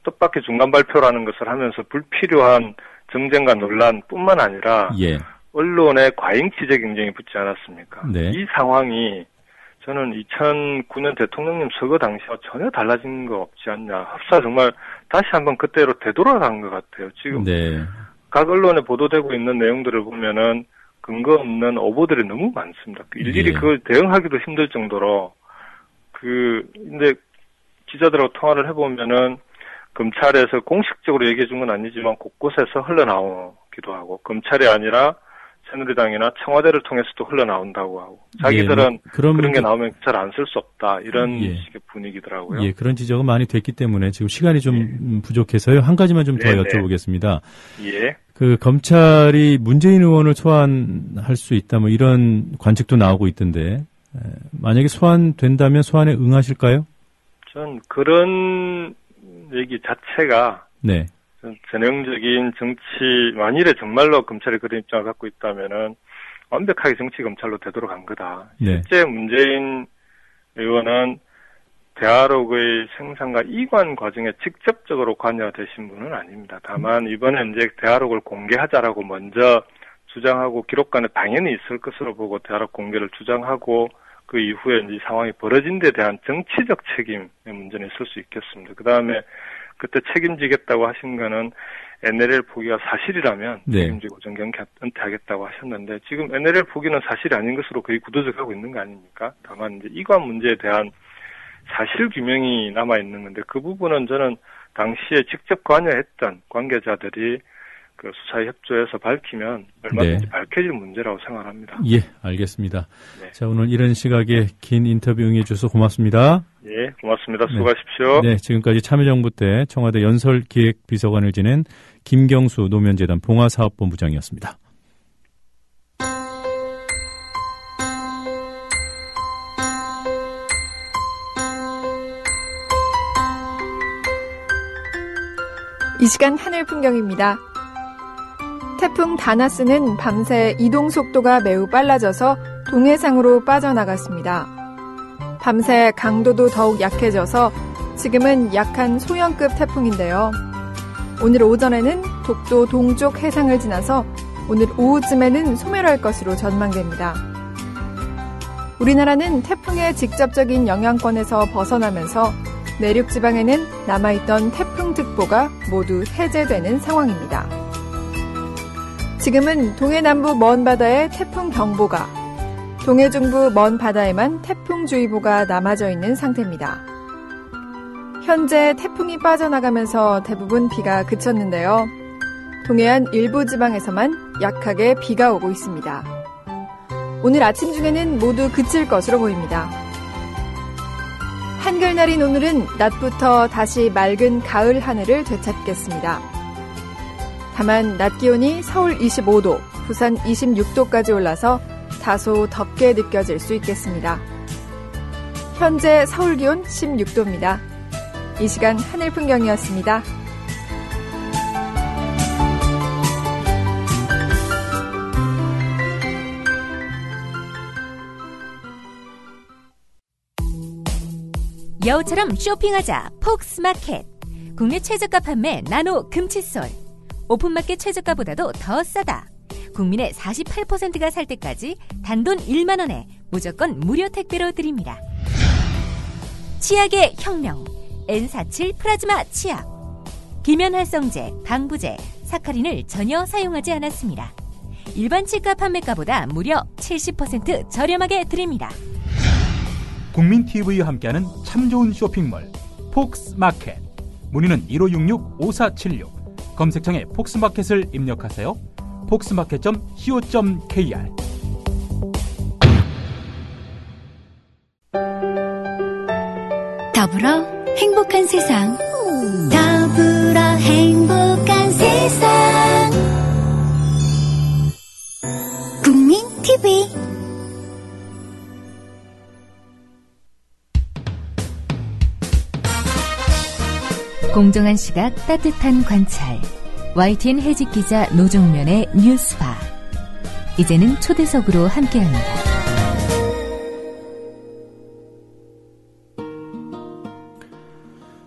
뜻밖의 중간 발표라는 것을 하면서 불필요한 정쟁과 논란뿐만 아니라 언론의 과잉 취재 경쟁이 붙지 않았습니까? 이 상황이 저는 2009년 대통령님 서거 당시와 전혀 달라진 거 없지 않냐. 흡사 정말 다시 한번 그때로 되돌아간 것 같아요. 지금 각 언론에 보도되고 있는 내용들을 보면은 근거 없는 오보들이 너무 많습니다. 일일이 그걸 대응하기도 힘들 정도로 근데 기자들하고 통화를 해보면은 검찰에서 공식적으로 얘기해 준 건 아니지만 곳곳에서 흘러나오기도 하고 검찰이 아니라 새누리당이나 청와대를 통해서도 흘러나온다고 하고 자기들은 그런 게 나오면 잘 안 쓸 수 없다 이런 식의 분위기더라고요. 예, 그런 지적은 많이 됐기 때문에 지금 시간이 좀 부족해서요. 한 가지만 좀 더 여쭤보겠습니다. 그 검찰이 문재인 의원을 소환할 수 있다 뭐 이런 관측도 나오고 있던데 만약에 소환된다면 소환에 응하실까요? 전 그런 얘기 자체가 전형적인 정치, 만일에 정말로 검찰이 그런 입장을 갖고 있다면은 완벽하게 정치 검찰로 되돌아간 거다. 실제 문재인 의원은 대화록의 생산과 이관 과정에 직접적으로 관여되신 분은 아닙니다. 다만 이번에 이제 대화록을 공개하자라고 먼저 주장하고 기록관에 당연히 있을 것으로 보고 대화록 공개를 주장하고 그 이후에 이제 상황이 벌어진 데 대한 정치적 책임의 문제는 있을 수 있겠습니다. 그 다음에 그때 책임지겠다고 하신 거는 NLL 포기가 사실이라면 책임지고 정경 은퇴하겠다고 하셨는데 지금 NLL 포기는 사실이 아닌 것으로 거의 구도적하고 있는 거 아닙니까? 다만 이제 이관 문제에 대한 사실 규명이 남아 있는 건데 그 부분은 저는 당시에 직접 관여했던 관계자들이 그 수사에 협조해서 밝히면 얼마든지 밝혀질 문제라고 생각합니다. 예, 알겠습니다. 네. 자, 오늘 이런 시각에 긴 인터뷰 응해주셔서 고맙습니다. 예, 고맙습니다. 수고하십시오. 네, 지금까지 참여정부 때 청와대 연설기획비서관을 지낸 김경수 노면재단 봉화사업본부장이었습니다. 이 시간 하늘 풍경입니다. 태풍 다나스는 밤새 이동 속도가 매우 빨라져서 동해상으로 빠져나갔습니다. 밤새 강도도 더욱 약해져서 지금은 약한 소형급 태풍인데요. 오늘 오전에는 독도 동쪽 해상을 지나서 오늘 오후쯤에는 소멸할 것으로 전망됩니다. 우리나라는 태풍의 직접적인 영향권에서 벗어나면서 내륙 지방에는 남아있던 태풍특보가 모두 해제되는 상황입니다. 지금은 동해남부 먼 바다에 태풍경보가, 동해중부 먼 바다에만 태풍주의보가 남아져 있는 상태입니다. 현재 태풍이 빠져나가면서 대부분 비가 그쳤는데요. 동해안 일부 지방에서만 약하게 비가 오고 있습니다. 오늘 아침 중에는 모두 그칠 것으로 보입니다. 한글날인 오늘은 낮부터 다시 맑은 가을 하늘을 되찾겠습니다. 다만 낮 기온이 서울 25도, 부산 26도까지 올라서 다소 덥게 느껴질 수 있겠습니다. 현재 서울 기온 16도입니다. 이 시간 하늘 풍경이었습니다. 여우처럼 쇼핑하자 폭스마켓. 국내 최저가 판매 나노 금칫솔. 오픈마켓 최저가보다도 더 싸다. 국민의 48%가 살 때까지 단돈 1만 원에 무조건 무료 택배로 드립니다. 치약의 혁명. N47 플라즈마 치약. 기면활성제, 방부제, 사카린을 전혀 사용하지 않았습니다. 일반 치과 판매가보다 무려 70% 저렴하게 드립니다. 국민TV와 함께하는 참 좋은 쇼핑몰 폭스마켓. 문의는 1566-5476. 검색창에 폭스마켓을 입력하세요. 폭스마켓.co.kr. 더불어 행복한 세상. 더불어 행복한 세상. 국민TV. 공정한 시각, 따뜻한 관찰. YTN 해직 기자 노종면의 뉴스바. 이제는 초대석으로 함께합니다.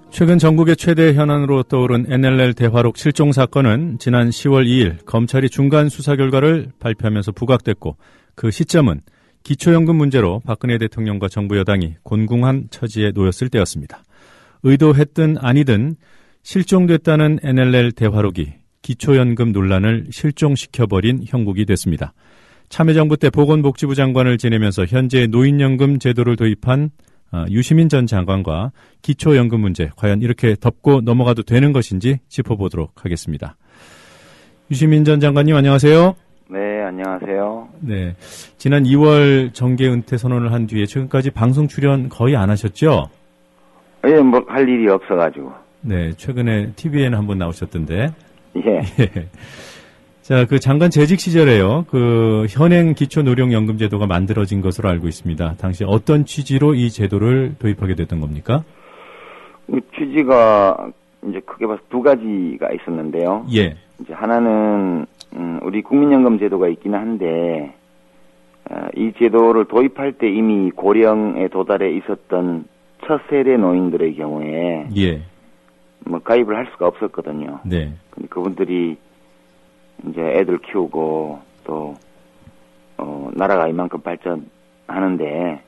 최근 전국의 최대 현안으로 떠오른 NLL 대화록 실종 사건은 지난 10월 2일 검찰이 중간 수사 결과를 발표하면서 부각됐고, 그 시점은 기초연금 문제로 박근혜 대통령과 정부 여당이 곤궁한 처지에 놓였을 때였습니다. 의도했든 아니든 실종됐다는 NLL 대화록이 기초연금 논란을 실종시켜버린 형국이 됐습니다. 참여정부 때 보건복지부 장관을 지내면서 현재 노인연금 제도를 도입한 유시민 전 장관과 기초연금 문제, 과연 이렇게 덮고 넘어가도 되는 것인지 짚어보도록 하겠습니다. 유시민 전 장관님, 안녕하세요. 네, 안녕하세요. 네, 지난 2월 정계 은퇴 선언을 한 뒤에 지금까지 방송 출연 거의 안 하셨죠? 예, 뭐 할 일이 없어가지고. 네, 최근에 TV에는 한번 나오셨던데. 예. 자, 그 장관 재직 시절에요. 그 현행 기초노령연금 제도가 만들어진 것으로 알고 있습니다. 당시 어떤 취지로 이 제도를 도입하게 됐던 겁니까? 취지가 이제 크게 봐서 두 가지가 있었는데요. 예. 이제 하나는 우리 국민연금 제도가 있긴 한데 이 제도를 도입할 때 이미 고령에 도달해 있었던 첫 세대 노인들의 경우에 예. 뭐 가입을 할 수가 없었거든요. 네. 근데 그분들이 이제 애들 키우고 또 나라가 이만큼 발전하는데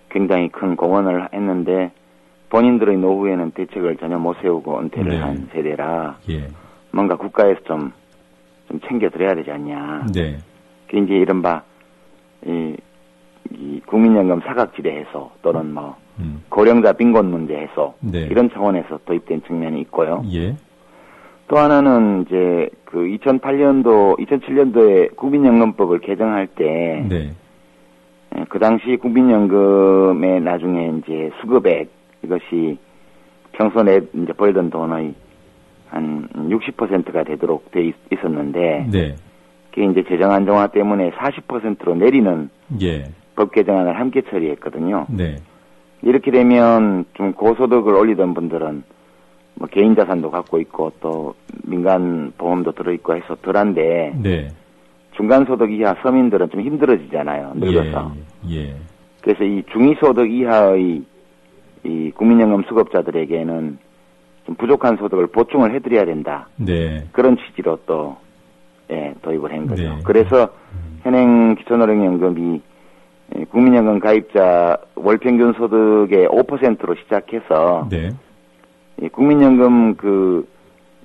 굉장히 큰 공헌을 했는데 본인들의 노후에는 대책을 전혀 못 세우고 은퇴를 네. 한 세대라 예. 뭔가 국가에서 좀 챙겨드려야 되지 않냐. 네. 그 이제 이른바 이 국민연금 사각지대 해소 또는 뭐 고령자 빈곤 문제 해소 네. 이런 차원에서 도입된 측면이 있고요. 예. 또 하나는 이제 그 2007년도에 국민연금법을 개정할 때 네. 그 당시 국민연금의 나중에 이제 수급액 이것이 평소 내 이제 벌던 돈의 한 60%가 되도록 돼 있었는데 네. 그게 이제 재정 안정화 때문에 40%로 내리는 예. 법 개정안을 함께 처리했거든요. 네. 이렇게 되면 좀 고소득을 올리던 분들은 뭐 개인 자산도 갖고 있고 또 민간 보험도 들어있고 해서 덜한데 네. 중간소득 이하 서민들은 좀 힘들어지잖아요. 늙어서. 예. 그래서 이 중위소득 이하의 이 국민연금 수급자들에게는 좀 부족한 소득을 보충을 해드려야 된다. 네. 그런 취지로 또 도입을 한 거죠. 네. 그래서 현행 기초노령연금이 국민연금 가입자 월평균 소득의 5%로 시작해서 네. 국민연금 그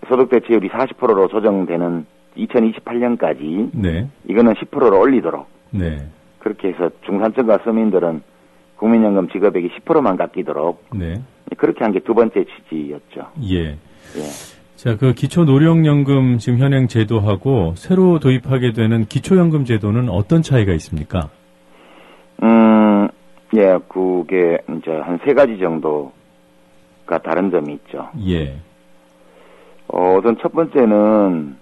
소득 대체율이 40%로 조정되는 2028년까지 네. 이거는 10%로 올리도록 네. 그렇게 해서 중산층과 서민들은 국민연금 지급액이 10%만 깎이도록 네. 그렇게 한 게 두 번째 취지였죠. 예. 자, 그 기초노령연금 지금 현행 제도하고 새로 도입하게 되는 기초연금 제도는 어떤 차이가 있습니까? 예, 그게 이제 한 세 가지 정도가 다른 점이 있죠. 예. 우선 첫 번째는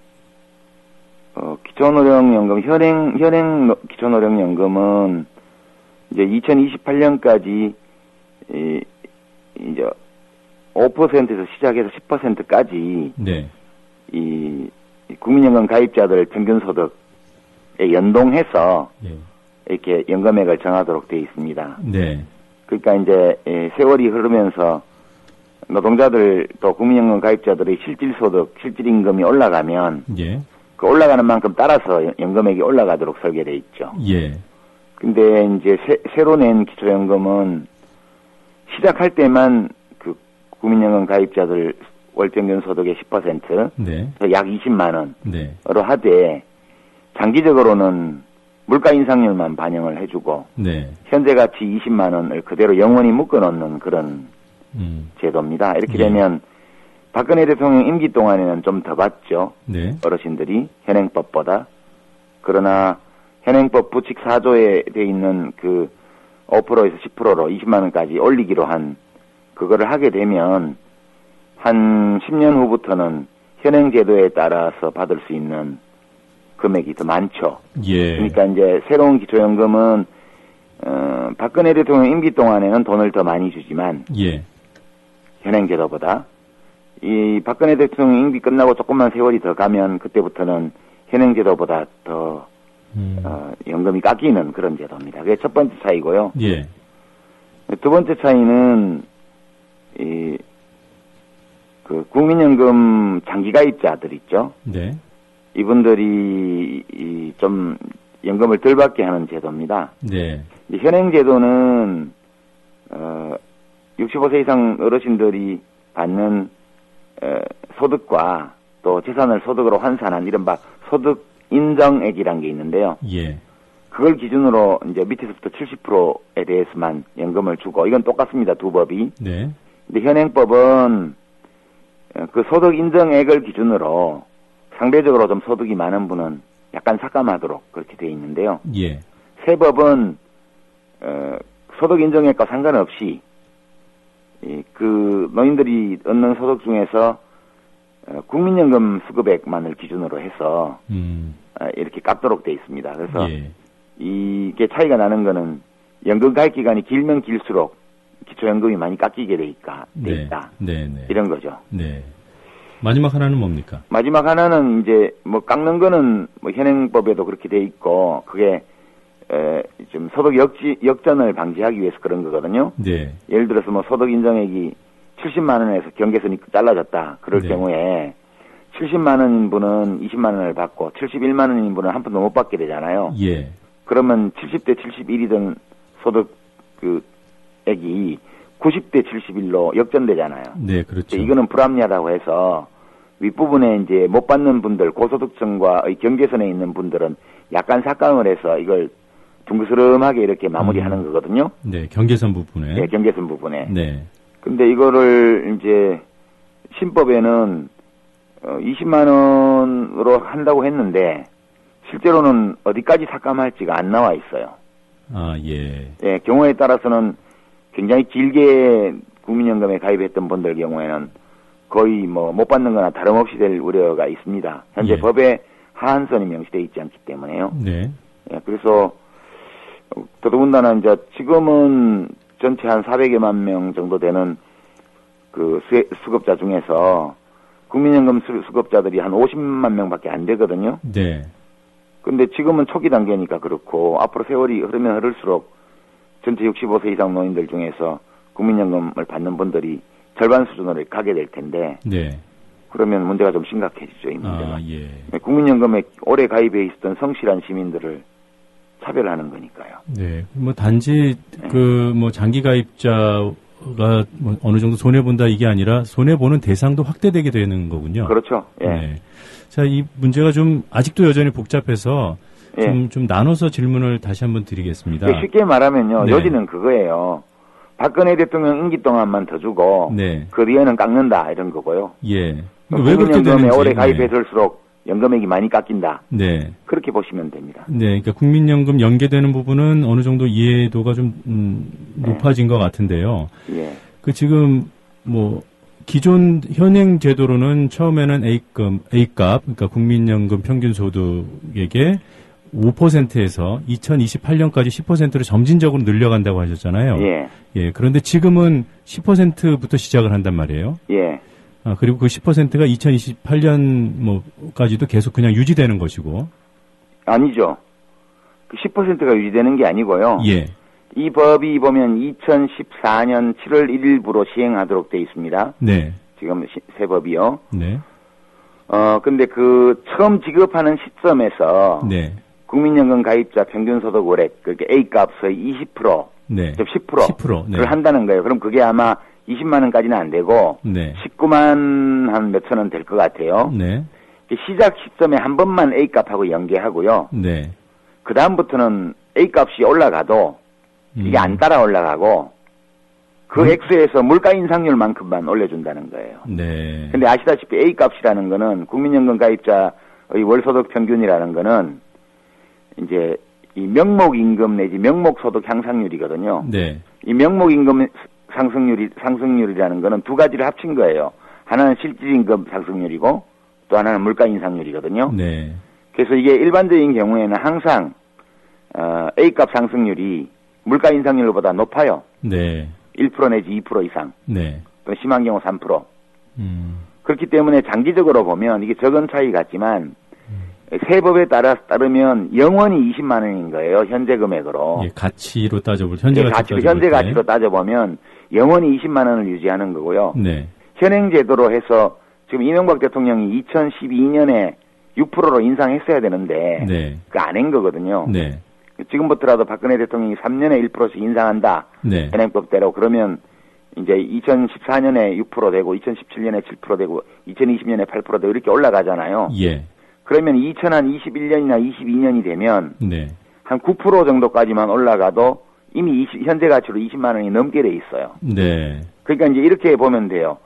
기초노령연금 현행 기초노령연금은 이제 2028년까지 이제 5%에서 시작해서 10%까지 네. 이 국민연금 가입자들 평균 소득에 연동해서 이렇게 연금액을 정하도록 되어 있습니다. 네. 그러니까 이제 세월이 흐르면서 노동자들 또 국민연금 가입자들의 실질소득, 실질임금이 올라가면 예. 그 올라가는 만큼 따라서 연금액이 올라가도록 설계되어 있죠. 예. 근데 이제 새로 낸 기초연금은 시작할 때만 그 국민연금 가입자들 월평균 소득의 10%, 네. 약 20만 원으로 네. 하되 장기적으로는 물가 인상률만 반영을 해주고 네. 현재 가치 20만 원을 그대로 영원히 묶어놓는 그런 제도입니다. 이렇게 되면 박근혜 대통령 임기 동안에는 좀 더 받죠. 네. 어르신들이 현행법보다. 그러나 현행법 부칙 4조에 돼 있는 그 5%에서 10%로 20만 원까지 올리기로 한 그거를 하게 되면 한 10년 후부터는 현행 제도에 따라서 받을 수 있는 금액이 더 많죠. 예. 그러니까 이제 새로운 기초연금은 박근혜 대통령 임기 동안에는 돈을 더 많이 주지만 예. 현행 제도보다 이 박근혜 대통령 임기 끝나고 조금만 세월이 더 가면 그때부터는 현행 제도보다 더 연금이 깎이는 그런 제도입니다. 그게 첫 번째 차이고요. 예. 두 번째 차이는 그 국민연금 장기가입자들 있죠. 네. 이분들이 좀 연금을 덜 받게 하는 제도입니다. 네. 현행 제도는 65세 이상 어르신들이 받는 소득과 또 재산을 소득으로 환산한 이른바 소득 인정액이란 게 있는데요. 예. 그걸 기준으로 이제 밑에서부터 70%에 대해서만 연금을 주고 이건 똑같습니다. 두 법이. 네. 근데 현행법은 그 소득 인정액을 기준으로 상대적으로 좀 소득이 많은 분은 약간 삭감하도록 그렇게 되어 있는데요. 예. 새 법은 소득 인정액과 상관없이 그 노인들이 얻는 소득 중에서 국민연금 수급액만을 기준으로 해서 이렇게 깎도록 되어 있습니다. 그래서 이게 차이가 나는 거는 연금 가입 기간이 길면 길수록 기초연금이 많이 깎이게 돼 있다. 네. 이런 거죠. 네. 마지막 하나는 뭡니까? 마지막 하나는 이제 뭐 깎는 거는 뭐 현행법에도 그렇게 돼 있고 그게 좀 소득 역전을 방지하기 위해서 그런 거거든요. 네. 예를 들어서 뭐 소득 인정액이 70만 원에서 경계선이 잘라졌다. 그럴 경우에 70만 원인 분은 20만 원을 받고 71만 원인 분은 한 푼도 못 받게 되잖아요. 예. 그러면 70대 71이던 소득 액이 90대 71로 역전되잖아요. 네, 그렇죠. 이거는 불합리하다고 해서 윗부분에 이제 못 받는 분들, 고소득층과 경계선에 있는 분들은 약간 삭감을 해서 이걸 둥그스름하게 이렇게 마무리하는 거거든요. 네, 경계선 부분에. 네, 경계선 부분에. 네. 근데 이거를 이제 신법에는 20만 원으로 한다고 했는데 실제로는 어디까지 삭감할지가 안 나와 있어요. 아, 예. 예, 경우에 따라서는 굉장히 길게 국민연금에 가입했던 분들 경우에는 거의 뭐 못 받는 거나 다름없이 될 우려가 있습니다. 현재 예. 법에 하한선이 명시되어 있지 않기 때문에요. 네. 예, 그래서 더더군다나 이제 지금은 전체 한 400여만 명 정도 되는 그 수급자 중에서 국민연금 수급자들이 한 50만 명밖에 안 되거든요. 네. 근데 지금은 초기 단계니까 그렇고 앞으로 세월이 흐르면 흐를수록 전체 65세 이상 노인들 중에서 국민연금을 받는 분들이 절반 수준으로 가게 될 텐데. 네. 그러면 문제가 좀 심각해지죠, 이 문제가. 아, 예. 국민연금에 오래 가입해 있었던 성실한 시민들을 차별하는 거니까요. 네. 뭐 단지 그 뭐 장기 가입자가 뭐 어느 정도 손해 본다 이게 아니라 손해 보는 대상도 확대되게 되는 거군요. 그렇죠. 예. 네. 자, 이 문제가 좀 아직도 여전히 복잡해서 좀 나눠서 질문을 다시 한번 드리겠습니다. 쉽게 말하면요, 네. 요지는 그거예요. 박근혜 대통령 임기 동안만 더 주고 네. 그 뒤에는 깎는다 이런 거고요. 예. 왜 그렇게 국민연금에 되는지 오래 가입해둘수록 연금액이 많이 깎인다. 네. 그렇게 보시면 됩니다. 네, 그러니까 국민연금 연계되는 부분은 어느 정도 이해도가 좀 높아진 것 같은데요. 예. 그 지금 뭐 기존 현행 제도로는 처음에는 A값, 그러니까 국민연금 평균 소득액의 5%에서 2028년까지 10%로 점진적으로 늘려간다고 하셨잖아요. 예. 예. 그런데 지금은 10%부터 시작을 한단 말이에요. 예. 아, 그리고 그 10%가 2028년 뭐까지도 계속 그냥 유지되는 것이고. 아니죠. 그 10%가 유지되는 게 아니고요. 예. 이 법이 보면 2014년 7월 1일부로 시행하도록 돼 있습니다. 네. 지금 새 법이요. 네. 근데 그 처음 지급하는 시점에서 네. 국민연금 가입자 평균 소득 월액, 그러니까 A값의 20%, 네. 10%를 네. 한다는 거예요. 그럼 그게 아마 20만 원까지는 안 되고 네. 19만 한 몇천 원 될 것 같아요. 네. 시작 시점에 한 번만 A값하고 연계하고요. 네. 그 다음부터는 A값이 올라가도 이게 안 따라 올라가고 그 액수에서 물가 인상률만큼만 올려준다는 거예요. 네. 근데 아시다시피 A값이라는 거는 국민연금 가입자의 월소득 평균이라는 거는 이제 이 명목임금 내지 명목소득 향상률이거든요. 네. 이 명목임금 상승률이라는 거는 두 가지를 합친 거예요. 하나는 실질임금 상승률이고 또 하나는 물가 인상률이거든요. 네. 그래서 이게 일반적인 경우에는 항상 A값 상승률이 물가 인상률보다 높아요. 네. 1% 내지 2% 이상. 네. 또 심한 경우 3%. 그렇기 때문에 장기적으로 보면 이게 적은 차이 같지만 새 법에 따르면 영원히 20만 원인 거예요. 현재 금액으로. 예, 가치로 따져볼 현재 현재 가치로 따져보면 영원히 20만 원을 유지하는 거고요. 네. 현행 제도로 해서 지금 이명박 대통령이 2012년에 6%로 인상했어야 되는데 네. 그 안 한 거거든요. 네. 지금부터라도 박근혜 대통령이 3년에 1%씩 인상한다. 네. 현행법대로 그러면 이제 2014년에 6% 되고 2017년에 7% 되고 2020년에 8% 되고 이렇게 올라가잖아요. 예. 그러면 2021년이나 22년이 되면 네. 한 9% 정도까지만 올라가도 이미 현재 가치로 20만 원이 넘게 돼 있어요. 네. 그러니까 이제 이렇게 보면 돼요.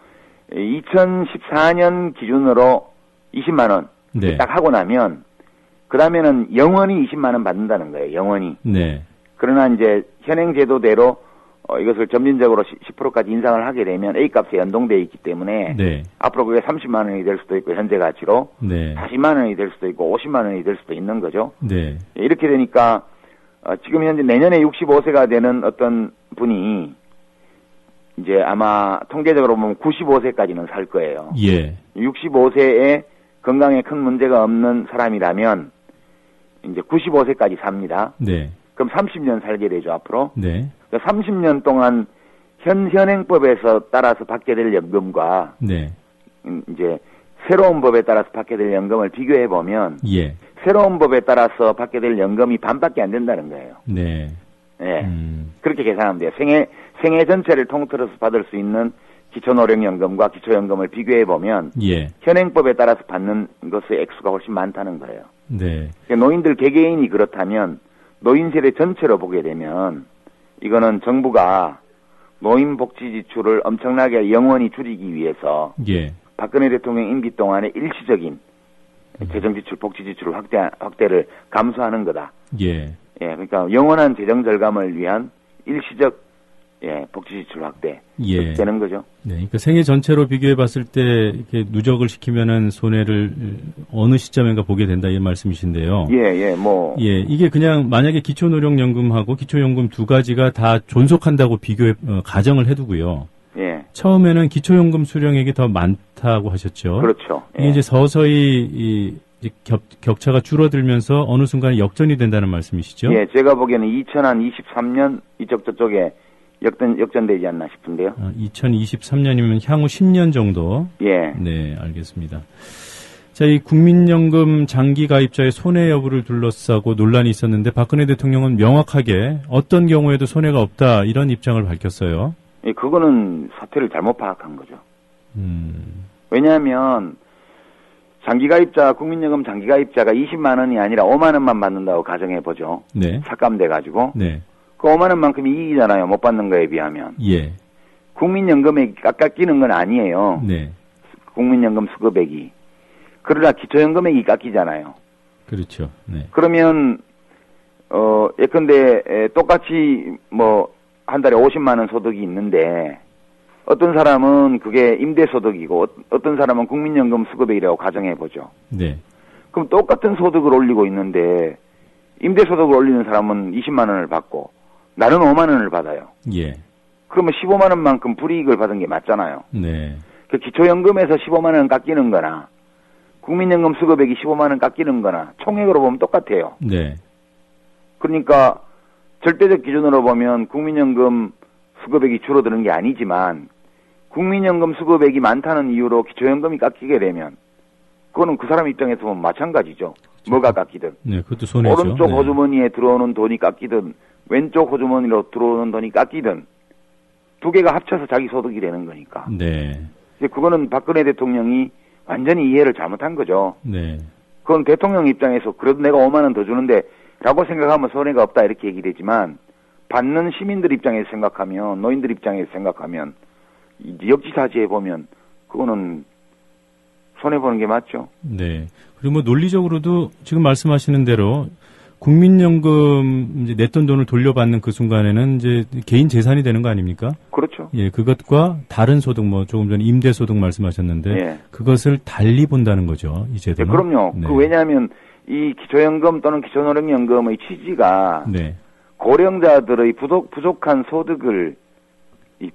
2014년 기준으로 20만 원 네. 딱 하고 나면 그 다음에는 영원히 20만 원 받는다는 거예요. 영원히. 네. 그러나 이제 현행 제도대로 이것을 점진적으로 10%까지 인상을 하게 되면 A값에 연동되어 있기 때문에 네. 앞으로 그게 30만 원이 될 수도 있고 현재 가치로 네. 40만 원이 될 수도 있고 50만 원이 될 수도 있는 거죠. 네. 이렇게 되니까 지금 현재 내년에 65세가 되는 어떤 분이 이제 아마 통계적으로 보면 95세까지는 살 거예요. 예. 65세에 건강에 큰 문제가 없는 사람이라면 이제 95세까지 삽니다. 네. 그럼 30년 살게 되죠, 앞으로. 네. 30년 동안 현행법에서 따라서 받게 될 연금과 네. 이제 새로운 법에 따라서 받게 될 연금을 비교해 보면 예. 새로운 법에 따라서 받게 될 연금이 반밖에 안 된다는 거예요. 네. 예. 그렇게 계산하면 돼요. 생애 전체를 통틀어서 받을 수 있는 기초노령연금과 기초연금을 비교해 보면 예. 현행법에 따라서 받는 것의 액수가 훨씬 많다는 거예요. 네. 그러니까 노인들 개개인이 그렇다면 노인 세대 전체로 보게 되면 이거는 정부가 노인 복지 지출을 엄청나게 영원히 줄이기 위해서 예. 박근혜 대통령 임기 동안에 일시적인 재정 지출, 복지 지출을 확대를 감수하는 거다. 예. 예, 그러니까 영원한 재정 절감을 위한 일시적 복지 지출 확대. 예. 되는 거죠. 네. 그러니까 생애 전체로 비교해 봤을 때 이렇게 누적을 시키면은 손해를 어느 시점인가 보게 된다 이 말씀이신데요. 예, 예, 이게 그냥 만약에 기초노령연금하고 기초연금 두 가지가 다 존속한다고 가정을 해두고요. 예. 처음에는 기초연금 수령액이 더 많다고 하셨죠. 그렇죠. 이게 이제 서서히 격차가 줄어들면서 어느 순간 역전이 된다는 말씀이시죠? 예, 제가 보기에는 2023년 저쪽에 역전되지 않나 싶은데요. 2023년이면 향후 10년 정도? 예. 네, 알겠습니다. 자, 이 국민연금 장기 가입자의 손해 여부를 둘러싸고 논란이 있었는데 박근혜 대통령은 명확하게 어떤 경우에도 손해가 없다 이런 입장을 밝혔어요. 예, 그거는 사태를 잘못 파악한 거죠. 왜냐하면 국민연금 장기가입자가 20만 원이 아니라 5만 원만 받는다고 가정해보죠. 네. 삭감돼가지고. 네. 그 5만 원만큼이 이익이잖아요. 못 받는 거에 비하면. 예. 국민연금액이 깎이는 건 아니에요. 네. 국민연금 수급액이. 그러나 기초연금액이 깎이잖아요. 그렇죠. 네. 그러면 예컨대 똑같이 한 달에 50만 원 소득이 있는데 어떤 사람은 그게 임대소득이고 어떤 사람은 국민연금 수급액이라고 가정해보죠. 네. 그럼 똑같은 소득을 올리고 있는데 임대소득을 올리는 사람은 20만 원을 받고 나는 5만 원을 받아요. 예. 그러면 15만 원만큼 불이익을 받은 게 맞잖아요. 네. 그 기초연금에서 15만 원 깎이는 거나 국민연금 수급액이 15만 원 깎이는 거나 총액으로 보면 똑같아요. 네. 그러니까 절대적 기준으로 보면 국민연금 수급액이 줄어드는 게 아니지만 국민연금 수급액이 많다는 이유로 기초연금이 깎이게 되면 그거는 그 사람 입장에서 보면 마찬가지죠. 뭐가 깎이든. 네, 그것도 손해죠. 오른쪽 네. 호주머니에 들어오는 돈이 깎이든 왼쪽 호주머니로 들어오는 돈이 깎이든 두 개가 합쳐서 자기 소득이 되는 거니까. 네. 그거는 박근혜 대통령이 완전히 이해를 잘못한 거죠. 네. 그건 대통령 입장에서 그래도 내가 5만 원 더 주는데 라고 생각하면 손해가 없다 이렇게 얘기되지만 받는 시민들 입장에서 생각하면 노인들 입장에서 생각하면 역지사지해 보면 그거는 손해보는 게 맞죠. 네. 그리고 논리적으로도 지금 말씀하시는 대로 국민연금 이제 냈던 돈을 돌려받는 그 순간에는 이제 개인 재산이 되는 거 아닙니까? 그렇죠. 예, 그것과 다른 소득 조금 전에 임대소득 말씀하셨는데 예. 그것을 달리 본다는 거죠, 이 제도는. 네, 그럼요. 네. 왜냐하면 이 기초연금 또는 기초노령연금의 취지가 네. 고령자들의 부족한 소득을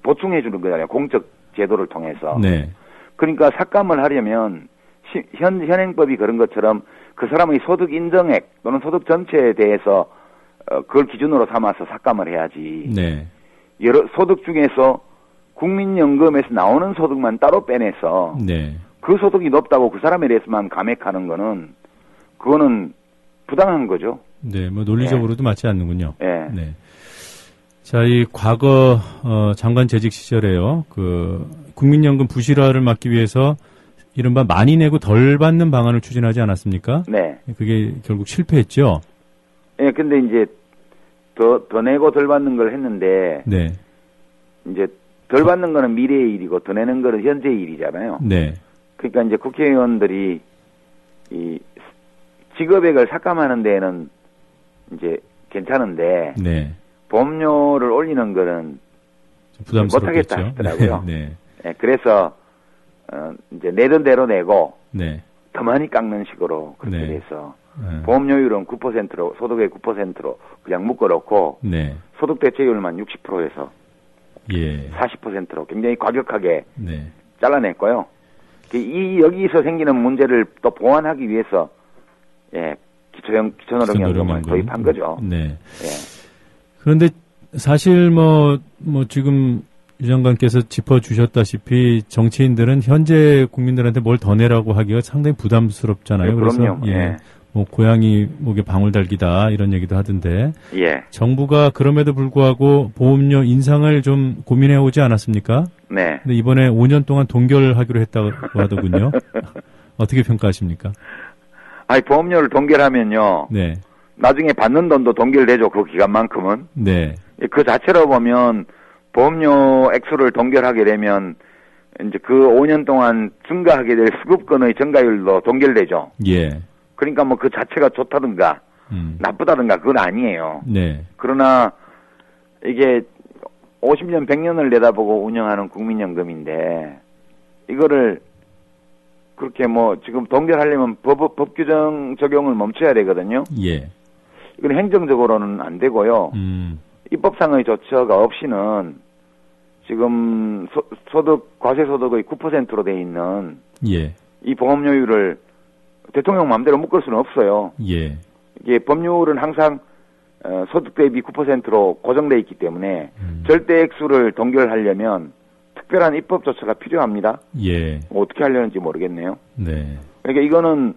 보충해 주는 거잖아요. 공적 제도를 통해서. 네. 그러니까 삭감을 하려면 현행법이 그런 것처럼 그 사람의 소득 인정액 또는 소득 전체에 대해서 그걸 기준으로 삼아서 삭감을 해야지. 네. 여러 소득 중에서 국민연금에서 나오는 소득만 따로 빼내서 네. 그 소득이 높다고 그 사람에 대해서만 감액하는 거는 그거는 부당한 거죠. 네, 논리적으로도 맞지 않는군요. 네. 네. 자, 이 과거 장관 재직 시절에요. 국민연금 부실화를 막기 위해서 이른바 많이 내고 덜 받는 방안을 추진하지 않았습니까? 네. 그게 결국 실패했죠. 예, 근데 이제 더 내고 덜 받는 걸 했는데 네. 이제 덜 받는 거는 미래의 일이고 더 내는 거는 현재의 일이잖아요. 네. 그러니까 이제 국회의원들이 이 지급액을 삭감하는 데에는 이제 괜찮은데 네. 보험료를 올리는 거는 못하겠다 하더라고요. 네. 네, 그래서 이제 내던 대로 내고 네. 더 많이 깎는 식으로 그렇게 네. 돼서 네. 보험료율은 9%로 소득의 9%로 그냥 묶어놓고 네. 소득 대체율만 60%에서 예. 40%로 굉장히 과격하게 네. 잘라냈고요. 여기서 생기는 문제를 또 보완하기 위해서 기초노령연금을 도입한 거죠. 네. 예. 그런데 사실 지금 유 장관께서 짚어주셨다시피 정치인들은 현재 국민들한테 뭘 더 내라고 하기가 상당히 부담스럽잖아요. 네, 그래서 그럼요. 예, 뭐 고양이 목에 방울 달기다 이런 얘기도 하던데 예. 정부가 그럼에도 불구하고 보험료 인상을 좀 고민해 오지 않았습니까? 네. 근데 이번에 5년 동안 동결하기로 했다고 하더군요. 어떻게 평가하십니까? 아니 보험료를 동결하면요. 네. 나중에 받는 돈도 동결되죠. 그 기간만큼은. 네. 그 자체로 보면 보험료 액수를 동결하게 되면 이제 그 5년 동안 증가하게 될 수급권의 증가율도 동결되죠. 예. 그러니까 뭐 그 자체가 좋다든가 나쁘다든가 그건 아니에요. 네. 그러나 이게 50년, 100년을 내다보고 운영하는 국민연금인데 이거를 그렇게 뭐 지금 동결하려면 법 규정 적용을 멈춰야 되거든요. 예. 이건 행정적으로는 안 되고요. 입법상의 조처가 없이는 지금 소득 과세소득의 9%로 돼 있는 예. 이 보험료율을 대통령 마음대로 묶을 수는 없어요. 예. 이게 법률은 항상 소득 대비 9%로 고정돼 있기 때문에 절대 액수를 동결하려면 특별한 입법 조처가 필요합니다. 예. 어떻게 하려는지 모르겠네요. 네. 그러니까 이거는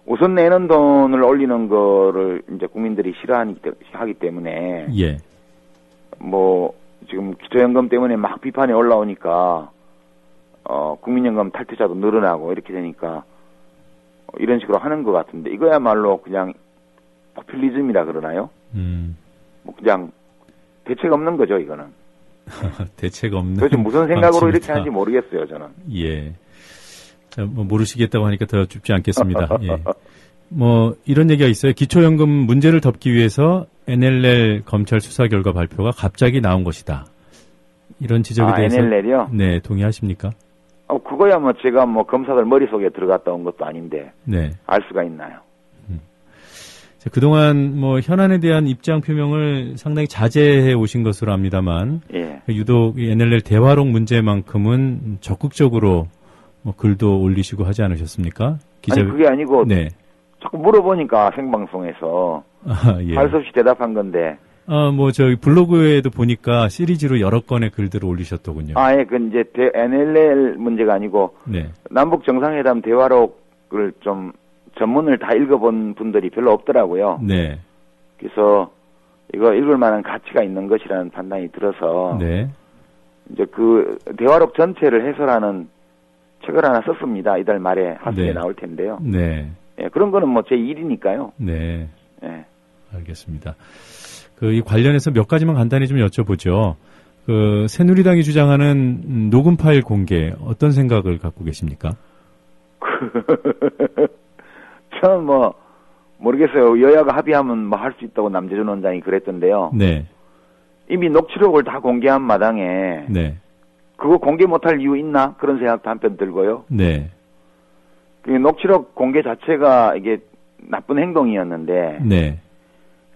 우선 내는 돈을 올리는 거를 이제 국민들이 싫어하기 때문에 예. 뭐 지금 기초연금 때문에 막 비판이 올라오니까 국민연금 탈퇴자도 늘어나고 이렇게 되니까 이런 식으로 하는 것 같은데 이거야말로 그냥 포퓰리즘이라 그러나요? 뭐 그냥 대책 없는 거죠 이거는. 대책 없는. 도대체 무슨 생각으로 방침이다. 이렇게 하는지 모르겠어요 저는. 예. 자, 뭐 모르시겠다고 하니까 더 좁지 않겠습니다. 예. 뭐 이런 얘기가 있어요. 기초연금 문제를 덮기 위해서 NLL 검찰 수사 결과 발표가 갑자기 나온 것이다. 이런 지적에 대해서 NLL이요? 네, 동의하십니까? 그거야 뭐 제가 뭐 검사들 머릿속에 들어갔다 온 것도 아닌데 네. 알 수가 있나요? 자, 그동안 뭐 현안에 대한 입장 표명을 상당히 자제해 오신 것으로 압니다만 예. 유독 이 NLL 대화록 문제만큼은 적극적으로 뭐 글도 올리시고 하지 않으셨습니까? 아니 그게 아니고 네. 자꾸 물어보니까 생방송에서 예. 할 수 없이 대답한 건데. 뭐 저기 블로그에도 보니까 시리즈로 여러 건의 글들을 올리셨더군요. 예, 그 이제 NLL 문제가 아니고 네. 남북 정상회담 대화록을 좀 전문을 다 읽어본 분들이 별로 없더라고요. 네. 그래서 이거 읽을 만한 가치가 있는 것이라는 판단이 들어서 네. 이제 그 대화록 전체를 해설하는 책을 하나 썼습니다. 이달 말에 하순에 네. 나올 텐데요. 네. 예, 그런 거는 뭐 제 일이니까요. 네. 예. 알겠습니다. 이 관련해서 몇 가지만 간단히 좀 여쭤보죠. 새누리당이 주장하는 녹음 파일 공개 어떤 생각을 갖고 계십니까? 저는 뭐 모르겠어요. 여야가 합의하면 뭐 할 수 있다고 남재준 원장이 그랬던데요. 네. 이미 녹취록을 다 공개한 마당에 네. 그거 공개 못할 이유 있나? 그런 생각도 한편 들고요. 네. 그 녹취록 공개 자체가 이게 나쁜 행동이었는데 네.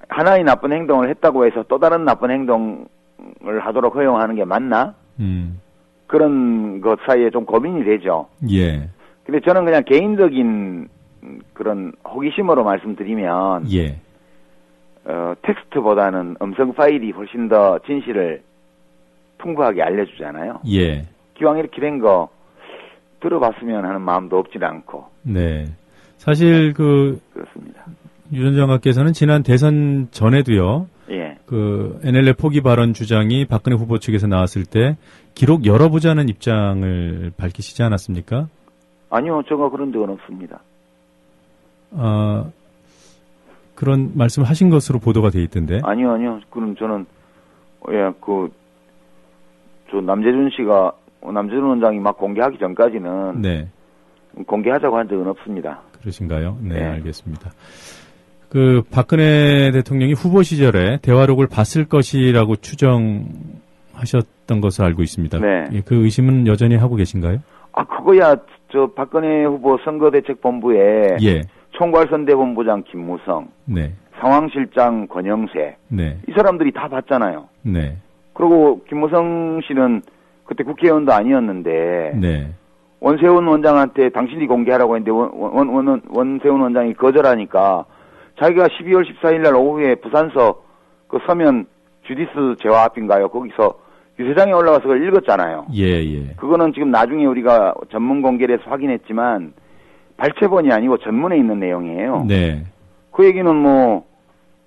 하나의 나쁜 행동을 했다고 해서 또 다른 나쁜 행동을 하도록 허용하는 게 맞나? 그런 것 사이에 좀 고민이 되죠. 예. 근데 저는 그냥 개인적인 그런 호기심으로 말씀드리면 예. 텍스트보다는 음성 파일이 훨씬 더 진실을 풍부하게 알려주잖아요. 예. 기왕 이렇게 된 거 들어봤으면 하는 마음도 없지 않고. 네. 사실 그렇습니다. 유 전 장관께서는 지난 대선 전에도요. 예. NLL 포기 발언 주장이 박근혜 후보 측에서 나왔을 때 기록 열어보자는 입장을 밝히시지 않았습니까? 아니요, 제가 그런 적은 없습니다. 그런 말씀을 하신 것으로 보도가 돼 있던데. 아니요. 그럼 저는 남재준 원장이 막 공개하기 전까지는 네. 공개하자고 한 적은 없습니다. 그러신가요? 네, 알겠습니다. 박근혜 대통령이 후보 시절에 대화록을 봤을 것이라고 추정하셨던 것을 알고 있습니다. 네. 예, 그 의심은 여전히 하고 계신가요? 그거야 박근혜 후보 선거대책본부에 예. 총괄선대본부장 김무성, 네. 상황실장 권영세, 네. 이 사람들이 다 봤잖아요. 네. 그리고 김무성 씨는 그때 국회의원도 아니었는데 네. 원세훈 원장한테 당신이 공개하라고 했는데 원세훈 원장이 거절하니까 자기가 12월 14일 날 오후에 부산서 그 서면 주디스 재화 앞인가요? 거기서 유세장에 올라가서 그걸 읽었잖아요. 예. 그거는 지금 나중에 우리가 전문 공개를 해서 확인했지만 발췌본이 아니고 전문에 있는 내용이에요. 네. 그 얘기는 뭐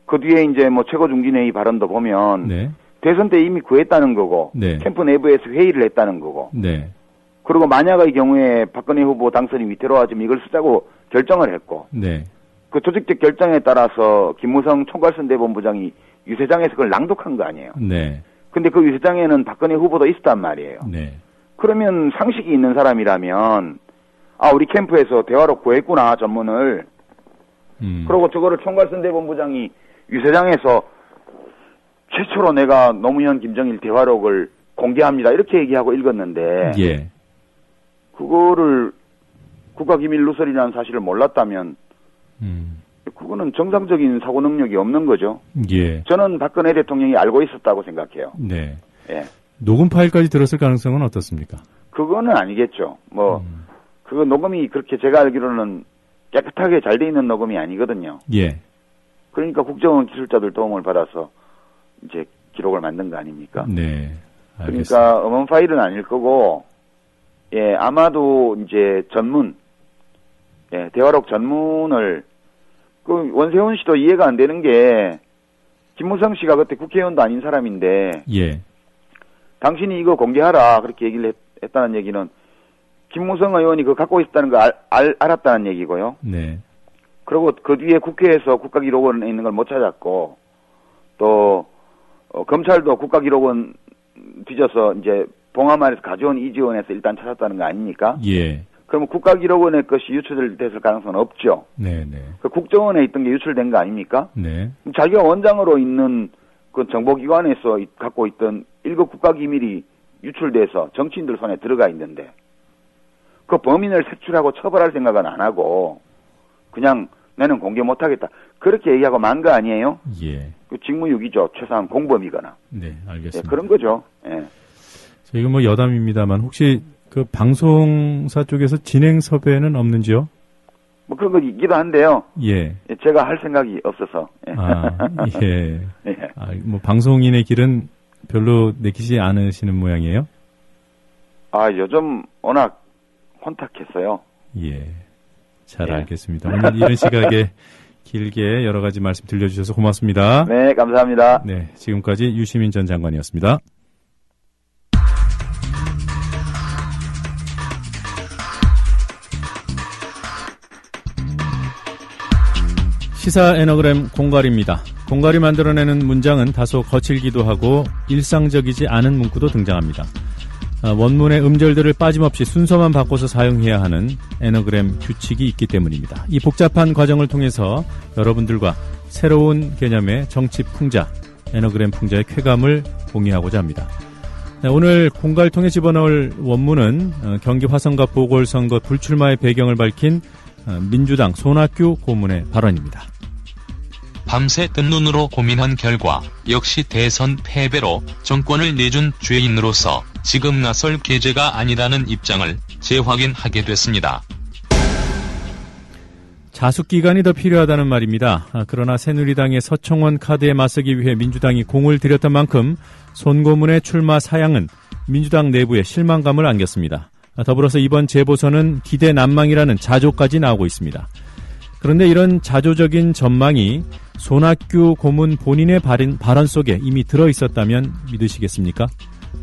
그 뒤에 이제 뭐 최고중진회의 발언도 보면 네. 대선 때 이미 구했다는 거고 네. 캠프 내부에서 회의를 했다는 거고 네. 그리고 만약의 경우에 박근혜 후보 당선이 위태로워지면 이걸 쓰자고 결정을 했고 네. 그 조직적 결정에 따라서 김무성 총괄선대본부장이 유세장에서 그걸 낭독한 거 아니에요. 네. 근데 그 유세장에는 박근혜 후보도 있었단 말이에요. 네. 그러면 상식이 있는 사람이라면 우리 캠프에서 대화로 구했구나 전문을. 그리고 저거를 총괄선대본부장이 유세장에서 최초로 내가 노무현 김정일 대화록을 공개합니다 이렇게 얘기하고 읽었는데 예. 그거를 국가기밀 누설이라는 사실을 몰랐다면 그거는 정상적인 사고 능력이 없는 거죠. 예. 저는 박근혜 대통령이 알고 있었다고 생각해요. 네. 예. 녹음 파일까지 들었을 가능성은 어떻습니까? 그거는 아니겠죠. 그거 녹음이 그렇게 제가 알기로는 깨끗하게 잘 돼 있는 녹음이 아니거든요. 예. 그러니까 국정원 기술자들 도움을 받아서 이제 기록을 만든 거 아닙니까? 네. 알겠습니다. 그러니까 음원 파일은 아닐 거고, 예, 아마도 이제 전문, 예, 대화록 전문을, 그 원세훈 씨도 이해가 안 되는 게, 김무성 씨가 그때 국회의원도 아닌 사람인데, 예. 당신이 이거 공개하라, 그렇게 얘기를 했다는 얘기는, 김무성 의원이 그거 갖고 있었다는 거 알았다는 얘기고요. 네. 그리고 그 뒤에 국회에서 국가기록원에 있는 걸 못 찾았고, 또, 검찰도 국가기록원 뒤져서 이제 봉화마을에서 가져온 이지원에서 일단 찾았다는 거 아닙니까? 예. 그러면 국가기록원의 것이 유출됐을 가능성은 없죠. 네네. 그 국정원에 있던 게 유출된 거 아닙니까? 네. 자기가 원장으로 있는 그 정보기관에서 갖고 있던 1급 국가기밀이 유출돼서 정치인들 손에 들어가 있는데, 그 범인을 색출하고 처벌할 생각은 안 하고, 그냥 나는 공개 못하겠다. 그렇게 얘기하고 만 거 아니에요? 예. 그 직무유기죠. 최소한 공범이거나. 네, 알겠습니다. 예, 그런 거죠. 예. 이건 뭐 여담입니다만 혹시 그 방송사 쪽에서 진행 섭외는 없는지요? 뭐 그런 거 있기도 한데요. 예. 제가 할 생각이 없어서. 예. 예. 예. 뭐 방송인의 길은 별로 내키지 않으시는 모양이에요? 요즘 워낙 혼탁했어요. 예. 잘 알겠습니다. 오늘 이런 시각에 길게 여러 가지 말씀 들려주셔서 고맙습니다. 네, 감사합니다. 네, 지금까지 유시민 전 장관이었습니다. 시사 애너그램 공갈입니다. 공갈이 만들어내는 문장은 다소 거칠기도 하고 일상적이지 않은 문구도 등장합니다. 원문의 음절들을 빠짐없이 순서만 바꿔서 사용해야 하는 애너그램 규칙이 있기 때문입니다. 이 복잡한 과정을 통해서 여러분들과 새로운 개념의 정치 풍자, 애너그램 풍자의 쾌감을 공유하고자 합니다. 오늘 공갈통에 집어넣을 원문은 경기 화성갑 보궐선거 불출마의 배경을 밝힌 민주당 손학규 고문의 발언입니다. 밤새 뜬 눈으로 고민한 결과 역시 대선 패배로 정권을 내준 죄인으로서 지금 나설 계제가 아니라는 입장을 재확인하게 됐습니다. 자숙기간이 더 필요하다는 말입니다. 그러나 새누리당의 서청원 카드에 맞서기 위해 민주당이 공을 들였던 만큼 손 고문의 출마 사양은 민주당 내부에 실망감을 안겼습니다. 더불어서 이번 재보선은 기대 난망이라는 자조까지 나오고 있습니다. 그런데 이런 자조적인 전망이 손학규 고문 본인의 발언 속에 이미 들어있었다면 믿으시겠습니까?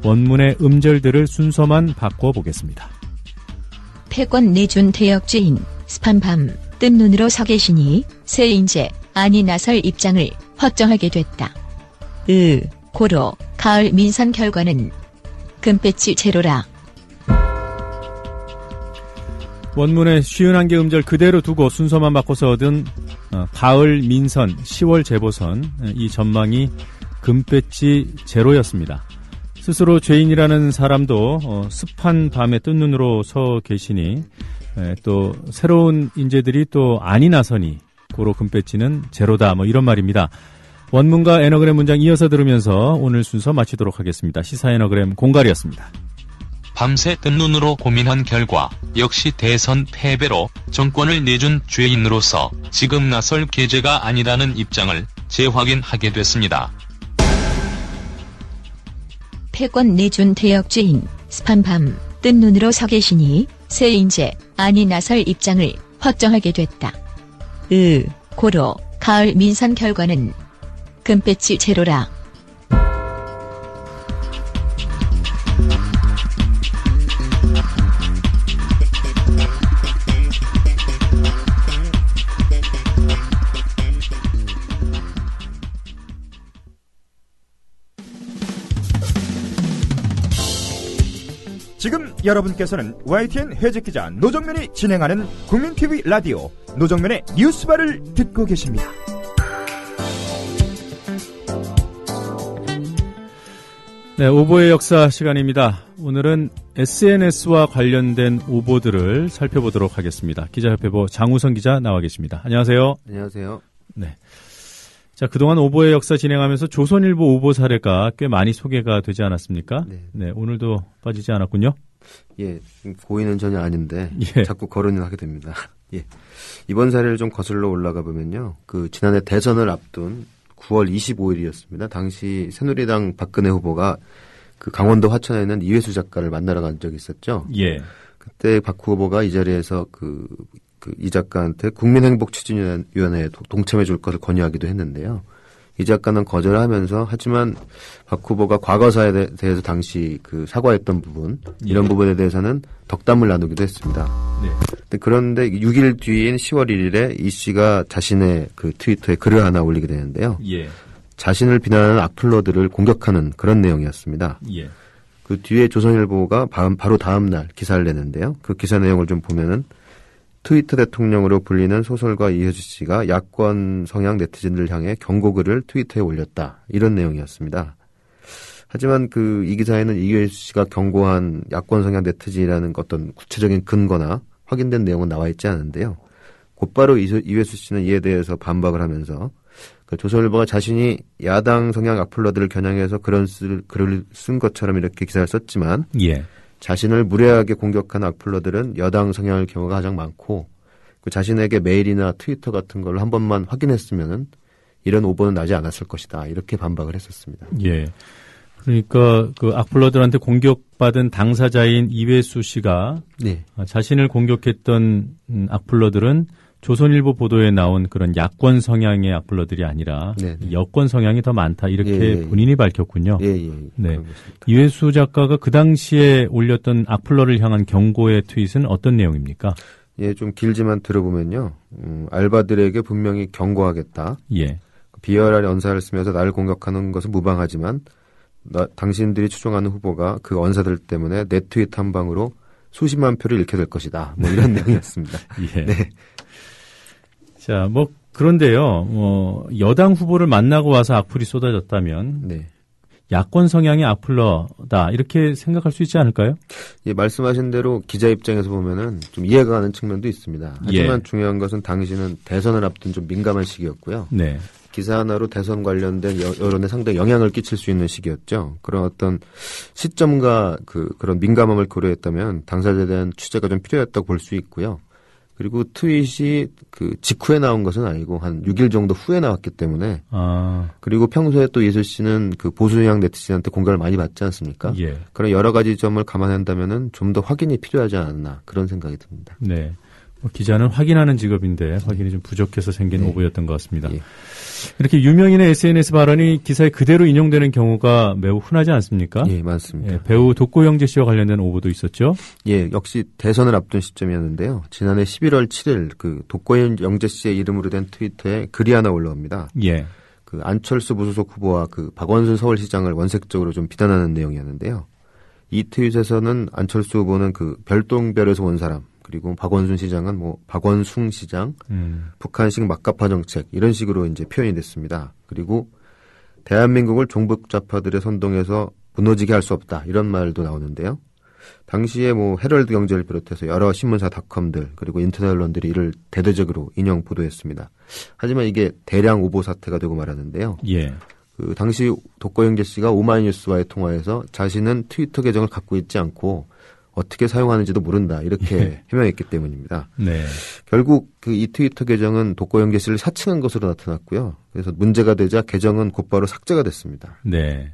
원문의 음절들을 순서만 바꿔보겠습니다. 패권 내준 대역죄인 스판밤 뜬 눈으로 서 계시니 새 인재 아니 나설 입장을 확정하게 됐다. 고로 가을 민선 결과는 금배지 제로라. 원문의 51개 음절 그대로 두고 순서만 바꿔서 얻은 가을 민선 10월 재보선 이 전망이 금배지 제로였습니다. 스스로 죄인이라는 사람도 습한 밤에 뜬 눈으로 서 계시니 또 새로운 인재들이 또 아니 나서니 고로 금배지는 제로다 뭐 이런 말입니다. 원문과 애너그램 문장 이어서 들으면서 오늘 순서 마치도록 하겠습니다. 시사 애너그램 공갈이었습니다. 밤새 뜬 눈으로 고민한 결과 역시 대선 패배로 정권을 내준 죄인으로서 지금 나설 계제가 아니라는 입장을 재확인하게 됐습니다. 패권 내준 대역죄인 스판밤 뜬 눈으로 서 계시니 새 인재 안이 나설 입장을 확정하게 됐다. 고로 가을 민선 결과는 금배지 제로라. 지금 여러분께서는 YTN 해직기자 노정면이 진행하는 국민TV 라디오 노정면의 뉴스바를 듣고 계십니다. 네, 오보의 역사 시간입니다. 오늘은 SNS와 관련된 오보들을 살펴보도록 하겠습니다. 기자협회보 장우성 기자 나와 계십니다. 안녕하세요. 안녕하세요. 네. 자, 그동안 오보의 역사 진행하면서 조선일보 오보 사례가 꽤 많이 소개가 되지 않았습니까? 네, 오늘도 빠지지 않았군요. 예, 고의는 전혀 아닌데 예. 자꾸 거론을 하게 됩니다. 예, 이번 사례를 좀 거슬러 올라가 보면요, 그 지난해 대선을 앞둔 9월 25일이었습니다. 당시 새누리당 박근혜 후보가 그 강원도 화천에 있는 이회수 작가를 만나러 간 적이 있었죠. 예. 그때 박 후보가 이 자리에서 이 작가한테 국민행복추진위원회에 동참해 줄 것을 권유하기도 했는데요. 이 작가는 거절하면서 하지만 박 후보가 과거사에 대해서 당시 그 사과했던 부분 이런 부분에 대해서는 덕담을 나누기도 했습니다. 네. 그런데 6일 뒤인 10월 1일에 이 씨가 자신의 그 트위터에 글을 하나 올리게 되는데요. 예. 자신을 비난하는 악플러들을 공격하는 그런 내용이었습니다. 예. 그 뒤에 조선일보가 바로 다음 날 기사를 내는데요. 그 기사 내용을 좀 보면은 트위터 대통령으로 불리는 소설가 이혜수 씨가 야권 성향 네티즌들 향해 경고글을 트위터에 올렸다. 이런 내용이었습니다. 하지만 이 기사에는 이혜수 씨가 경고한 야권 성향 네티즌이라는 어떤 구체적인 근거나 확인된 내용은 나와 있지 않은데요. 곧바로 이혜수 씨는 이에 대해서 반박을 하면서 조선일보가 자신이 야당 성향 악플러들을 겨냥해서 글을 쓴 것처럼 이렇게 기사를 썼지만 예. 자신을 무례하게 공격한 악플러들은 여당 성향의 경우가 가장 많고 자신에게 메일이나 트위터 같은 걸 한 번만 확인했으면은 이런 오보는 나지 않았을 것이다. 이렇게 반박을 했었습니다. 예. 그러니까 그 악플러들한테 공격받은 당사자인 이회수 씨가 네. 자신을 공격했던 악플러들은 조선일보 보도에 나온 그런 야권 성향의 악플러들이 아니라 네네. 여권 성향이 더 많다 이렇게 예. 본인이 밝혔군요. 예. 네. 이회수 작가가 그 당시에 올렸던 악플러를 향한 경고의 트윗은 어떤 내용입니까? 예, 좀 길지만 들어보면요. 알바들에게 분명히 경고하겠다. 예. 비열한 언사를 쓰면서 나를 공격하는 것은 무방하지만 당신들이 추종하는 후보가 그 언사들 때문에 내 트윗 한 방으로 수십만 표를 잃게 될 것이다. 뭐 이런 내용이었습니다. 예. 네. 자, 그런데요, 여당 후보를 만나고 와서 악플이 쏟아졌다면, 네. 야권 성향의 악플러다, 이렇게 생각할 수 있지 않을까요? 예, 말씀하신 대로 기자 입장에서 보면은 좀 이해가 가는 측면도 있습니다. 하지만 예. 중요한 것은 당시는 대선을 앞둔 좀 민감한 시기였고요. 네. 기사 하나로 대선 관련된 여론에 상당히 영향을 끼칠 수 있는 시기였죠. 그런 어떤 시점과 그런 민감함을 고려했다면 당사자에 대한 취재가 좀 필요했다고 볼 수 있고요. 그리고 트윗이 직후에 나온 것은 아니고 한 6일 정도 후에 나왔기 때문에. 그리고 평소에 또 이혜수 씨는 보수향 네티즌한테 공격을 많이 받지 않습니까? 예. 그런 여러 가지 점을 감안한다면은 좀 더 확인이 필요하지 않았나 그런 생각이 듭니다. 네. 기자는 확인하는 직업인데 확인이 좀 부족해서 생긴 네. 오보였던 것 같습니다. 예. 이렇게 유명인의 SNS 발언이 기사에 그대로 인용되는 경우가 매우 흔하지 않습니까? 예, 맞습니다. 예, 배우 독고영재 씨와 관련된 오보도 있었죠? 예, 역시 대선을 앞둔 시점이었는데요. 지난해 11월 7일 독고영재 씨의 이름으로 된 트위터에 글이 하나 올라옵니다. 예. 안철수 무소속 후보와 박원순 서울시장을 원색적으로 좀 비난하는 내용이었는데요. 이 트윗에서는 안철수 후보는 별똥별에서 온 사람, 그리고 박원순 시장은 박원숭 시장, 북한식 막가파 정책 이런 식으로 이제 표현이 됐습니다. 그리고 대한민국을 종북 좌파들의 선동에서 무너지게 할 수 없다 이런 말도 나오는데요. 당시에 헤럴드 경제를 비롯해서 여러 신문사닷컴들 그리고 인터넷 언론들이 이를 대대적으로 인용 보도했습니다. 하지만 이게 대량 오보 사태가 되고 말았는데요. 예. 당시 독고영재 씨가 오마이뉴스와의 통화에서 자신은 트위터 계정을 갖고 있지 않고 어떻게 사용하는지도 모른다 이렇게 해명했기 때문입니다. 네. 결국 이 트위터 계정은 독고영재 씨를 사칭한 것으로 나타났고요. 그래서 문제가 되자 계정은 곧바로 삭제가 됐습니다. 네.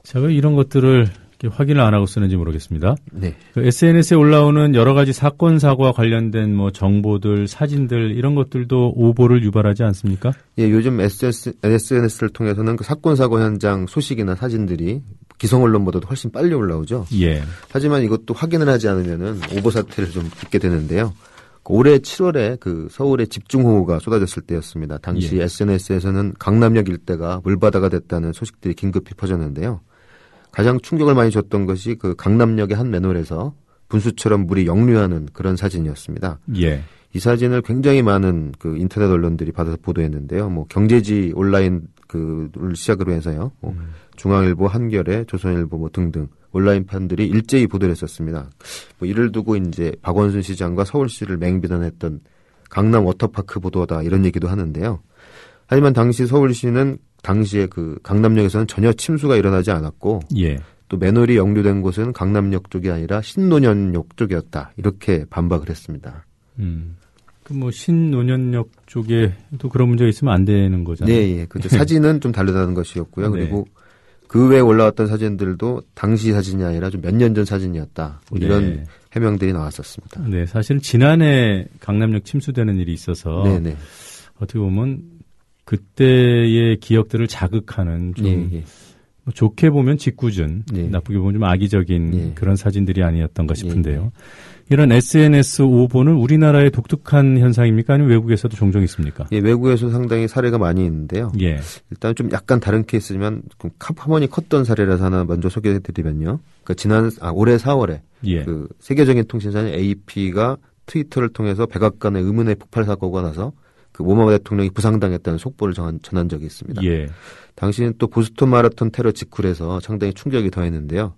제가 이런 것들을 확인을 안 하고 쓰는지 모르겠습니다. 네. 그 SNS에 올라오는 여러 가지 사건 사고와 관련된 뭐 정보들, 사진들 이런 것들도 오보를 유발하지 않습니까? 예, 요즘 SNS를 통해서는 그 사건 사고 현장 소식이나 사진들이 기성 언론보다도 훨씬 빨리 올라오죠. 예. 하지만 이것도 확인을 하지 않으면은 오보 사태를 좀 빚게 되는데요. 올해 7월에 그 서울에 집중호우가 쏟아졌을 때였습니다. 당시 SNS에서는 강남역 일대가 물바다가 됐다는 소식들이 긴급히 퍼졌는데요. 가장 충격을 많이 줬던 것이 그 강남역의 한 맨홀에서 분수처럼 물이 역류하는 그런 사진이었습니다. 예. 이 사진을 굉장히 많은 그 인터넷 언론들이 받아서 보도했는데요. 뭐 경제지 온라인 그를 시작으로 해서요. 뭐 중앙일보, 한겨레, 조선일보 뭐 등등 온라인판들이 일제히 보도를 했었습니다. 뭐 이를 두고 이제 박원순 시장과 서울시를 맹비난했던 강남 워터파크 보도다 이런 얘기도 하는데요. 하지만 당시 서울시는 당시에 그 강남역에서는 전혀 침수가 일어나지 않았고 예. 또 맨홀이 역류된 곳은 강남역 쪽이 아니라 신논현역 쪽이었다. 이렇게 반박을 했습니다. 그 뭐 신논현역 쪽에도 그런 문제가 있으면 안 되는 거잖아요. 네, 예. 그렇죠. 사진은 좀 다르다는 것이었고요. 네. 그리고 그 외에 올라왔던 사진들도 당시 사진이 아니라 좀 몇 년 전 사진이었다. 뭐 이런 네. 해명들이 나왔었습니다. 네, 사실 지난해 강남역 침수되는 일이 있어서 네네. 어떻게 보면 그때의 기억들을 자극하는 좀 예. 뭐 좋게 보면 짓궂은 예. 나쁘게 보면 좀 악의적인 예. 그런 사진들이 아니었던가 싶은데요. 이런 SNS 오보는 우리나라의 독특한 현상입니까? 아니면 외국에서도 종종 있습니까? 예, 외국에서 상당히 사례가 많이 있는데요. 예. 일단 좀 약간 다른 케이스지만 화면이 컸던 사례라서 하나 먼저 소개해드리면요. 그러니까 올해 4월에 예. 그 세계적인 통신사인 AP가 트위터를 통해서 백악관의 의문의 폭발 사고가 나서 그 오바마 대통령이 부상당했다는 속보를 전한 적이 있습니다. 예. 당시는 또 보스턴 마라톤 테러 직후라서 상당히 충격이 더했는데요.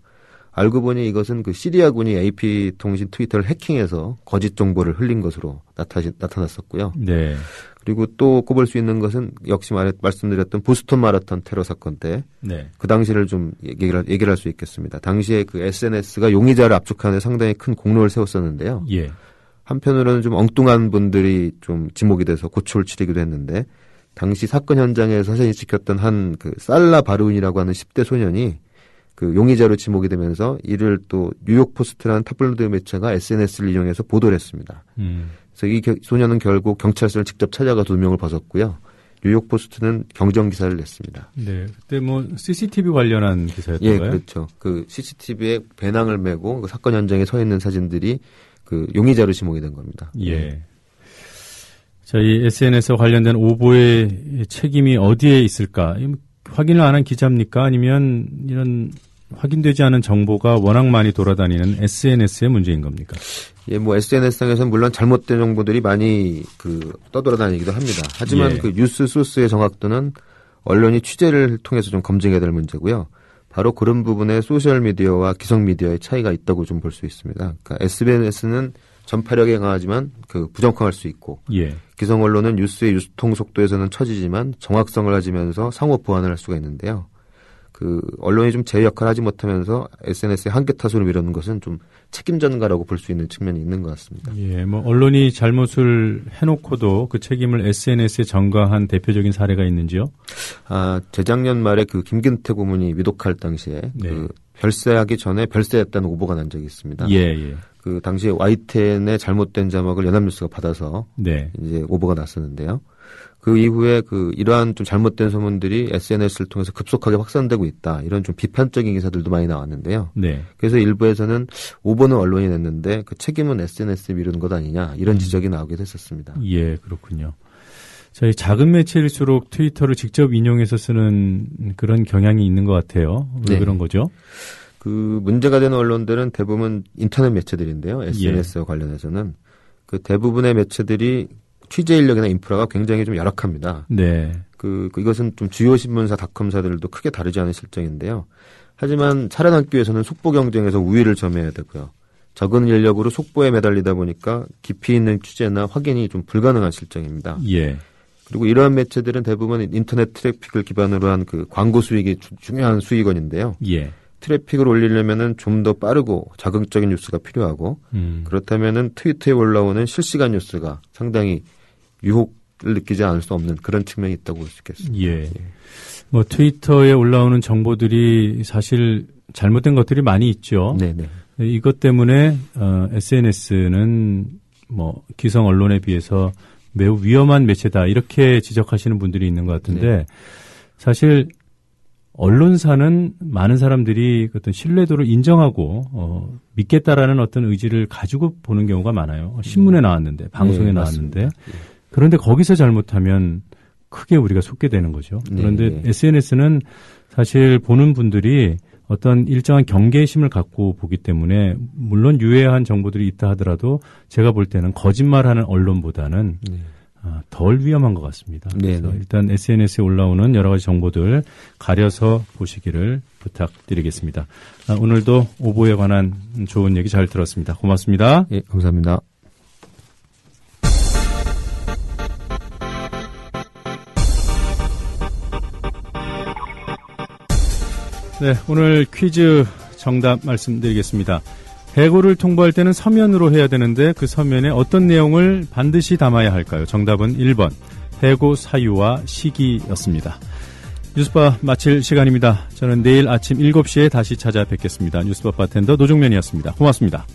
알고 보니 이것은 그 시리아군이 AP 통신 트위터를 해킹해서 거짓 정보를 흘린 것으로 나타났었고요. 네. 그리고 또 꼽을 수 있는 것은 역시 말씀드렸던 보스턴 마라톤 테러 사건 때 그 당시를 좀 얘기를 할 수 있겠습니다. 당시에 그 SNS가 용의자를 압축하는 데 상당히 큰 공로를 세웠었는데요. 예. 한편으로는 좀 엉뚱한 분들이 좀 지목이 돼서 고초를 치르기도 했는데 당시 사건 현장에서 사진이 찍혔던 한 그 살라 바룬이라고 하는 10대 소년이 그 용의자로 지목이 되면서 이를 또 뉴욕 포스트라는 타블로이드 매체가 SNS를 이용해서 보도를 했습니다. 그래서 이 소년은 결국 경찰서를 직접 찾아가 두 명을 벗었고요. 뉴욕 포스트는 경정 기사를 냈습니다. 네, 그때 뭐 CCTV 관련한 기사였던 예, 거예요? 그렇죠. 그 CCTV에 배낭을 메고 그 사건 현장에 서 있는 사진들이 그 용의자로 지목이 된 겁니다. 예. 자, 이 SNS와 관련된 오보의 책임이 어디에 있을까? 확인을 안 한 기자입니까? 아니면 이런 확인되지 않은 정보가 워낙 많이 돌아다니는 SNS의 문제인 겁니까? 예, 뭐 SNS상에서는 물론 잘못된 정보들이 많이 떠돌아다니기도 합니다. 하지만 그 뉴스 소스의 정확도는 언론이 취재를 통해서 좀 검증해야 될 문제고요. 바로 그런 부분에 소셜 미디어와 기성 미디어의 차이가 있다고 좀 볼 수 있습니다. 그러니까 SNS는 전파력이 강하지만 그 부정확할 수 있고 기성 언론은 뉴스의 유통 속도에서는 처지지만 정확성을 가지면서 상호 보완을 할 수가 있는데요. 그 언론이 좀 제 역할을 하지 못하면서 SNS의 한계 탓으로 미루는 것은 좀 책임 전가라고 볼 수 있는 측면이 있는 것 같습니다. 예, 뭐 언론이 잘못을 해놓고도 그 책임을 SNS에 전가한 대표적인 사례가 있는지요? 재작년 말에 그 김근태 고문이 위독할 당시에 그 별세하기 전에 별세했다는 오보가 난 적이 있습니다. 예. 그 당시에 YTN의 잘못된 자막을 연합뉴스가 받아서 이제 오보가 났었는데요. 그 이후에 그 이러한 좀 잘못된 소문들이 SNS를 통해서 급속하게 확산되고 있다. 이런 좀 비판적인 기사들도 많이 나왔는데요. 그래서 일부에서는 오보는 언론이 냈는데 그 책임은 SNS에 미루는 것 아니냐 이런 지적이 나오기도 했었습니다. 예, 그렇군요. 저희 작은 매체일수록 트위터를 직접 인용해서 쓰는 그런 경향이 있는 것 같아요. 왜 그런 거죠? 그 문제가 되는 언론들은 대부분 인터넷 매체들인데요. SNS와 관련해서는 그 대부분의 매체들이 취재 인력이나 인프라가 굉장히 좀 열악합니다. 이것은 좀 주요 신문사, 닷컴사들도 크게 다르지 않은 실정인데요. 하지만 살아남기 위해서는 속보 경쟁에서 우위를 점해야 되고요. 적은 인력으로 속보에 매달리다 보니까 깊이 있는 취재나 확인이 좀 불가능한 실정입니다. 그리고 이러한 매체들은 대부분 인터넷 트래픽을 기반으로 한 그 광고 수익이 중요한 수익원인데요. 트래픽을 올리려면은 좀 더 빠르고 자극적인 뉴스가 필요하고 그렇다면은 트위터에 올라오는 실시간 뉴스가 상당히 유혹을 느끼지 않을 수 없는 그런 측면이 있다고 볼 수 있겠습니다. 뭐 트위터에 올라오는 정보들이 사실 잘못된 것들이 많이 있죠. 네네. 이것 때문에 SNS는 뭐 기성 언론에 비해서 매우 위험한 매체다 이렇게 지적하시는 분들이 있는 것 같은데 네. 사실 언론사는 많은 사람들이 어떤 신뢰도를 인정하고 믿겠다라는 어떤 의지를 가지고 보는 경우가 많아요. 신문에 나왔는데 방송에 나왔는데 그런데 거기서 잘못하면 크게 우리가 속게 되는 거죠. 그런데 SNS는 사실 보는 분들이 어떤 일정한 경계심을 갖고 보기 때문에 물론 유해한 정보들이 있다 하더라도 제가 볼 때는 거짓말하는 언론보다는 덜 위험한 것 같습니다. 그래서 일단 SNS에 올라오는 여러 가지 정보들 가려서 보시기를 부탁드리겠습니다. 오늘도 오보에 관한 좋은 얘기 잘 들었습니다. 고맙습니다. 예, 감사합니다. 네, 오늘 퀴즈 정답 말씀드리겠습니다. 해고를 통보할 때는 서면으로 해야 되는데 그 서면에 어떤 내용을 반드시 담아야 할까요? 정답은 1번 해고 사유와 시기였습니다. 뉴스바 마칠 시간입니다. 저는 내일 아침 7시에 다시 찾아뵙겠습니다. 뉴스바 바텐더 노종면이었습니다. 고맙습니다.